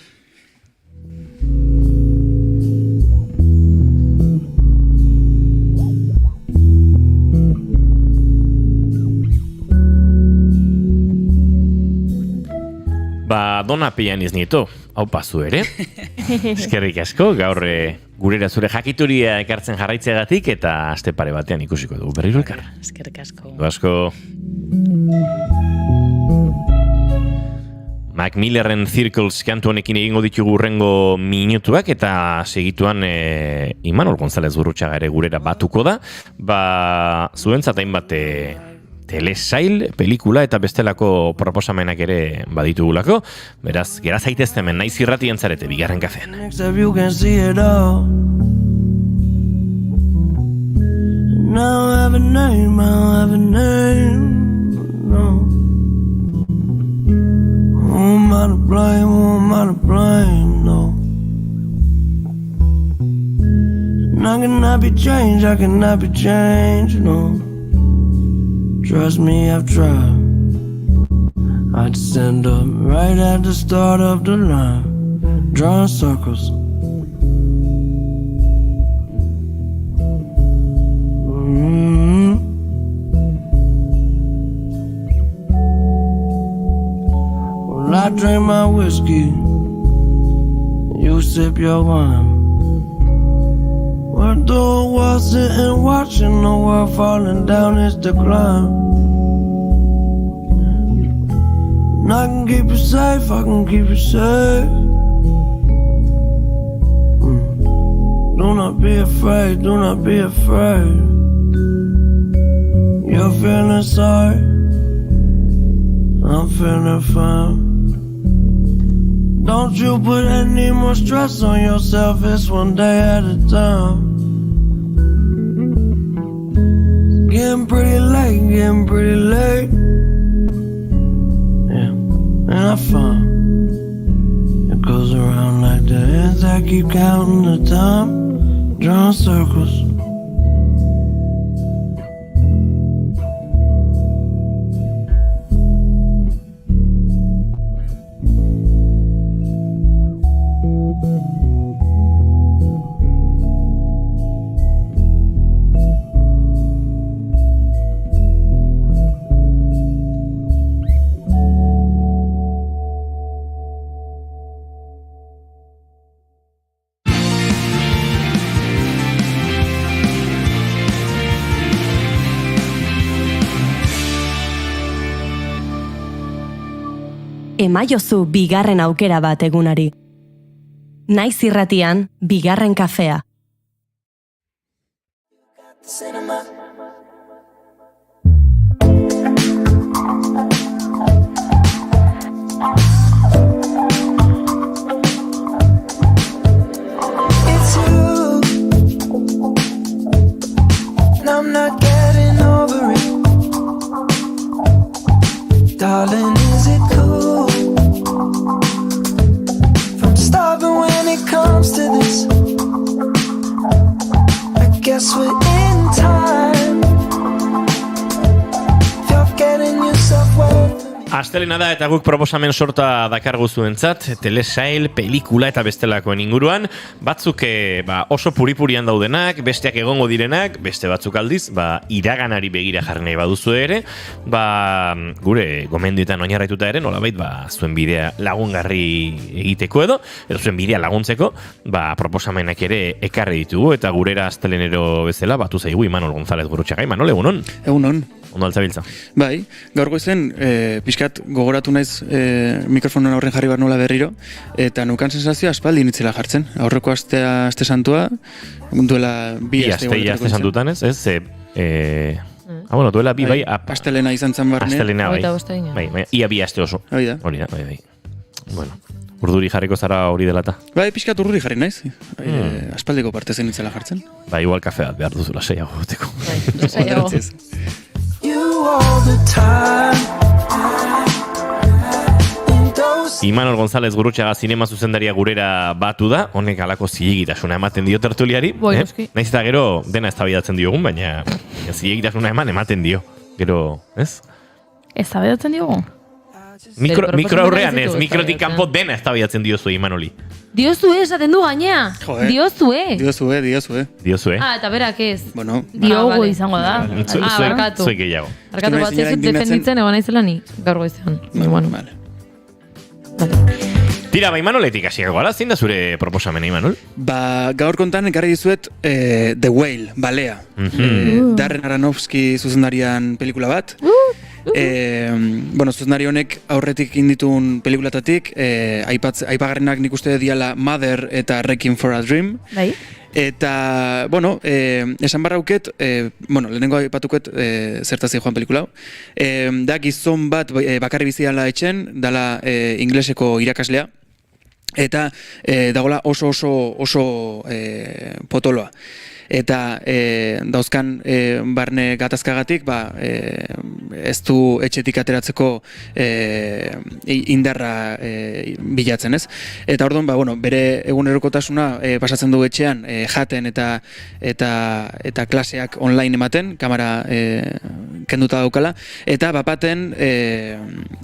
Dona pian iznito, hau pazu ere. Eskerrik asko, gaur gurera zure jakituria ekartzen jarraitzeagatik eta aste pare batean ikusiko dugu berriro elkar. Eskerrik asko. Asko. Mac Millerren Circles kantu honekin egingo ditugu urrengo minutuak eta segituan Imanol González Gurrutxaga ere gurera batuko da. Zuentzat hainbat telesail, pelikula eta bestelako proposamenak ere baditugulako. Beraz, gera zaitezte hemen naiz irratien zarete bigarren kafean. Now I have a name, no. Who am I to blame, no. And I cannot be changed, no. Trust me, I've tried. I'd stand up right at the start of the line, drawing circles. Well, I drink my whiskey, you sip your wine. We're through while sitting watching the world falling down its decline. And I can keep you safe, I can keep you safe. Do not be afraid, do not be afraid. You're feeling sorry, I'm feeling fine. Don't you put any more stress on yourself, it's one day at a time. Getting pretty late. Yeah, and I found it goes around like the ends. I keep counting the time, drawing circles. emaiozu bigarren aukera bat egunari. Naiz irratian, bigarren kafea. I'm not getting over it. Darling, is it cool? From starving when it comes to this. I guess we're in time. If you're getting yourself well. Astelena da eta guk proposamen sorta dakargu zuentzat, telesail, pelikula eta bestelakoen inguruan, batzuk oso puripurian daudenak, besteak egongo direnak, beste batzuk aldiz, iraganari begira jarri nahi baduzu ere, gure gomendioetan oinarrituta ere, nolabait zuen bidea lagungarri egiteko edo zuen bidea laguntzeko, proposamenak ere ekarri ditugu eta gurera astelenero bezala batu zaigu Imanol González Gurrutxaga. Imanol, egunon? Egunon. Ondo altzabiltza. Bai, gaur goizen, pixkat gogoratu naiz mikrofonen aurren jarri bar nola berriro, eta nukan sensazioa aspaldi nitzela jartzen. Aurreko aste santua, duela bi aste. Aste santutan ez? Duela bi, bai. Astelena izan zan barne. Astelena, bai. Ia bi aste oso. Hori da. Bai. Bueno, urduri jarriko zara hori dela eta. Bai, pixkat urduri jarri naiz. Aspaldiko parte zen nitzela jartzen. Bai, igual kafea behar duzula saiago goteko. Bai, saiago. Imanol González Gurrutxaga zinema zuzendaria gurera batu da, honek alako zilegitasuna ematen dio tertuliari. Naiz eta gero dena eztabaidatzen diogun, baina zilegitasuna ematen dio. Gero, ez? Eztabaidatzen diogun? Mikro aurrean ez, mikrotik kanpo dena eztabaidatzen diozu Imanoli. Diozue esaten du gainea. Diozue. Eta berak ez. Bueno. Diogu izango da. Barkatu. Zuek gehiago. Barkatu bat zizut defenditzen egon naizela ni. Gaur goizean. Vale. Tira, Imanoletik hasiak gara, zein da zure proposamena, Imanol? Gaur kontan ekarri dizuet The Whale, balea. Darren Aronofsky zuzendarian pelikula bat. Zuzendari honek aurretik inditun pelikulatatik, aipagarrenak nik uste diala Mother eta Requiem for a Dream. Bai. Eta, esan barrauket, lehenengo aipatuket zertazi joan pelikula. Da gizon bat bakarri bizi dala etxen, dala ingleseko irakaslea. Eta dagoela oso potoloa. Eta dauzkan barne gatazkagatik ez du etxetik ateratzeko indarra bilatzen, ez? Eta orduan, bere egunerokotasuna pasatzen du etxean jaten eta klaseak online ematen, kamera kenduta daukala, eta bapaten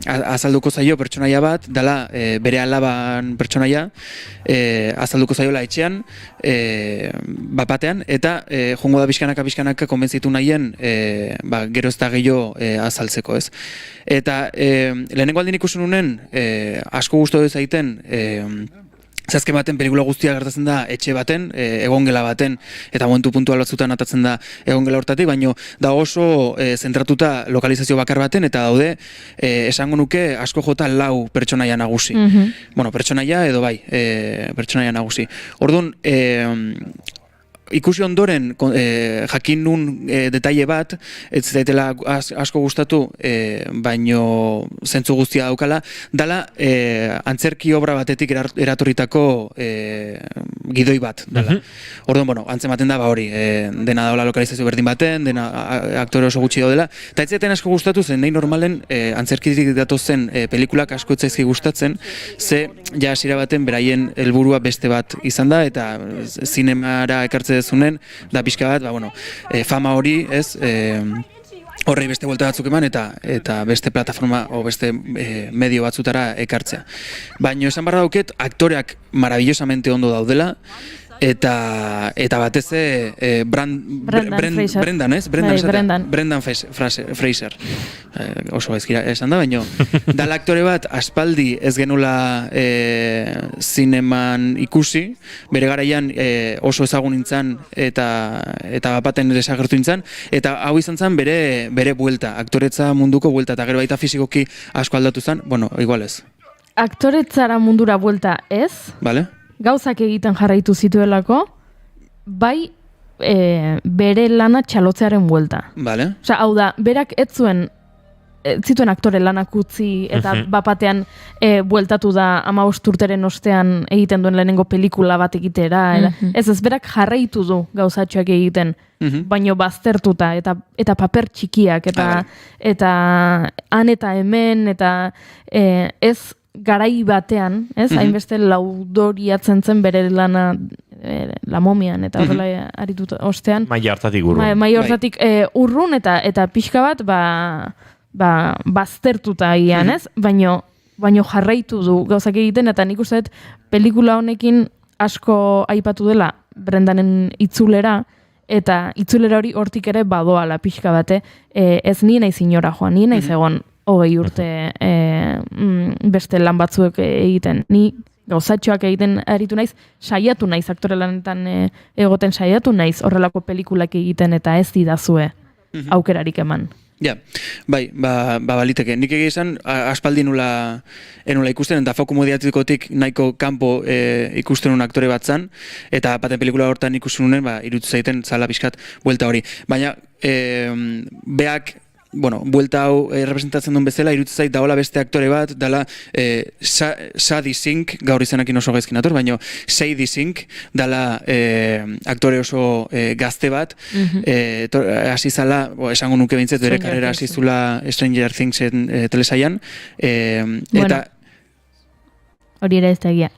azalduko zaio pertsonaia bat, dala bere alaban pertsonaia, azalduko zaiola etxean, bapatean, eta jongo da pixkanaka konbentzitu nahien gero ez da gehiago azaltzeko, ez. Eta lehenengo aldin ikusen nunen asko guztu dut zaiten zazken baten pelikula guztia gertatzen da etxe baten, egongela baten, eta momentu puntual batzutan atatzen da egongela hortatik, baino da oso zentratuta lokalizazio bakar baten, eta daude esango nuke asko jota 4 pertsonaia nagusi. Pertsonaia edo bai, pertsonaia nagusi. Orduan, ikusi ondoren jakin nun detaile bat, ez daitela asko gustatu, baino zentzu guztia daukala, dala antzerki obra batetik eratorritako gidoi bat. Orduan, antzematen da hori, dena daula lokalizazio berdin baten, dena aktore oso gutxi daudela, eta ez zaten asko gustatu zen, nahi normalen antzerkitik datozen pelikulak asko etzaizki gustatzen, ze ja hasiera baten beraien helburua beste bat izan da, eta zinemara ekartze dezunen, da pixka bat, fama hori, ez, horrei beste buelta batzuk eman, eta beste plataforma o beste medio batzutara ekartzea. Baina esan barra dauket, aktoreak maravillosamente ondo daudela, eta batez Brendan Fraser. Oso ezkira esan da, baina dala aktore bat aspaldi ez genula zineman ikusi, bere garaian oso ezagun nintzen eta bapaten desagertu nintzen, eta hau izan zen bere buelta, aktoretza munduko buelta, eta gero baita fizikoki asko aldatu zen, igual ez. aktoretzara mundura buelta ez, Vale? gauzak egiten jarraitu zituelako, bai bere lana txalotzearen buelta. Vale? Osea, hau da, berak ez zituen aktore lanak utzi eta bapatean bueltatu da 15 urteren ostean egiten duen lehenengo pelikula bat egitera. Ez berak jarraitu du gauzatxoak egiten, baino baztertuta eta paper txikiak eta han eta hemen eta ez garai batean, ez? Hainbeste laudoriatzen zen bere lana La Momian eta horrela aritu ostean. Maila hartatik urrun. Maila hartatik urrun eta pixka bat baztertuta agian, ez? Baino jarraitu du gauzak egiten, eta nik uste dut pelikula honekin asko aipatu dela Brendanen itzulera, eta itzulera hori hortik ere badoala pixka bate, ez ni naiz inora joan, ni naiz egon 20 urte beste lan batzuek egiten. Ni gauzatxoak egiten aritu naiz, saiatu naiz aktore lanetan egoten saiatu naiz horrelako pelikulak egiten, eta ez didazue aukerarik eman. Ja, bai, baliteke. Nik egia izan, aspaldi enula ikusten, eta foku mediatikotik nahiko kanpo ikusten un aktore bat zan, eta baten pelikula hortan ikusten unen, irutu zaiten zala pixkat buelta hori. Baina, beak, buelta hau representatzen duen bezala, irutzen zait daola beste aktore bat, dala Sadie Sink, gaur izenakin oso gaizkin ator, baina Sadie Sink, dala aktore oso gazte bat, hasi zala, esango nuke bintzet, bere karrera hasi zula Stranger Thingsen telesaian, eta hori ere ez da egia.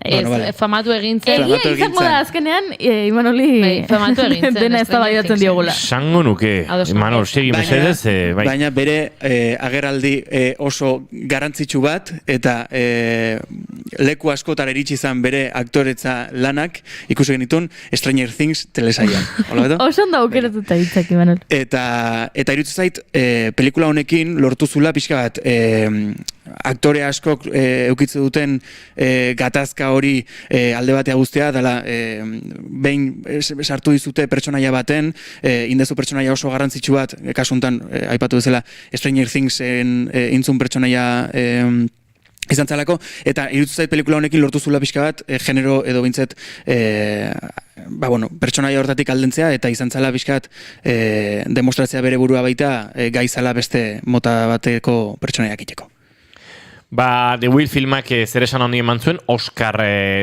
Famatu egintzen. Egia izango da azkenean, Imanoli famatu egintzen. Dena ez da baiatzen diogula. Sango nuke, Imanol, segi mesedez. Baina bere agerraldi oso garrantzitsu bat, eta leku askotar iritsi izan bere aktoretza lanak, ikusi genitun Stranger Things telesaian. Oso ondo aukeratuta hitzak, Imanol. Eta irutzen zait, pelikula honekin lortu zula pixka bat, aktore askok eukitze duten gatazka hori alde batea guztia, dela behin sartu dizute pertsonaia baten, indezu pertsonaia oso garrantzitsu bat, kasuntan aipatu bezala Stranger Thingsen intzun pertsonaia izan zalako, eta irutzen zait pelikula honekin lortu zula pixka bat, genero edo bintzet pertsonaia hortatik aldentzea, eta izan zala pixkat demostratzea bere burua baita gaizala beste mota bateko pertsonaiak iteko. The Whale filmak zer esan handi eman zuen Oscar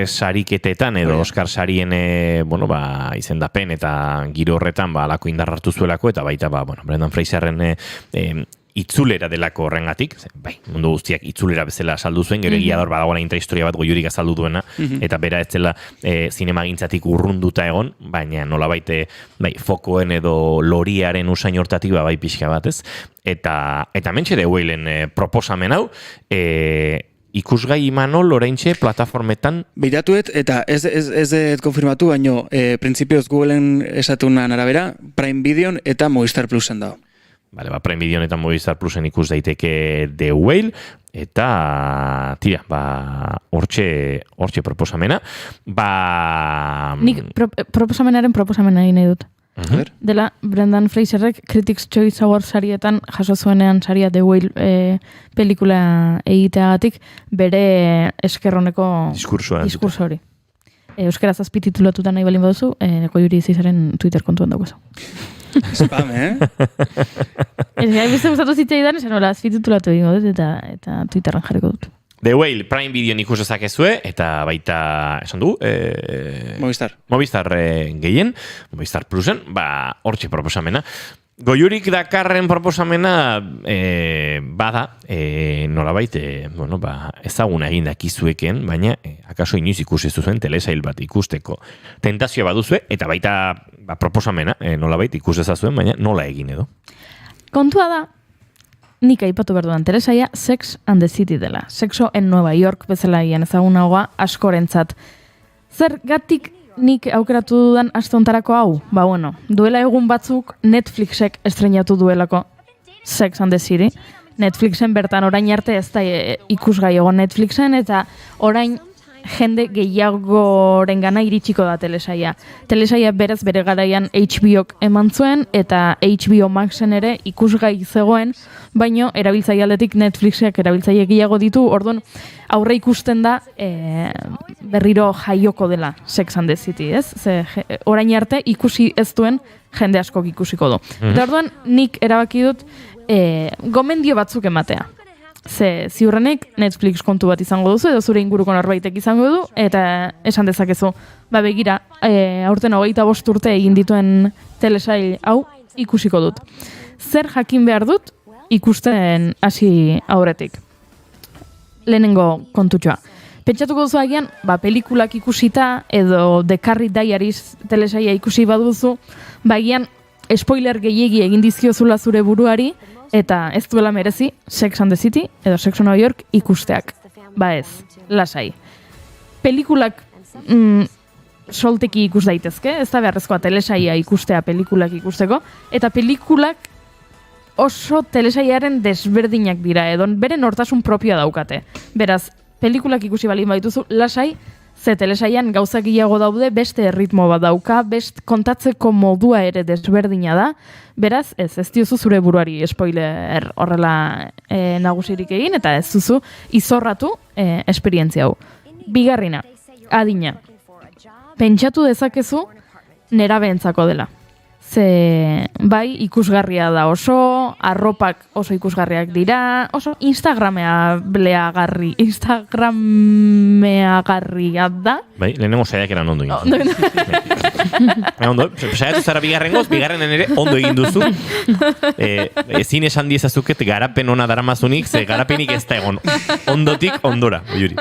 sariketetan edo Oscar sarien izendapen eta giro horretan alako indar hartu zuelako, eta baita Brendan Fraserren itzulera delako horrengatik, bai, mundu guztiak itzulera bezala saldu zuen, gero egia badagoela intrahistoria bat goiurik azaldu duena, eta bera ez zela zinemagintzatik urrunduta egon, baina nolabait fokoen edo loriaren usain hortatik bai pixka bat, ez? Eta mentxe de Whalen proposamen hau, ikusgai Imanol oraintxe plataformetan? Beiratuet, eta ez konfirmatu, baino printzipioz Googleen esatunan arabera, Prime Videon eta Movistar Plusen dago. Prime Videon eta Movistar Plusen ikus daiteke The Whale, eta tira, hortxe proposamena. Nik proposamenaren nahi dut. Dela, Brendan Fraserrek Critics' Choice Awards sarietan jaso zuenean saria The Whale pelikula egiteagatik bere eskerroneko diskurso hori. Euskaraz azpititulatuta nahi balin baduzu, Koiuri Zizaren Twitter kontuan daukazu. Spam, Beste gustatu zitzaidan, esan hola, azpititulatu egingo dut, eta Twitterran jarriko dut. The Whale Prime Video ikus dezakezue, eta baita, esan du, Movistar gehien, Movistar Plusen, hortxe proposamena. Goiurik dakarren proposamena bada, nolabait, ezaguna egin dakizueken, baina akaso inoiz ikusi zuen telesail bat ikusteko tentazioa baduzue, eta baita proposamena, nolabait ikus dezazuen, baina nola egin edo. Kontua da, nik aipatu berduan telesaia Sex and the City dela. Sexo en Nueva York bezala gian ezagunagoa askorentzat. Zergatik nik aukeratu dudan astontarako hau? Duela egun batzuk Netflixek estrenatu duelako Sex and the City. Netflixen bertan orain arte ez da ikusgai egon Netflixen, eta orain jende gehiagorengana iritsiko da telesaia. Telesaia berez bere garaian HBO-k eman zuen eta HBO Maxen ere ikusgai zegoen, baino erabiltzaile aldetik Netflixek erabiltzaile gehiago ditu, orduan aurre ikusten da berriro jaioko dela Sex and the City, ez? Orain arte ikusi ez duen jende askok ikusiko du. Eta orduan nik erabaki dut gomendio batzuk ematea. Ziurrenek Netflix kontu bat izango duzu, edo zure inguruko norbaitek izango du, eta esan dezakezu, begira, aurten 25 urte egin dituen telesail hau ikusiko dut. Zer jakin behar dut ikusten hasi aurretik? Lehenengo kontutxoa. Pentsatuko duzu agian, pelikulak ikusita, edo The Carrie Diaries telesaia ikusi baduzu, agian spoiler gehiegi egin dizkiozula zure buruari, eta ez duela merezi Sex and the City edo Sex on New York ikusteak. Ez, lasai. Pelikulak solteki ikus daitezke, ez da beharrezkoa telesaia ikustea pelikulak ikusteko, eta pelikulak oso telesaiaren desberdinak dira, edo bere nortasun propioa daukate. Beraz, pelikulak ikusi balin badituzu, lasai, ze telesaian gauzak gehiago daude, beste erritmo bat dauka, kontatzeko modua ere desberdina da, beraz, ez diozu zure buruari spoiler horrela nagusirik egin, eta ez duzu izorratu esperientzia hau. Bigarrena, adina. Pentsatu dezakezu nerabeentzako dela. Ze bai ikusgarria da oso, arropak oso ikusgarriak dira, oso Instagrameagarria da. Bai, lehenengo saiak eran ondo egin. Ondo, saiatu zara bigarrenen ere ondo egin duzu. Ezin esan diezazuket garapen ona daramazunik, ze garapenik ez da egon. Ondotik ondora, Juri.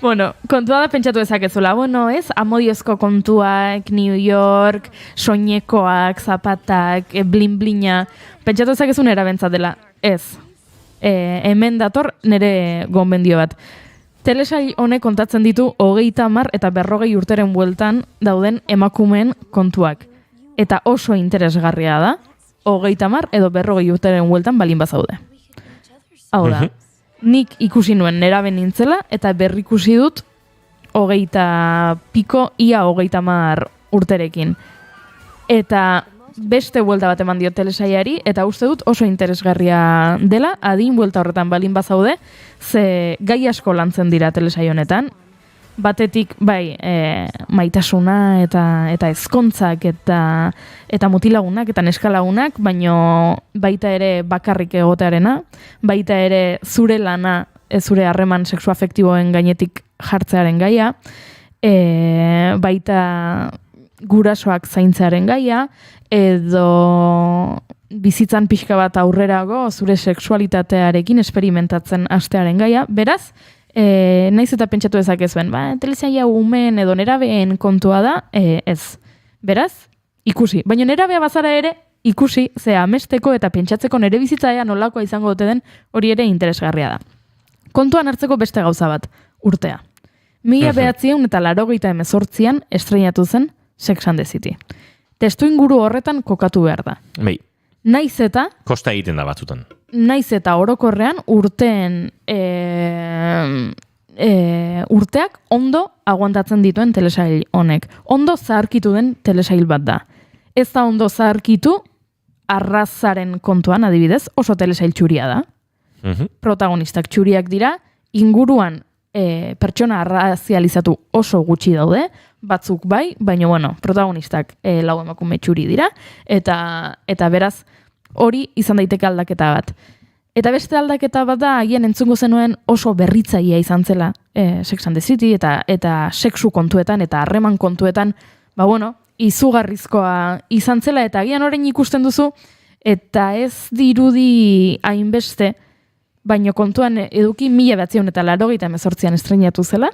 Bueno, kontua da pentsatu dezakezula, ez? Amodiozko kontuak, New York, soinekoak, zapatak, blin-blina, pentsatu dezakezun erabentzat dela. Ez. Hemen dator nire gonbendio bat. Telesail honek kontatzen ditu 30 eta 40 urteren bueltan dauden emakumeen kontuak. Eta oso interesgarria da, 30 edo 40 urteren bueltan balin bazaude. Hau da. Nik ikusi nuen neraben nintzela, eta berrikusi dut 20 piko, ia 30 urterekin. Eta beste buelta bat eman dio telesaiari, eta uste dut oso interesgarria dela, adin buelta horretan balin bazaude, ze gai asko lantzen dira telesai honetan. Batetik, maitasuna eta ezkontzak eta mutilagunak eta neskalagunak, baino baita ere bakarrik egotearena, baita ere zure lana, zure harreman sexuafektiboen gainetik jartzearen gaia, baita gurasoak zaintzearen gaia, edo bizitzan pixka bat aurrerago zure sexualitatearekin experimentatzen hastearen gaia, beraz, naiz eta pentsatu dezakezuen, telesaia umeen edo nerabeen kontua da, ez. Beraz, ikusi. Baina nerabea bazara ere, ikusi, ze amesteko eta pentsatzeko nere bizitzaia nolakoa izango dute den, hori ere interesgarria da. Kontuan hartzeko beste gauza bat, urtea. 1988an estreinatu zen Sex and the City. Testu inguru horretan kokatu behar da. Bai. Naiz eta... Kosta egiten da batzutan. Naiz eta orokorrean urteak ondo aguantatzen dituen telesail honek. Ondo zaharkitu den telesail bat da. Ez da ondo zaharkitu arrazaren kontuan, adibidez, oso telesail txuria da. Protagonistak txuriak dira, inguruan pertsona arrazializatu oso gutxi daude, batzuk bai, baina protagonistak lau emakume txuri dira, eta beraz, hori izan daiteke aldaketa bat. Eta beste aldaketa bat da, agian entzungo zenuen oso berritzailea izan zela Sex and the City, eta sexu kontuetan, eta harreman kontuetan, izugarrizkoa izan zela, eta agian orain ikusten duzu, eta ez dirudi hainbeste, baino kontuan eduki 1988an estreinatu zela,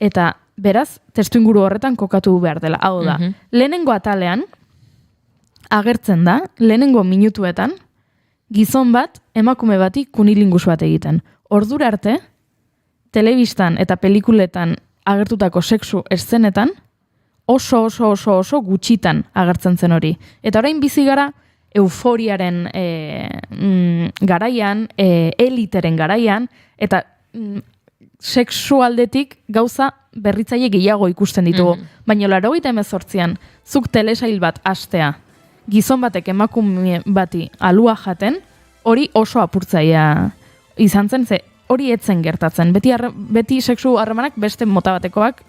eta beraz, testu inguru horretan kokatu behar dela. Hau da, lehenengo atalean, agertzen da, lehenengo minutuetan, gizon bat, emakume bati kunilingus bat egiten. Ordura arte, telebistan eta pelikuletan agertutako sexu eszenetan, oso gutxitan agertzen zen hori. Eta orain bizi gara, euforiaren garaian, eliteren garaian, eta sexualdetik gauza berritzaile gehiago ikusten ditugu. Baina 98an, zuk telesail bat hastea, gizon batek emakume bati alua jaten, hori oso apurtzaia izan zen, ze hori etzen gertatzen. Beti sexu harremanak beste mota batekoak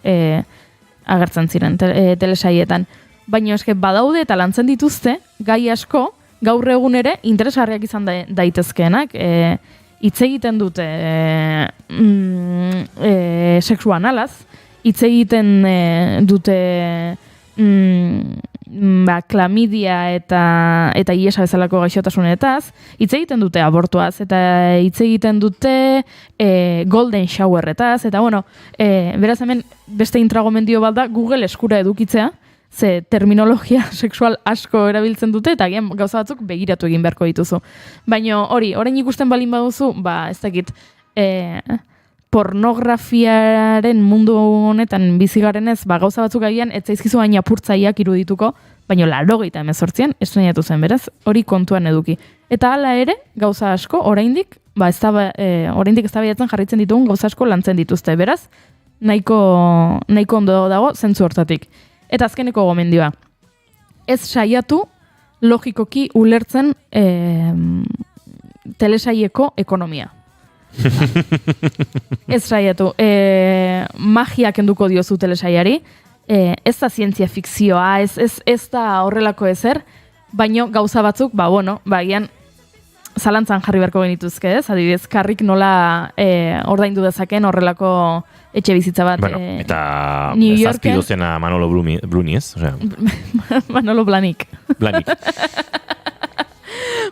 agertzen ziren telesaietan. Baina eske badaude eta lantzen dituzte, gai asko, gaur egun ere interesgarriak izan daitezkeenak, hitz egiten dute sexu analaz, hitz egiten dute klamidia eta IESA bezalako gaixotasunetaz, hitz egiten dute abortuaz, eta hitz egiten dute golden showerretaz, eta bueno, beraz hemen beste intragomendio bat da Google eskura edukitzea, ze terminologia sexual asko erabiltzen dute, eta agian gauza batzuk begiratu egin beharko dituzu. Baina hori, orain ikusten balin baduzu, ez dakit, pornografiaren mundu honetan bizigarenez, gauza batzuk agian, ez zaizkizu hain apurtzaiak irudituko, baina 98an estrenatu zen, beraz, hori kontuan eduki. Eta hala ere, gauza asko, oraindik eztabaidatzen jarritzen ditugun gauza asko lantzen dituzte, beraz, nahiko ondo dago zentzu hortatik. Eta azkeneko gomendioa. Ez saiatu logikoki ulertzen telesaieko ekonomia. Ez saiatu. Magia kenduko diozu telesaiari. Ez da zientzia fikzioa, ez da horrelako ezer, baino gauza batzuk, agian zalantzan jarri beharko genituzke, ez? Adibidez, karrik nola ordaindu dezaken horrelako etxe bizitza bat. Eta New zazpi Yorken, dozena Manolo Bluni, ez? Osea, Manolo Blanik.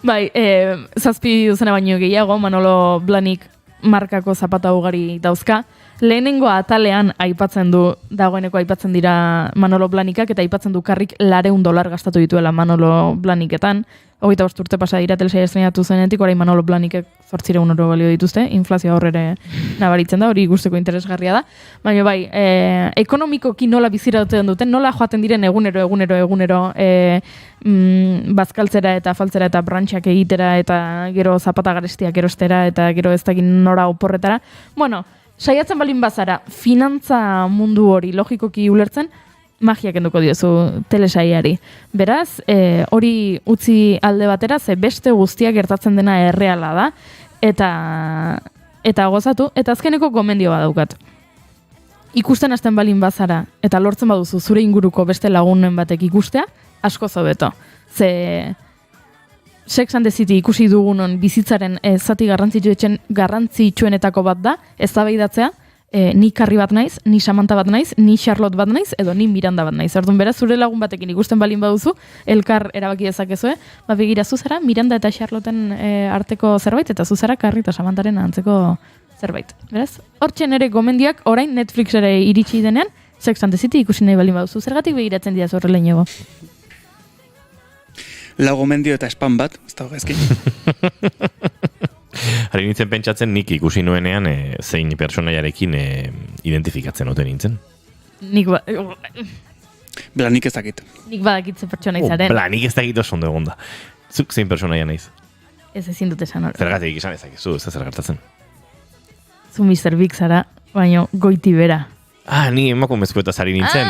Bai, zazpi duzena baino gehiago, Manolo Blanik markako zapata ugari dauzka. Lehenengo atalean dagoeneko aipatzen dira Manolo Blanikak, eta aipatzen du karrik $100 gastatu dituela Manolo Blaniketan. 25 urte pasa dira telesaia estrenatu zenetik, orain Manolo Blanikek €800 balio dituzte, inflazioa horrere nabaritzen da, hori ikusteko interesgarria da. Baina bai, ekonomikoki nola bizirauten duten, nola joaten diren egunero bazkaltzera eta afaltzera eta brantxak egitera eta gero zapata garestiak erostera eta gero ez dakin nora oporretara. Bueno, saiatzen balin bazara, finantza mundu hori logikoki ulertzen, magia kenduko diozu telesaiari. Beraz, hori utzi alde batera, ze beste guztiak gertatzen dena erreala da, eta gozatu, eta azkeneko gomendio badaukat. Ikusten hasten balin bazara, eta lortzen baduzu zure inguruko beste lagunen batek ikustea, asko zobeto. Ze Sex and the City ikusi dugunon bizitzaren zati garrantzitsuenetako bat da, eztabaidatzea, ni Carrie bat naiz, ni Samantha bat naiz, ni Charlotte bat naiz, edo ni Miranda bat naiz. Orduan beraz, zure lagun batekin ikusten balin baduzu, elkar erabaki dezakezue, begira zuzara Miranda eta Charlotten arteko zerbait, eta zuzara Carrie eta Samantharen antzeko zerbait. Beraz, hortzen ere gomendiak orain Netflixere iritsi denean, Sex and the City ikusi nahi balin baduzu. Zergatik begiratzen dira horrela inigo? Lau gomendio eta spam bat, ez da gaizki. Hari nintzen pentsatzen nik ikusi nuenean zein personaiarekin identifikatzen ote nintzen. Nik Blanik ez dakit. Nik badakitze pertsona izaren. Blanik ez dakit oso ondo egon da. Zuk zein personaia naiz? Ez ezin dut esan hori. Zergatik izan ezakizu, ez da zer gertatzen. Zu Mr. Big zara, baino goiti bera. Ni emakumezkoetaz ari nintzen.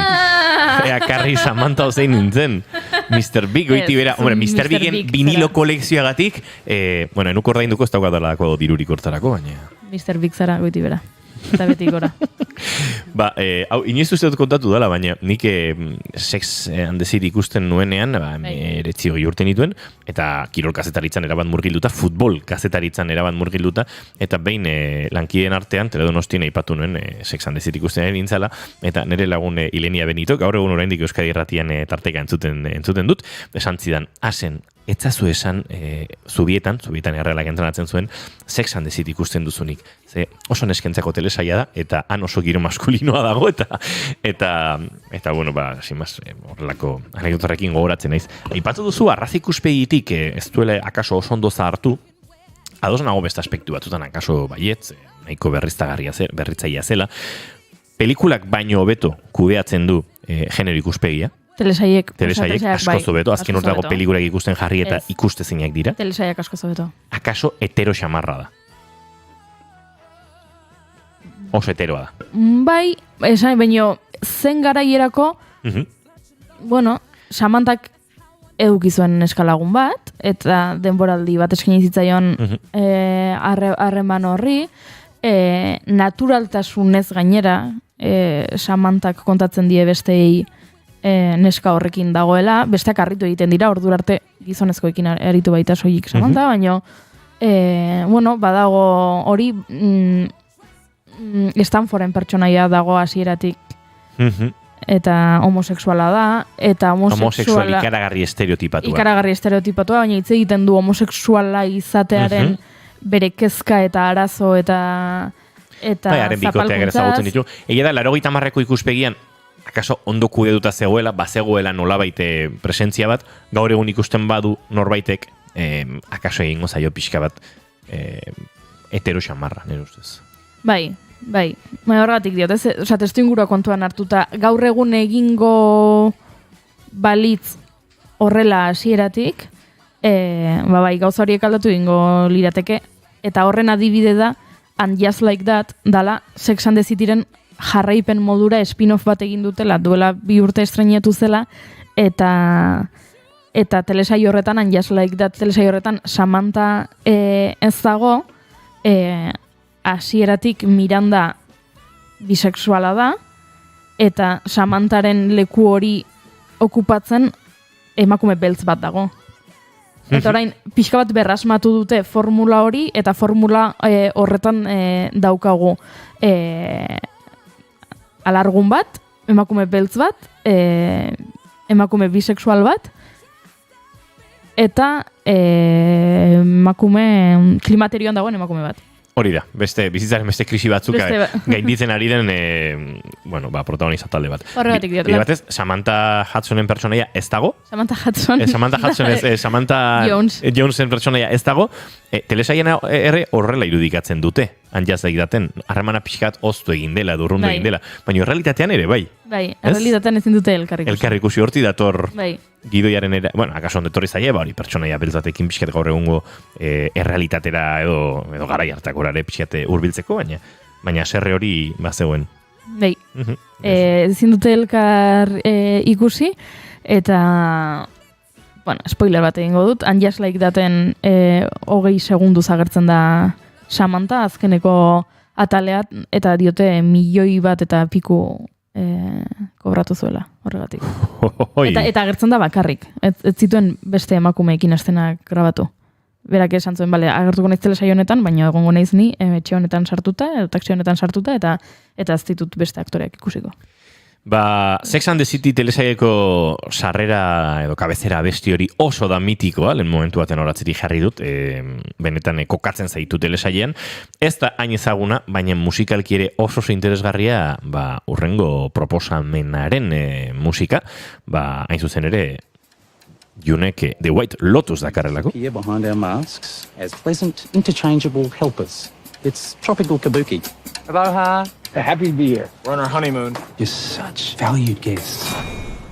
Ea Carrie Samantha ozein nintzen. Mr. Big goiti bera. Hombre, Mr. Biggen vinilo kolekzioagatik, enuk ordainduko ez daukadalako dirurik hortarako, baina... Mr. Big zara goiti bera. Eta beti gora. Hau, inoiz uste dut kontatu dela, baina nik Sex and the City ikusten nuenean, eretzi hori urte nituen, eta kirol kazetaritzan erabat murgilduta, futbol kazetaritzan erabat murgilduta, eta behin lankideen artean, Teledonostien aipatu nuen Sex and the City ikusten nintzala, eta nire lagun Ilenia Benito, gaur egun oraindik Euskadi Irratian tarteka entzuten dut, esan zidan, etzazu esan zubietan errealak entrenatzen zuen, Sex and the City ikusten duzunik. Ze oso neskentzako telesaia da, eta han oso giro maskulinoa dago, eta bueno, sinmaz, horrelako anekdotarrekin gogoratzen naiz. Aipatu duzu, arraz ikuspegitik ez duela akaso oso ondo zahartu, ados nago beste aspektu batzutan akaso baietz, nahiko berritzaia zela, pelikulak baino hobeto kudeatzen du genero ikuspegia, Telesaiek asko zobeto, azken urtako pelikurak ikusten jarri eta ikustezinak dira. Telesaiek asko zobeto. Akaso hetero xamarra da? Oso heteroa da. Bai, esan baino zen garaierako, bueno, Samantak eduki zuen eskalagun bat, eta denboraldi bat eskaini zitzaion harreman horri, naturaltasunez gainera, Samantak kontatzen die bestei neska horrekin dagoela, besteak harritu egiten dira, ordura arte gizonezkoekin aritu baita soilik Samantha, baino, bueno, badago hori, Stanforden pertsonaia dago hasieratik, eta homosexuala da, eta homosexual ikaragarri estereotipatua. Ikaragarri estereotipatua, baina hitz egiten du homosexuala izatearen bere kezka eta arazo eta haren bikoteak ere zagutzen ditu. Egia da, 80ko ikuspegian, akaso ondo kudeatuta zegoela, bazegoela nolabait presentzia bat, gaur egun ikusten badu norbaitek, akaso egingo zaio pixka bat hetero xamarra, nire ustez. Bai, horregatik diot, testu ingurua kontuan hartuta, gaur egun egingo balitz horrela hasieratik, bai, gauza horiek aldatu egingo lirateke, eta horren adibide da, And Just Like That, dala, Sex and the Cityren jarraipen modura spin-off bat egin dutela, duela 2 urte estrenatu zela, eta telesaio horretan, And Just Like That telesaio horretan, Samantha ez dago, hasieratik Miranda bisexuala da, eta Samantharen leku hori okupatzen emakume beltz bat dago. Eta orain, pixka bat berrasmatu dute formula hori, eta formula horretan daukagu alargun bat, emakume beltz bat, emakume bisexual bat, eta emakume klimaterioan dagoen emakume bat. Hori da, bizitzaren beste krisi batzuk gainditzen ari den protagonista talde bat. Horregatik diot. Batez, Samantha Hudsonen pertsonaia ez dago. Samantha Hudson. Samantha Jonesen pertsonaia ez dago. Telesaiena horrela irudikatzen dute. And Just Like Thaten, harremana pixkat oztu egin dela, durrundu egin dela. Baina realitatean ere, bai. Bai, realitatean ezin dute elkarri ikusi. Elkarri ikusi horti dator gidoiaren ere, akaso ondetorri zaie, hori pertsonaia beltzatekin pixkat gaur egungo errealitatera edo garai hartakorare pixkat hurbiltzeko, baina serre hori bazegoen. Bai, ezin dute elkar ikusi, eta spoiler bat egingo dut, And Just Like Thaten 20 segunduz agertzen da Samantha, azkeneko ataleat, eta diote 1.000.000 bat eta piku kobratu zuela, horregatik. Eta agertzen da bakarrik, ez zituen beste emakumeekin estenak grabatu. Berak esan zuen, agertuko naiz telesaio honetan, baina egongo naiz ni etxe honetan sartuta, taxi honetan sartuta, eta ez ditut beste aktoreak ikusiko. Sex and the City telesaieko sarrera edo kabezera abesti hori oso da mitikoa, lehen momentu baten horatzeri jarri dut, benetan kokatzen zaitu telesailean. Ez da hain ezaguna, baina musikalki ere oso interesgarria urrengo proposamenaren musika, hain zuzen ere Junek The White Lotus dakarrelako. Here behind our masks as pleasant, interchangeable helpers. It's tropical kabuki. Aloha. Happy to be here. We're on our honeymoon. You're such valued guests.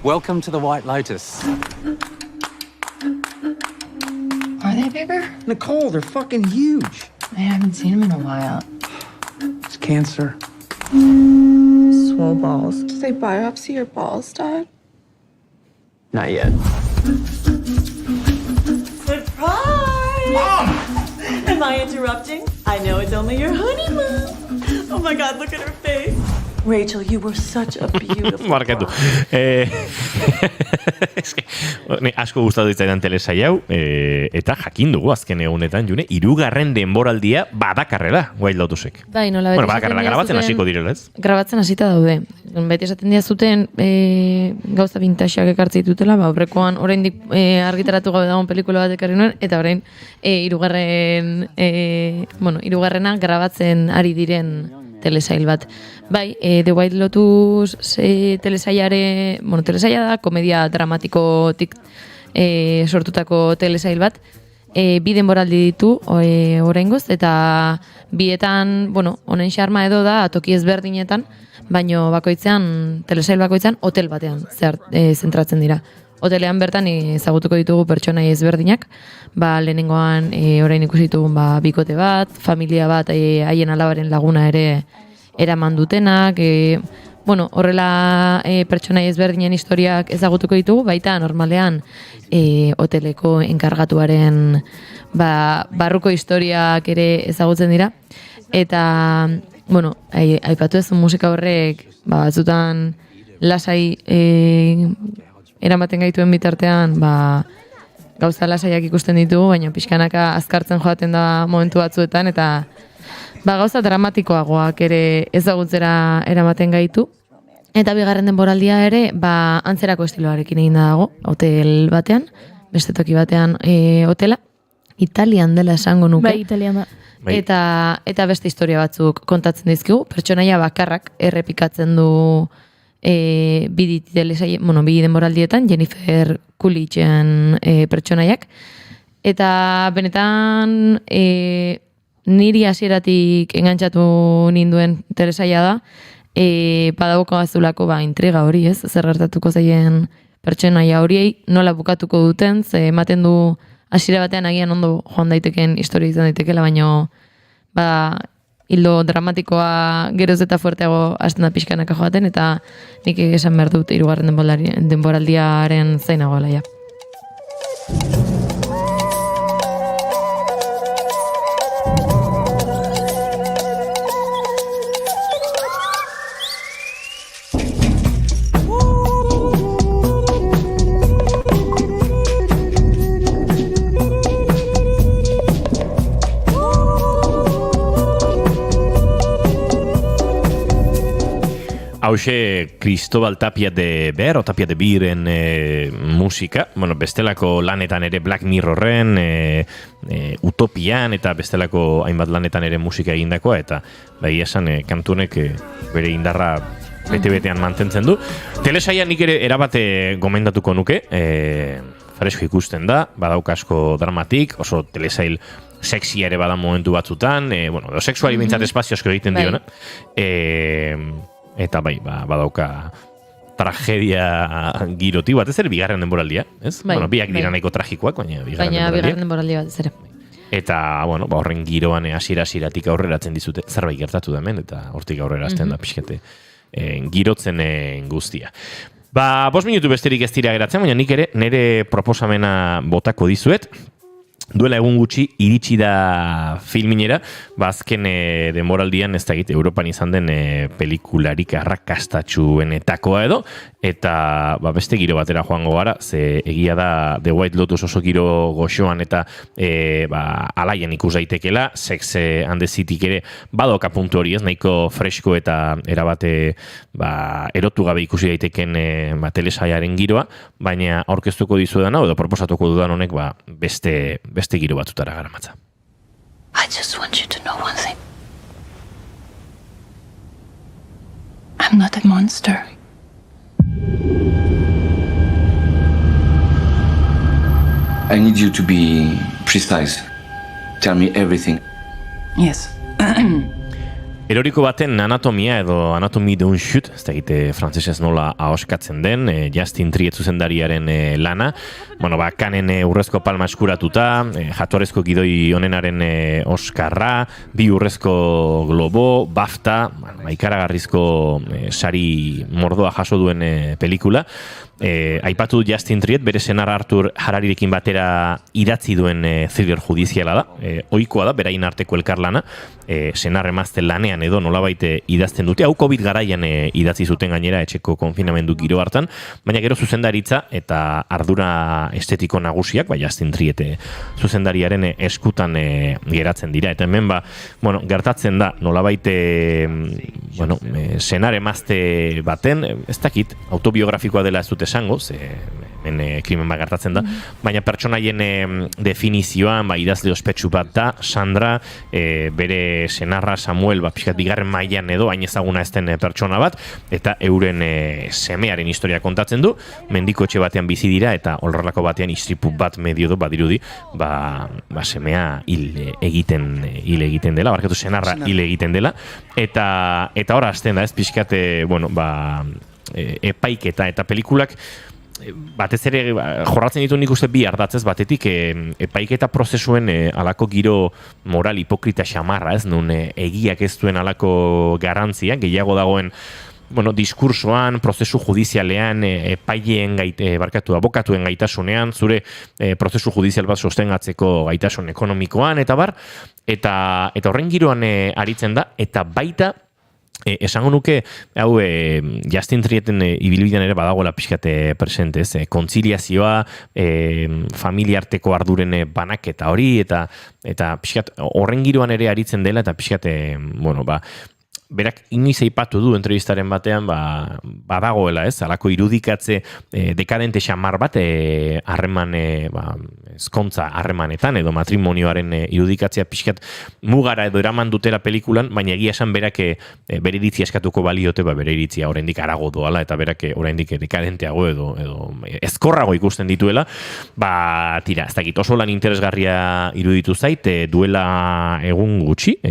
Welcome to the White Lotus. Are they bigger? Nicole, they're fucking huge. I haven't seen them in a while. It's cancer. Swole balls. Did they biopsy your balls, Dad? Not yet. Surprise! Mom! Am I interrupting? I know it's only your honeymoon. Oh my God, look at her face. Rachel, you were such a beautiful Markatu. Asko gustatu ditzaidan telesai hau, eta jakin dugu azken egunetan, June, 3. denboraldia badakarrela, White Lotusek. Bai, nola beti badakarrela grabatzen hasiko direla, ez? Grabatzen hasita daude. Beti esaten diazuten gauza vintageak ekartzi ditutela, aurrekoan oraindik argitaratu gabe dagoen pelikula bat ekarri nuen, eta orain hirugarrena grabatzen ari diren telesail bat. Bai, The White Lotus telesaia da, komedia dramatikotik sortutako telesail bat. 2 denboraldi ditu oraingoz, eta bietan, honen xarma edo da, toki ezberdinetan, baino bakoitzean, telesail bakoitzean, hotel batean zentratzen dira. Hotelean bertan ezagutuko ditugu pertsonai ezberdinak, lehenengoan orain ikusi ditugun bikote bat, familia bat, haien alabaren laguna ere eraman dutenak, bueno, horrela pertsonai ezberdinen historiak ezagutuko ditugu, baita normalean hoteleko enkargatuaren barruko historiak ere ezagutzen dira. Eta, bueno, aipatu ez musika horrek, batzutan lasai eramaten gaituen bitartean, gauza lasaiak ikusten ditugu, baina pixkanaka azkartzen joaten da momentu batzuetan, eta gauza dramatikoagoak ere ezagutzera eramaten gaitu. Eta bigarren denboraldia ere, antzerako estiloarekin egin dago, hotel batean, beste toki batean hotela, Italian dela esango nuke. Bai, Italian da. Eta beste historia batzuk kontatzen dizkigu, pertsonaia bakarrak errepikatzen du bi denboraldietan, Jennifer Coolidgeen pertsonaiak. Eta benetan niri hasieratik engantzatu ninduen interesaia da, badauko azulako intriga hori, ez? Zer gertatuko zaien pertsonaia horiei, nola bukatuko duten, ze ematen du hasiera batean agian ondo joan daiteken historia izan daitekeela, baino hildo dramatikoa geroz eta fuerteago hasten da pixkanaka joaten, eta nik esan behar dut 3. denboraldiaren zainagoela ja. Hauxe Cristobal Tapia de Beer, o Tapia de Beeren musika, bueno, bestelako lanetan ere Black Mirrorren, Utopian eta bestelako hainbat lanetan ere musika egindakoa, eta bai esan kantunek bere indarra bete-betean mantentzen du. Telesaia nik ere erabate gomendatuko nuke, fresko ikusten da, badauka asko dramatik, oso telesail sexia ere bada momentu batzutan, bueno, sexuali bintzat espazio asko egiten diona. Eta bai, badauka tragedia giroti bat, ez ere bigarren denboraldia, ez? Bueno, biak dira nahiko tragikoak, baina bigarren denboraldia bat, ez ere. Eta, bueno, horren giroan hasiera-hasieratik aurreratzen dizute, zerbait gertatu da hemen, eta hortik aurrera azten da pixkete girotzen guztia. 5 minutu besterik ez dira geratzen, baina nik ere nire proposamena botako dizuet. Duela egun gutxi iritsi da filminera, azken denboraldian ez da egite Europan izan den pelikularik arrakastatsuenetakoa edo, eta beste giro batera joango gara, ze egia da The White Lotus oso giro goxoan eta alaian ikus daitekela, Sex and the City ere badoka puntu hori ez, nahiko fresko eta erabate erotu gabe ikusi daiteken telesaiaren giroa, baina aurkeztuko dizuedan edo proposatuko dudan honek beste giro batutara garamatza. I just want you to know one thing. I'm not a monster. I need you to be precise. Tell me everything. Yes. Eroriko baten anatomia edo anatomi d'un shoot, ez da egite frantzesez nola ahoskatzen den, Justin Triet zuzendariaren lana. Bueno, Kanen urrezko palma eskuratuta, jatorezko gidoi honenaren Oskarra, 2 urrezko globo, BAFTA, ikaragarrizko sari mordoa jaso duen pelikula. Aipatu Justin Triet, bere senar Arthur Hararirekin batera idatzi duen thriller judiziala da. Ohikoa da, berain arteko elkarlana, senar emazte lanean edo nolabait idazten dute. Hau COVID garaian idatzi zuten gainera etxeko konfinamendu giro hartan, baina gero zuzendaritza eta ardura estetiko nagusiak, Justin Triet zuzendariaren eskutan geratzen dira. Eta hemen gertatzen da nolabait senar emazte baten, ez dakit, autobiografikoa dela ez dute esango, hemen krimen bat gertatzen da, baina pertsonaien definizioan idazle ospetsu bat da, Sandra, bere senarra Samuel, pixkat bigarren mailan edo, hain ezaguna ez den pertsona bat, eta euren semearen historia kontatzen du, mendiko etxe batean bizi dira, eta horrelako batean istripu bat medio du, badirudi, semea hil egiten dela, barkatu senarra hil egiten dela, eta hor hasten da, ez pixkat, epaiketa eta pelikulak batez ere jorratzen ditu nik uste bi ardatzez batetik epaiketa prozesuen alako giro moral hipokrita xamarra, ez, nun egiak ez duen alako garrantzia, gehiago dagoen diskursoan, prozesu judizialean, epaileen abokatuen gaitasunean, zure prozesu judizial bat sostengatzeko gaitasun ekonomikoan, eta bar, eta horren giroan aritzen da, eta baita, esango nuke, hau, Justin Trieten ibilbidean ere badagoela pixkate presente, ez? Kontziliazioa, familiarteko arduren banaketa hori, eta pixkat horren giroan ere aritzen dela, eta pixkate, berak inoiz aipatu du entrevistaren batean badagoela, ez? Alako irudikatze dekadente xamar bat harreman ezkontza harremanetan edo matrimonioaren irudikatzea pixkat mugara edo eraman dutela pelikulan, baina egia esan berak bere iritzia eskatuko baliote, bere iritzia oraindik harago doala eta berak oraindik dekadenteago edo ezkorrago ikusten dituela, tira, ez dakit, oso lan interesgarria iruditu zait, duela egun gutxi,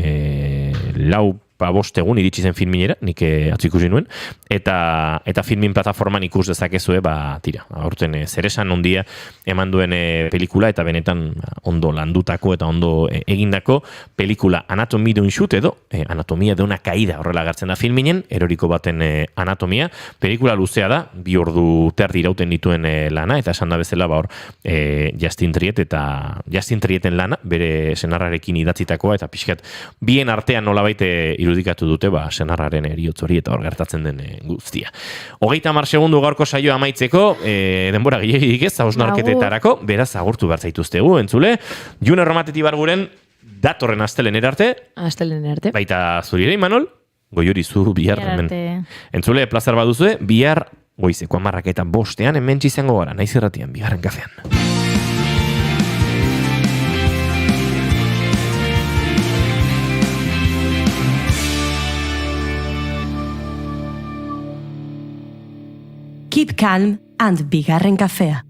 5 egun iritsi zen filminera, nik atzu ikusi nuen, eta filmin plataforman ikus dezakezue, tira, aurten zeresan ondia eman duen pelikula, eta benetan ondo landutako eta ondo egindako pelikula Anatomy de un shoot edo Anatomia de una caída horrela gartzen da filminen, eroriko baten anatomia, pelikula luzea da, 2 ordu terdi irauten dituen lana, eta esan da bezala hor Justin Trieten lana, bere senarrarekin idatzitakoa, eta pixkat bien artean nolabait irudikatu dute senarraren eriotz hori eta hor gertatzen den guztia. 30 segundu gaurko saioa amaitzeko, denbora gehiagik ez, hausnarketetarako, beraz agurtu behar zaituztegu, entzule, June Romateti Barguren datorren astelener arte. Baita zuri ere, Imanol, goiuri zu bihar. Entzule, plazar baduzue, bihar goizeko 10:05 hementsi izango gara, naiz irratian, bigarren kafean. Keep calm and bigarren kafea.